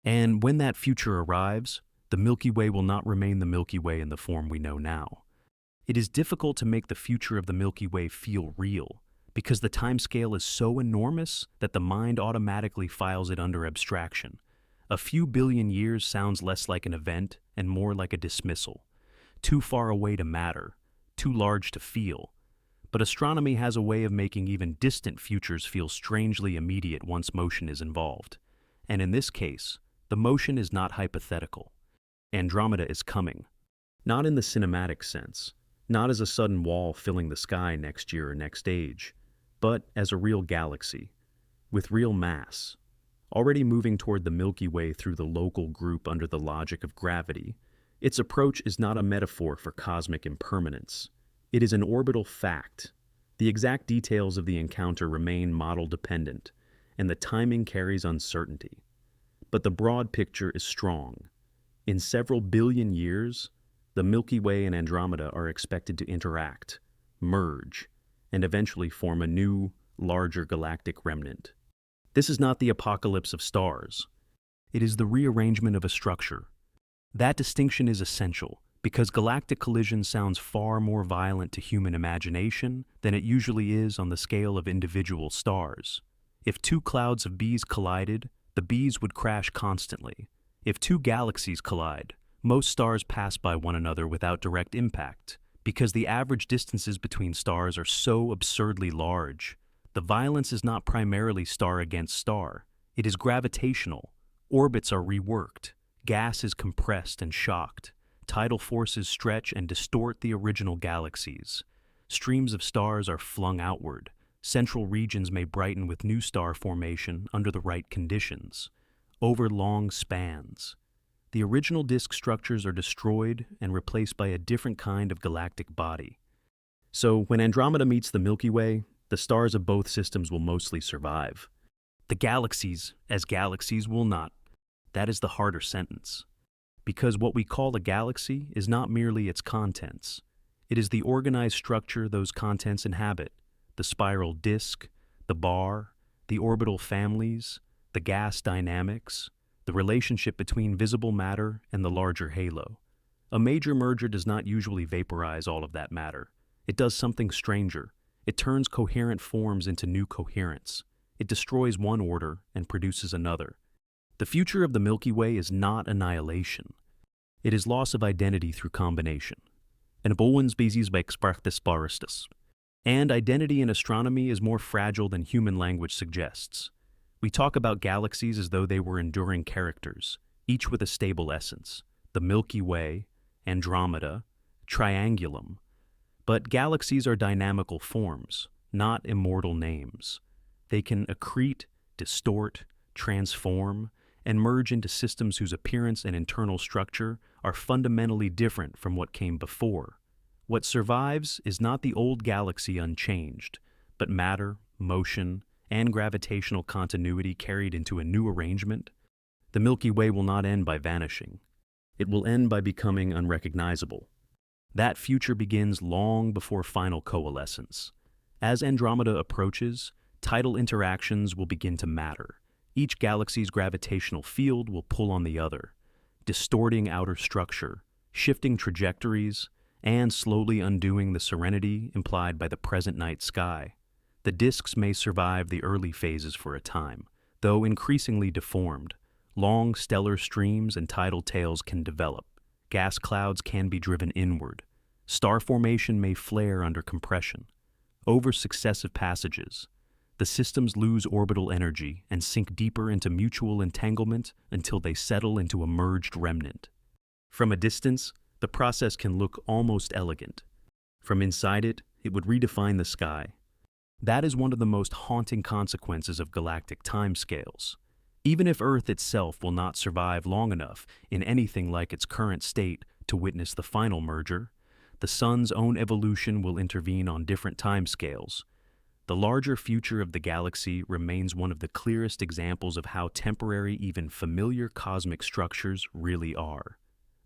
And when that future arrives, the Milky Way will not remain the Milky Way in the form we know now. It is difficult to make the future of the Milky Way feel real, because the timescale is so enormous that the mind automatically files it under abstraction. A few billion years sounds less like an event and more like a dismissal. Too far away to matter, too large to feel. But astronomy has a way of making even distant futures feel strangely immediate once motion is involved. And in this case, the motion is not hypothetical. Andromeda is coming. Not in the cinematic sense, not as a sudden wall filling the sky next year or next age, but as a real galaxy, with real mass, already moving toward the Milky Way through the local group under the logic of gravity. Its approach is not a metaphor for cosmic impermanence. It is an orbital fact. The exact details of the encounter remain model-dependent, and the timing carries uncertainty. But the broad picture is strong. In several billion years, the Milky Way and Andromeda are expected to interact, merge, and eventually form a new, larger galactic remnant. This is not the apocalypse of stars. It is the rearrangement of a structure. That distinction is essential because galactic collision sounds far more violent to human imagination than it usually is on the scale of individual stars. If two clouds of bees collided, the bees would crash constantly. If two galaxies collide, most stars pass by one another without direct impact, because the average distances between stars are so absurdly large. The violence is not primarily star against star. It is gravitational. Orbits are reworked. Gas is compressed and shocked. Tidal forces stretch and distort the original galaxies. Streams of stars are flung outward. Central regions may brighten with new star formation under the right conditions. Over long spans, the original disk structures are destroyed and replaced by a different kind of galactic body. So when Andromeda meets the Milky Way, the stars of both systems will mostly survive. The galaxies, as galaxies, will not. That is the harder sentence. Because what we call a galaxy is not merely its contents. It is the organized structure those contents inhabit, the spiral disk, the bar, the orbital families, the gas dynamics, the relationship between visible matter and the larger halo. A major merger does not usually vaporize all of that matter. It does something stranger. It turns coherent forms into new coherence. It destroys one order and produces another. The future of the Milky Way is not annihilation. It is loss of identity through combination. En boven species by exprachtes. And identity in astronomy is more fragile than human language suggests. We talk about galaxies as though they were enduring characters, each with a stable essence. The Milky Way, Andromeda, Triangulum. But galaxies are dynamical forms, not immortal names. They can accrete, distort, transform, and merge into systems whose appearance and internal structure are fundamentally different from what came before. What survives is not the old galaxy unchanged, but matter, motion, and gravitational continuity carried into a new arrangement. The Milky Way will not end by vanishing. It will end by becoming unrecognizable. That future begins long before final coalescence. As Andromeda approaches, tidal interactions will begin to matter. Each galaxy's gravitational field will pull on the other, distorting outer structure, shifting trajectories, and slowly undoing the serenity implied by the present night sky. The disks may survive the early phases for a time, though increasingly deformed. Long stellar streams and tidal tails can develop. Gas clouds can be driven inward. Star formation may flare under compression. Over successive passages, the systems lose orbital energy and sink deeper into mutual entanglement until they settle into a merged remnant. From a distance, the process can look almost elegant. From inside it, it would redefine the sky. That is one of the most haunting consequences of galactic timescales. Even if Earth itself will not survive long enough in anything like its current state to witness the final merger, the Sun's own evolution will intervene on different timescales. The larger future of the galaxy remains one of the clearest examples of how temporary even familiar cosmic structures really are.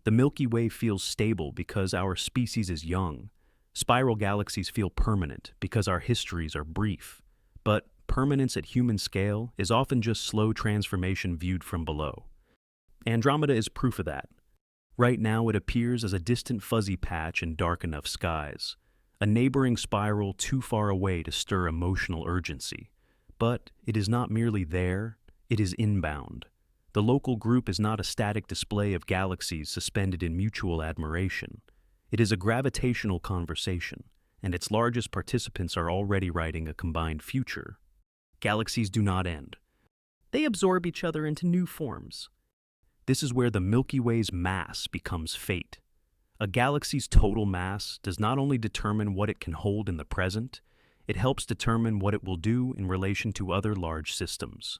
The Milky Way feels stable because our species is young. Spiral galaxies feel permanent because our histories are brief. But permanence at human scale is often just slow transformation viewed from below. Andromeda is proof of that. Right now it appears as a distant fuzzy patch in dark enough skies, a neighboring spiral too far away to stir emotional urgency. But it is not merely there, it is inbound. The local group is not a static display of galaxies suspended in mutual admiration. It is a gravitational conversation, and its largest participants are already writing a combined future. Galaxies do not end. They absorb each other into new forms. This is where the Milky Way's mass becomes fate. A galaxy's total mass does not only determine what it can hold in the present, it helps determine what it will do in relation to other large systems.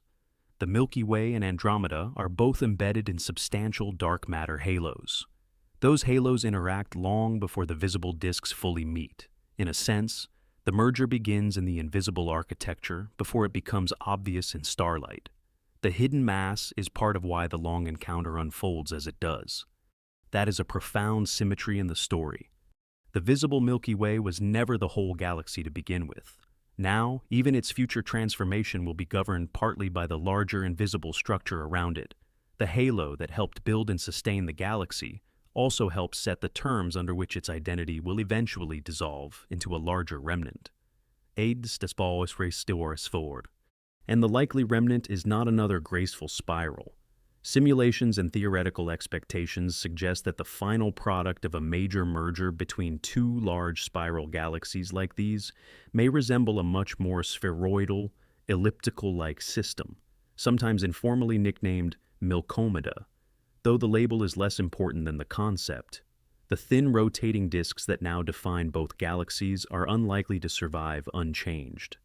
The Milky Way and Andromeda are both embedded in substantial dark matter halos. Those halos interact long before the visible disks fully meet. In a sense, the merger begins in the invisible architecture before it becomes obvious in starlight. The hidden mass is part of why the long encounter unfolds as it does. That is a profound symmetry in the story. The visible Milky Way was never the whole galaxy to begin with. Now, even its future transformation will be governed partly by the larger invisible structure around it. The halo that helped build and sustain the galaxy also helps set the terms under which its identity will eventually dissolve into a larger remnant. Aids despois restores forward. And the likely remnant is not another graceful spiral. Simulations and theoretical expectations suggest that the final product of a major merger between two large spiral galaxies like these may resemble a much more spheroidal, elliptical-like system, sometimes informally nicknamed Milkomeda, though the label is less important than the concept. The thin rotating disks that now define both galaxies are unlikely to survive unchanged.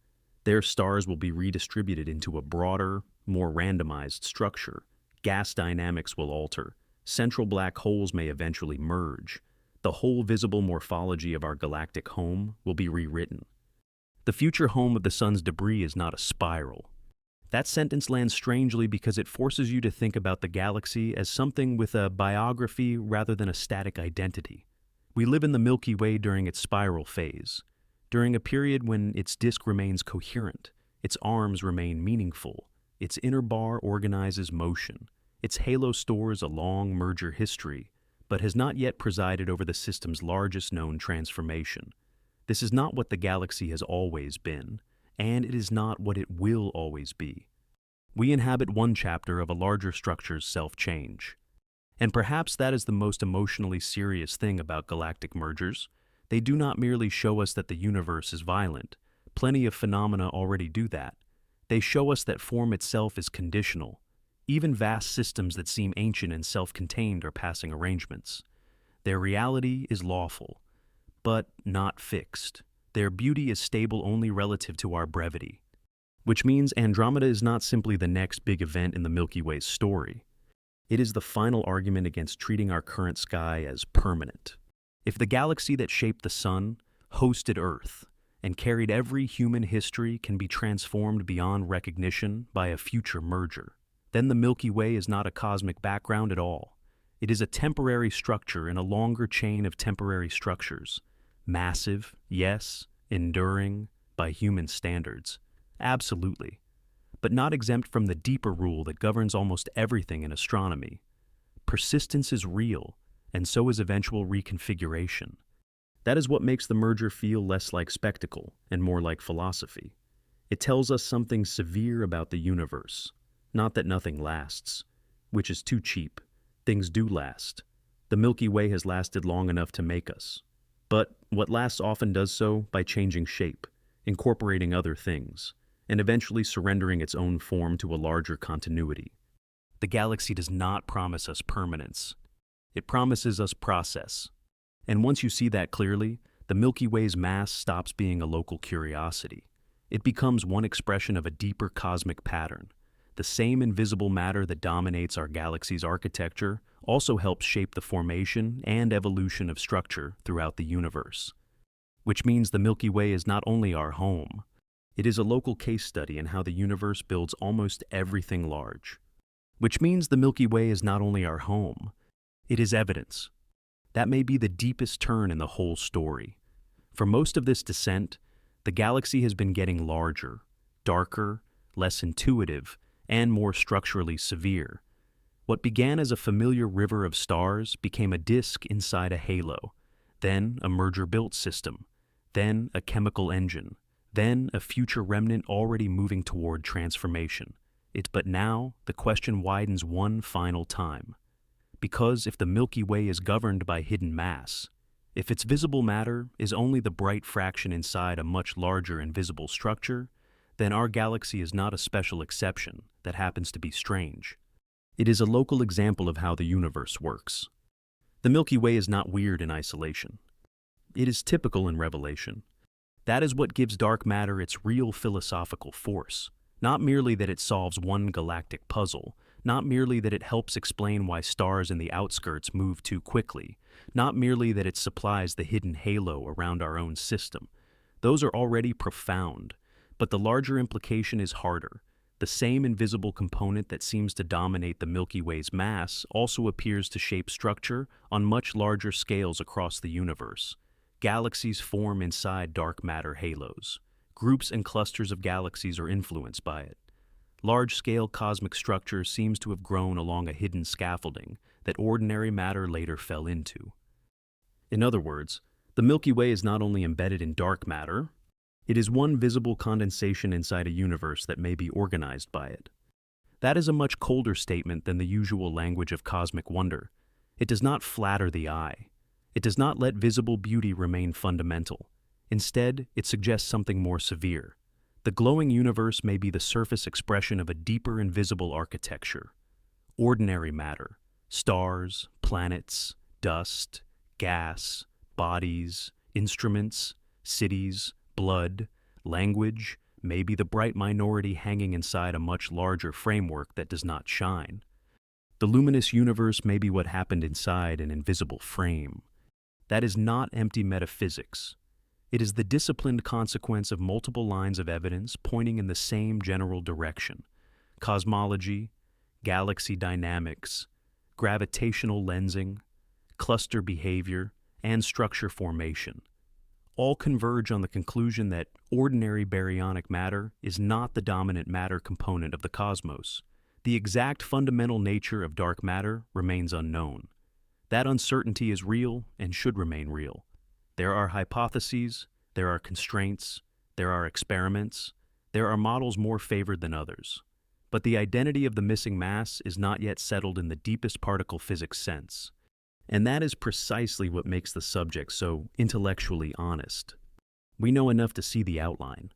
Their stars will be redistributed into a broader, more randomized structure. Gas dynamics will alter. Central black holes may eventually merge. The whole visible morphology of our galactic home will be rewritten. The future home of the sun's debris is not a spiral. That sentence lands strangely because it forces you to think about the galaxy as something with a biography rather than a static identity. We live in the Milky Way during its spiral phase, during a period when its disk remains coherent, its arms remain meaningful, its inner bar organizes motion. Its halo stores a long merger history, but has not yet presided over the system's largest known transformation. This is not what the galaxy has always been, and it is not what it will always be. We inhabit one chapter of a larger structure's self-change. And perhaps that is the most emotionally serious thing about galactic mergers. They do not merely show us that the universe is violent. Plenty of phenomena already do that. They show us that form itself is conditional. Even vast systems that seem ancient and self-contained are passing arrangements. Their reality is lawful, but not fixed. Their beauty is stable only relative to our brevity. Which means Andromeda is not simply the next big event in the Milky Way's story. It is the final argument against treating our current sky as permanent. If the galaxy that shaped the sun, hosted Earth, and carried every human history can be transformed beyond recognition by a future merger, then the Milky Way is not a cosmic background at all. It is a temporary structure in a longer chain of temporary structures. Massive, yes, enduring, by human standards. Absolutely. But not exempt from the deeper rule that governs almost everything in astronomy. Persistence is real, and so is eventual reconfiguration. That is what makes the merger feel less like spectacle and more like philosophy. It tells us something severe about the universe. Not that nothing lasts, which is too cheap. Things do last. The Milky Way has lasted long enough to make us. But what lasts often does so by changing shape, incorporating other things, and eventually surrendering its own form to a larger continuity. The galaxy does not promise us permanence. It promises us process. And once you see that clearly, the Milky Way's mass stops being a local curiosity. It becomes one expression of a deeper cosmic pattern. The same invisible matter that dominates our galaxy's architecture also helps shape the formation and evolution of structure throughout the universe. Which means the Milky Way is not only our home, it is a local case study in how the universe builds almost everything large. Which means the Milky Way is not only our home, it is evidence. That may be the deepest turn in the whole story. For most of this descent, the galaxy has been getting larger, darker, less intuitive, and more structurally severe. What began as a familiar river of stars became a disk inside a halo, then a merger-built system, then a chemical engine, then a future remnant already moving toward transformation. But now, the question widens one final time. Because if the Milky Way is governed by hidden mass, If its visible matter is only the bright fraction inside a much larger invisible structure, then our galaxy is not a special exception that happens to be strange. It is a local example of how the universe works. The Milky Way is not weird in isolation. It is typical in revelation. That is what gives dark matter its real philosophical force. Not merely that it solves one galactic puzzle, not merely that it helps explain why stars in the outskirts move too quickly, not merely that it supplies the hidden halo around our own system. Those are already profound, but the larger implication is harder. The same invisible component that seems to dominate the Milky Way's mass also appears to shape structure on much larger scales across the universe. Galaxies form inside dark matter halos. Groups and clusters of galaxies are influenced by it. Large-scale cosmic structure seems to have grown along a hidden scaffolding that ordinary matter later fell into. In other words, the Milky Way is not only embedded in dark matter, it is one visible condensation inside a universe that may be organized by it. That is a much colder statement than the usual language of cosmic wonder. It does not flatter the eye. It does not let visible beauty remain fundamental. Instead, it suggests something more severe. The glowing universe may be the surface expression of a deeper invisible architecture. Ordinary matter, stars, planets, dust, gas, bodies, instruments, cities, blood, language, may be the bright minority hanging inside a much larger framework that does not shine. The luminous universe may be what happened inside an invisible frame. That is not empty metaphysics. It is the disciplined consequence of multiple lines of evidence pointing in the same general direction: cosmology, galaxy dynamics, gravitational lensing, cluster behavior, and structure formation. All converge on the conclusion that ordinary baryonic matter is not the dominant matter component of the cosmos. The exact fundamental nature of dark matter remains unknown. That uncertainty is real and should remain real. There are hypotheses, there are constraints, there are experiments, there are models more favored than others. But the identity of the missing mass is not yet settled in the deepest particle physics sense. And that is precisely what makes the subject so intellectually honest. We know enough to see the outline.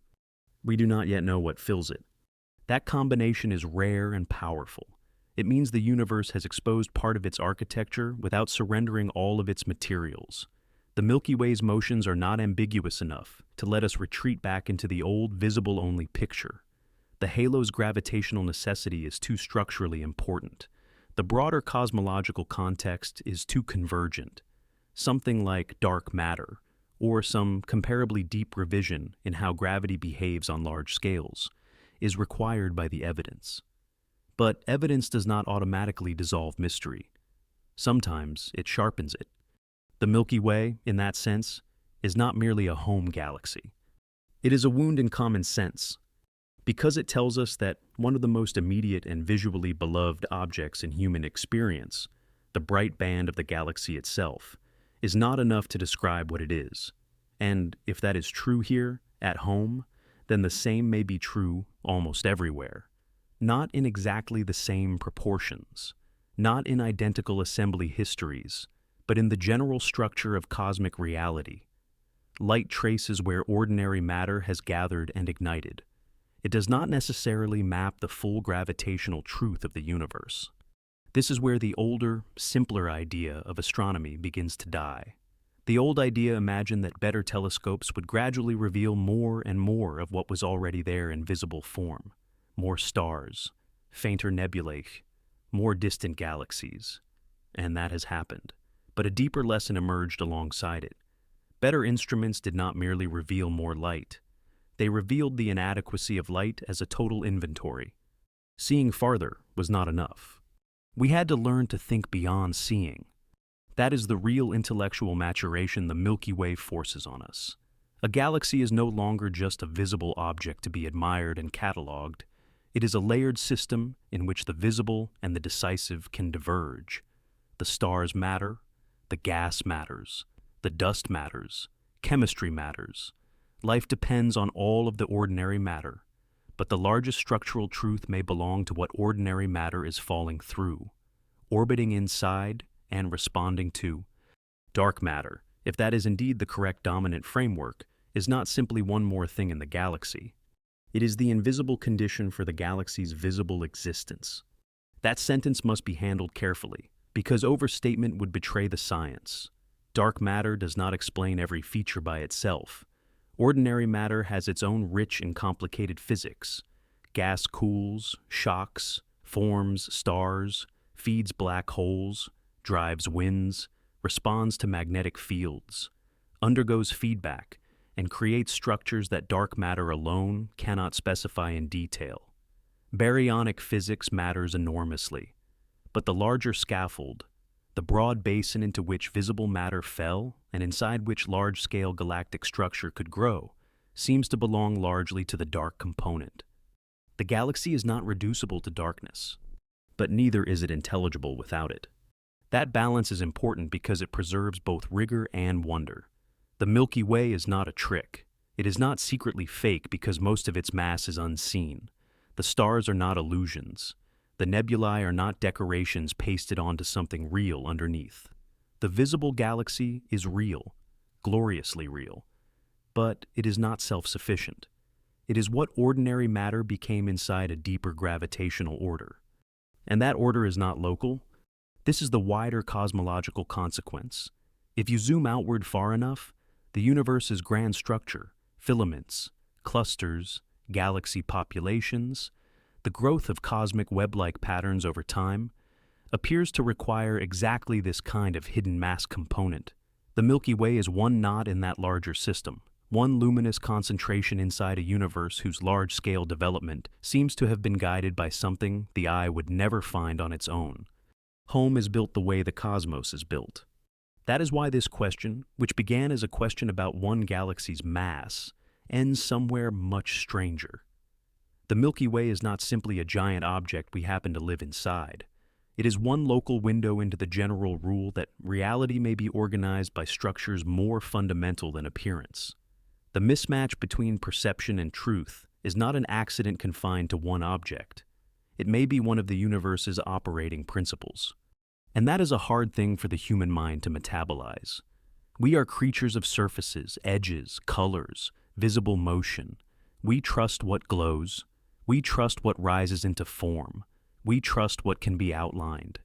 We do not yet know what fills it. That combination is rare and powerful. It means the universe has exposed part of its architecture without surrendering all of its materials. The Milky Way's motions are not ambiguous enough to let us retreat back into the old visible-only picture. The halo's gravitational necessity is too structurally important. The broader cosmological context is too convergent. Something like dark matter, or some comparably deep revision in how gravity behaves on large scales, is required by the evidence. But evidence does not automatically dissolve mystery. Sometimes it sharpens it. The Milky Way, in that sense, is not merely a home galaxy. It is a wound in common sense, because it tells us that one of the most immediate and visually beloved objects in human experience, the bright band of the galaxy itself, is not enough to describe what it is. And if that is true here, at home, then the same may be true almost everywhere. Not in exactly the same proportions, not in identical assembly histories, but in the general structure of cosmic reality. Light traces where ordinary matter has gathered and ignited. It does not necessarily map the full gravitational truth of the universe. This is where the older, simpler idea of astronomy begins to die. The old idea imagined that better telescopes would gradually reveal more and more of what was already there in visible form. More stars, fainter nebulae, more distant galaxies. And that has happened. But a deeper lesson emerged alongside it. Better instruments did not merely reveal more light. They revealed the inadequacy of light as a total inventory. Seeing farther was not enough. We had to learn to think beyond seeing. That is the real intellectual maturation the Milky Way forces on us. A galaxy is no longer just a visible object to be admired and catalogued. It is a layered system in which the visible and the decisive can diverge. The stars matter. The gas matters, the dust matters, chemistry matters. Life depends on all of the ordinary matter, but the largest structural truth may belong to what ordinary matter is falling through, orbiting inside and responding to. Dark matter if that is indeed the correct dominant framework, is not simply one more thing in the galaxy. It is the invisible condition for the galaxy's visible existence. That sentence must be handled carefully, because overstatement would betray the science. Dark matter does not explain every feature by itself. Ordinary matter has its own rich and complicated physics. Gas cools, shocks, forms stars, feeds black holes, drives winds, responds to magnetic fields, undergoes feedback, and creates structures that dark matter alone cannot specify in detail. Baryonic physics matters enormously, but the larger scaffold, the broad basin into which visible matter fell and inside which large-scale galactic structure could grow, seems to belong largely to the dark component. The galaxy is not reducible to darkness, but neither is it intelligible without it. That balance is important because it preserves both rigor and wonder. The Milky Way is not a trick. It is not secretly fake because most of its mass is unseen. The stars are not illusions. The nebulae are not decorations pasted onto something real underneath. The visible galaxy is real, gloriously real, but it is not self-sufficient. It is what ordinary matter became inside a deeper gravitational order. And that order is not local. This is the wider cosmological consequence. If you zoom outward far enough, the universe's grand structure, filaments, clusters, galaxy populations, the growth of cosmic web-like patterns over time, appears to require exactly this kind of hidden mass component. The Milky Way is one knot in that larger system, one luminous concentration inside a universe whose large-scale development seems to have been guided by something the eye would never find on its own. Home is built the way the cosmos is built. That is why this question, which began as a question about one galaxy's mass, ends somewhere much stranger. The Milky Way is not simply a giant object we happen to live inside. It is one local window into the general rule that reality may be organized by structures more fundamental than appearance. The mismatch between perception and truth is not an accident confined to one object. It may be one of the universe's operating principles. And that is a hard thing for the human mind to metabolize. We are creatures of surfaces, edges, colors, visible motion. We trust what glows. We trust what rises into form. We trust what can be outlined.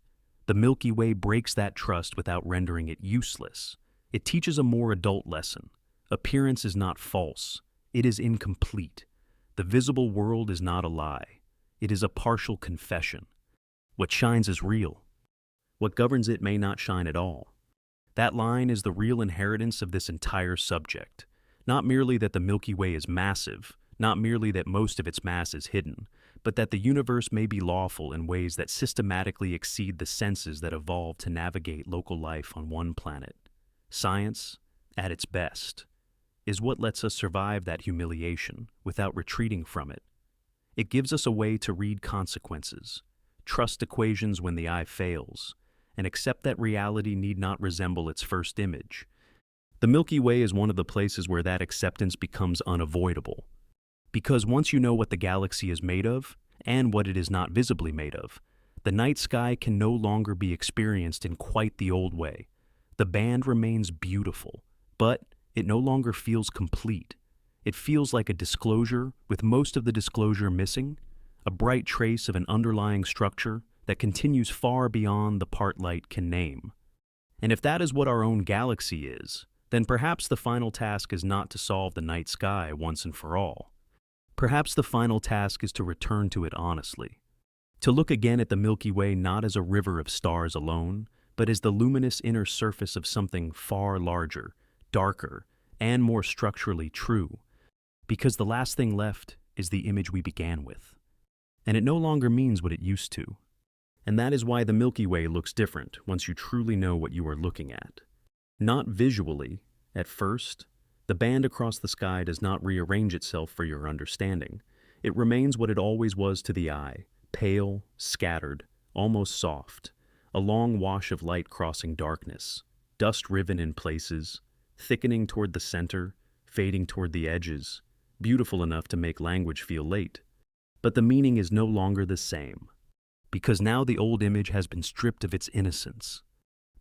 The Milky Way breaks that trust without rendering it useless. It teaches a more adult lesson. Appearance is not false. It is incomplete. The visible world is not a lie. It is a partial confession. What shines is real. What governs it may not shine at all. That line is the real inheritance of this entire subject. Not merely that the Milky Way is massive, not merely that most of its mass is hidden, but that the universe may be lawful in ways that systematically exceed the senses that evolved to navigate local life on one planet. Science, at its best, is what lets us survive that humiliation without retreating from it. It gives us a way to read consequences, trust equations when the eye fails, and accept that reality need not resemble its first image. The Milky Way is one of the places where that acceptance becomes unavoidable. Because once you know what the galaxy is made of, and what it is not visibly made of, the night sky can no longer be experienced in quite the old way. The band remains beautiful, but it no longer feels complete. It feels like a disclosure, with most of the disclosure missing, a bright trace of an underlying structure that continues far beyond the part light can name. And if that is what our own galaxy is, then perhaps the final task is not to solve the night sky once and for all. Perhaps the final task is to return to it honestly. To look again at the Milky Way not as a river of stars alone, but as the luminous inner surface of something far larger, darker, and more structurally true. Because the last thing left is the image we began with. And it no longer means what it used to. And that is why the Milky Way looks different once you truly know what you are looking at. Not visually, at first. The band across the sky does not rearrange itself for your understanding. It remains what it always was to the eye, pale, scattered, almost soft, a long wash of light crossing darkness, dust riven in places, thickening toward the center, fading toward the edges, beautiful enough to make language feel late. But the meaning is no longer the same, because now the old image has been stripped of its innocence.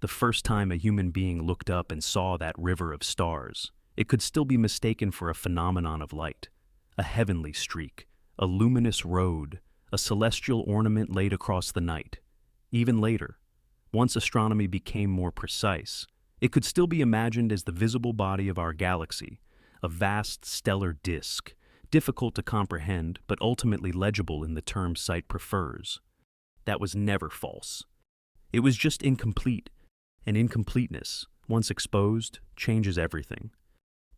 The first time a human being looked up and saw that river of stars, it could still be mistaken for a phenomenon of light, a heavenly streak, a luminous road, a celestial ornament laid across the night. Even later, once astronomy became more precise, it could still be imagined as the visible body of our galaxy, a vast stellar disk, difficult to comprehend but ultimately legible in the term sight prefers. That was never false. It was just incomplete, and incompleteness, once exposed, changes everything.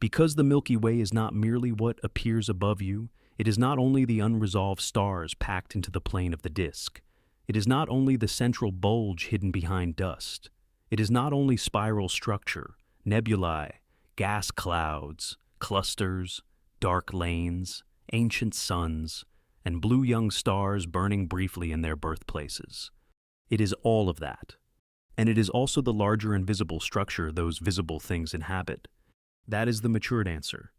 Because the Milky Way is not merely what appears above you, it is not only the unresolved stars packed into the plane of the disk. It is not only the central bulge hidden behind dust. It is not only spiral structure, nebulae, gas clouds, clusters, dark lanes, ancient suns, and blue young stars burning briefly in their birthplaces. It is all of that. And it is also the larger invisible structure those visible things inhabit. That is the matured answer.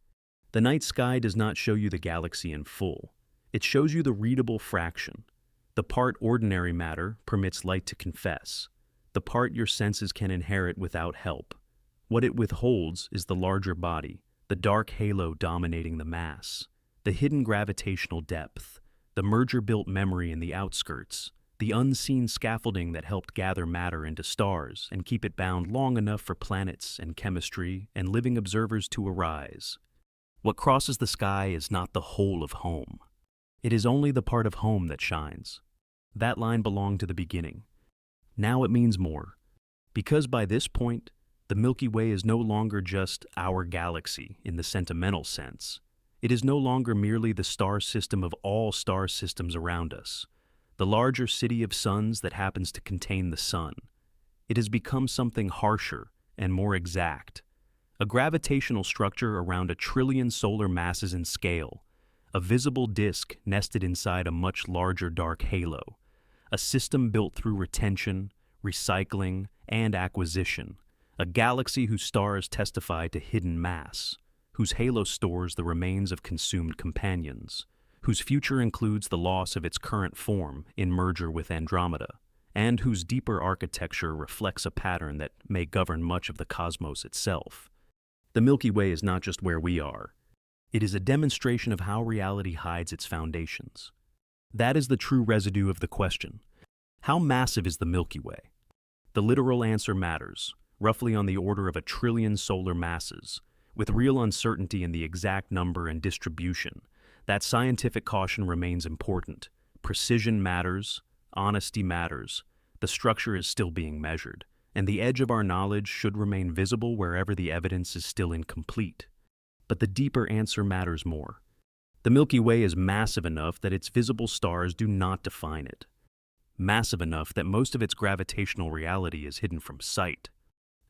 The night sky does not show you the galaxy in full. It shows you the readable fraction, the part ordinary matter permits light to confess, the part your senses can inherit without help. What it withholds is the larger body, the dark halo dominating the mass, the hidden gravitational depth, the merger-built memory in the outskirts, the unseen scaffolding that helped gather matter into stars and keep it bound long enough for planets and chemistry and living observers to arise. What crosses the sky is not the whole of home. It is only the part of home that shines. That line belonged to the beginning. Now it means more, because by this point, the Milky Way is no longer just our galaxy in the sentimental sense. It is no longer merely the star system of all star systems around us, the larger city of suns that happens to contain the sun. It has become something harsher and more exact, a gravitational structure around 1 trillion solar masses in scale, a visible disk nested inside a much larger dark halo, a system built through retention, recycling, and acquisition, a galaxy whose stars testify to hidden mass, whose halo stores the remains of consumed companions, whose future includes the loss of its current form in merger with Andromeda, and whose deeper architecture reflects a pattern that may govern much of the cosmos itself. The Milky Way is not just where we are. It is a demonstration of how reality hides its foundations. That is the true residue of the question. How massive is the Milky Way? The literal answer matters, roughly on the order of 1 trillion solar masses, with real uncertainty in the exact number and distribution. That scientific caution remains important. Precision matters, honesty matters, the structure is still being measured, and the edge of our knowledge should remain visible wherever the evidence is still incomplete. But the deeper answer matters more. The Milky Way is massive enough that its visible stars do not define it. Massive enough that most of its gravitational reality is hidden from sight.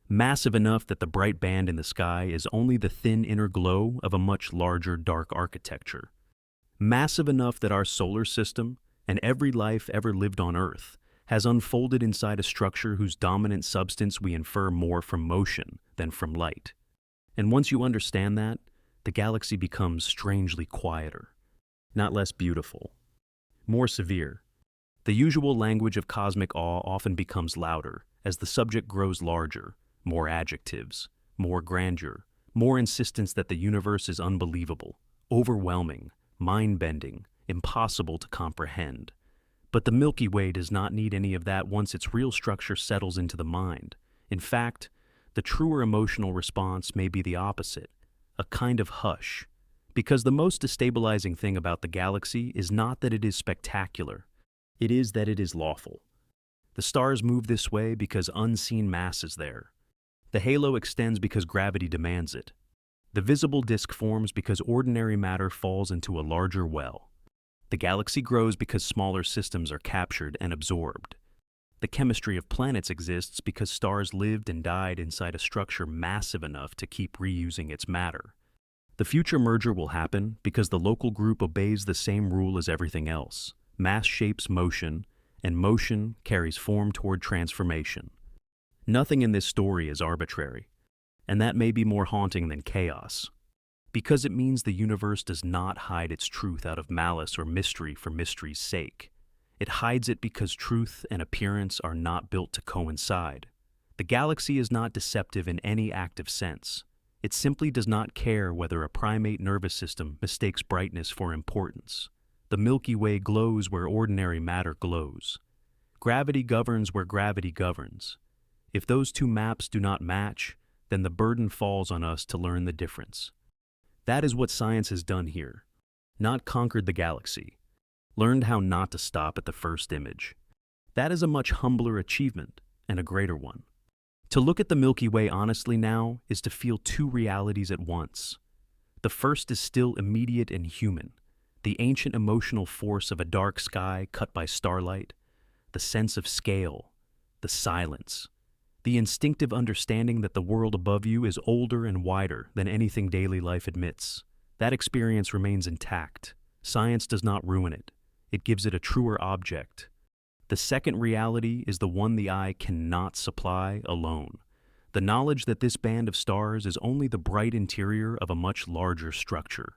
Massive enough that the bright band in the sky is only the thin inner glow of a much larger dark architecture. Massive enough that our solar system, and every life ever lived on Earth, has unfolded inside a structure whose dominant substance we infer more from motion than from light. And once you understand that, the galaxy becomes strangely quieter, not less beautiful, more severe. The usual language of cosmic awe often becomes louder as the subject grows larger, more adjectives, more grandeur, more insistence that the universe is unbelievable, overwhelming, mind-bending, impossible to comprehend. But the Milky Way does not need any of that once its real structure settles into the mind. In fact, the truer emotional response may be the opposite, a kind of hush. Because the most destabilizing thing about the galaxy is not that it is spectacular, it is that it is lawful. The stars move this way because unseen mass is there. The halo extends because gravity demands it. The visible disk forms because ordinary matter falls into a larger well. The galaxy grows because smaller systems are captured and absorbed. The chemistry of planets exists because stars lived and died inside a structure massive enough to keep reusing its matter. The future merger will happen because the local group obeys the same rule as everything else. Mass shapes motion, and motion carries form toward transformation. Nothing in this story is arbitrary, and that may be more haunting than chaos, because it means the universe does not hide its truth out of malice or mystery for mystery's sake. It hides it because truth and appearance are not built to coincide. The galaxy is not deceptive in any active sense. It simply does not care whether a primate nervous system mistakes brightness for importance. The Milky Way glows where ordinary matter glows. Gravity governs where gravity governs. If those two maps do not match, then the burden falls on us to learn the difference. That is what science has done here. Not conquered the galaxy. Learned how not to stop at the first image. That is a much humbler achievement, and a greater one. To look at the Milky Way honestly now is to feel two realities at once. The first is still immediate and human, the ancient emotional force of a dark sky cut by starlight, the sense of scale, the silence, the instinctive understanding that the world above you is older and wider than anything daily life admits. That experience remains intact. Science does not ruin it. It gives it a truer object. The second reality is the one the eye cannot supply alone. The knowledge that this band of stars is only the bright interior of a much larger structure.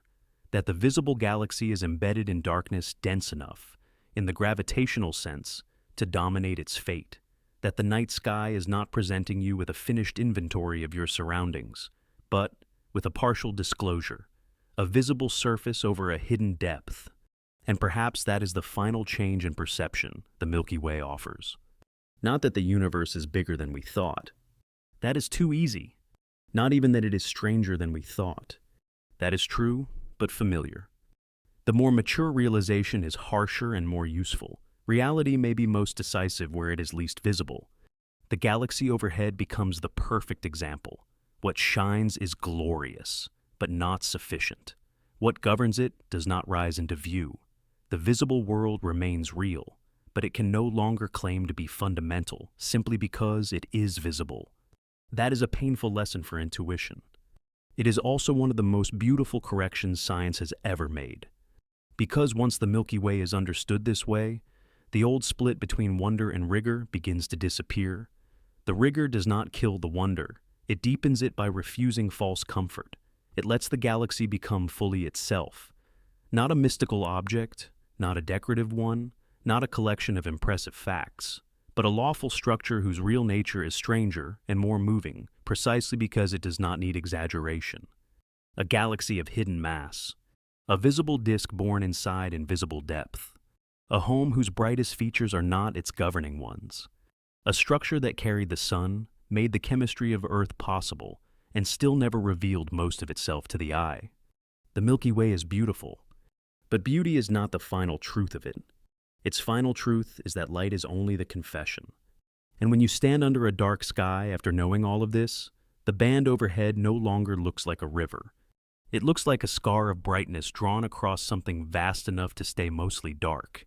That the visible galaxy is embedded in darkness dense enough, in the gravitational sense, to dominate its fate. That the night sky is not presenting you with a finished inventory of your surroundings, but with a partial disclosure, a visible surface over a hidden depth. And perhaps that is the final change in perception the Milky Way offers. Not that the universe is bigger than we thought. That is too easy. Not even that it is stranger than we thought. That is true, but familiar. The more mature realization is harsher and more useful. Reality may be most decisive where it is least visible. The galaxy overhead becomes the perfect example. What shines is glorious, but not sufficient. What governs it does not rise into view. The visible world remains real, but it can no longer claim to be fundamental simply because it is visible. That is a painful lesson for intuition. It is also one of the most beautiful corrections science has ever made. Because once the Milky Way is understood this way, the old split between wonder and rigor begins to disappear. The rigor does not kill the wonder. It deepens it by refusing false comfort. It lets the galaxy become fully itself. Not a mystical object, not a decorative one, not a collection of impressive facts, but a lawful structure whose real nature is stranger and more moving, precisely because it does not need exaggeration. A galaxy of hidden mass. A visible disk born inside invisible depth. A home whose brightest features are not its governing ones. A structure that carried the sun, made the chemistry of Earth possible, and still never revealed most of itself to the eye. The Milky Way is beautiful, but beauty is not the final truth of it. Its final truth is that light is only the confession. And when you stand under a dark sky after knowing all of this, the band overhead no longer looks like a river. It looks like a scar of brightness drawn across something vast enough to stay mostly dark.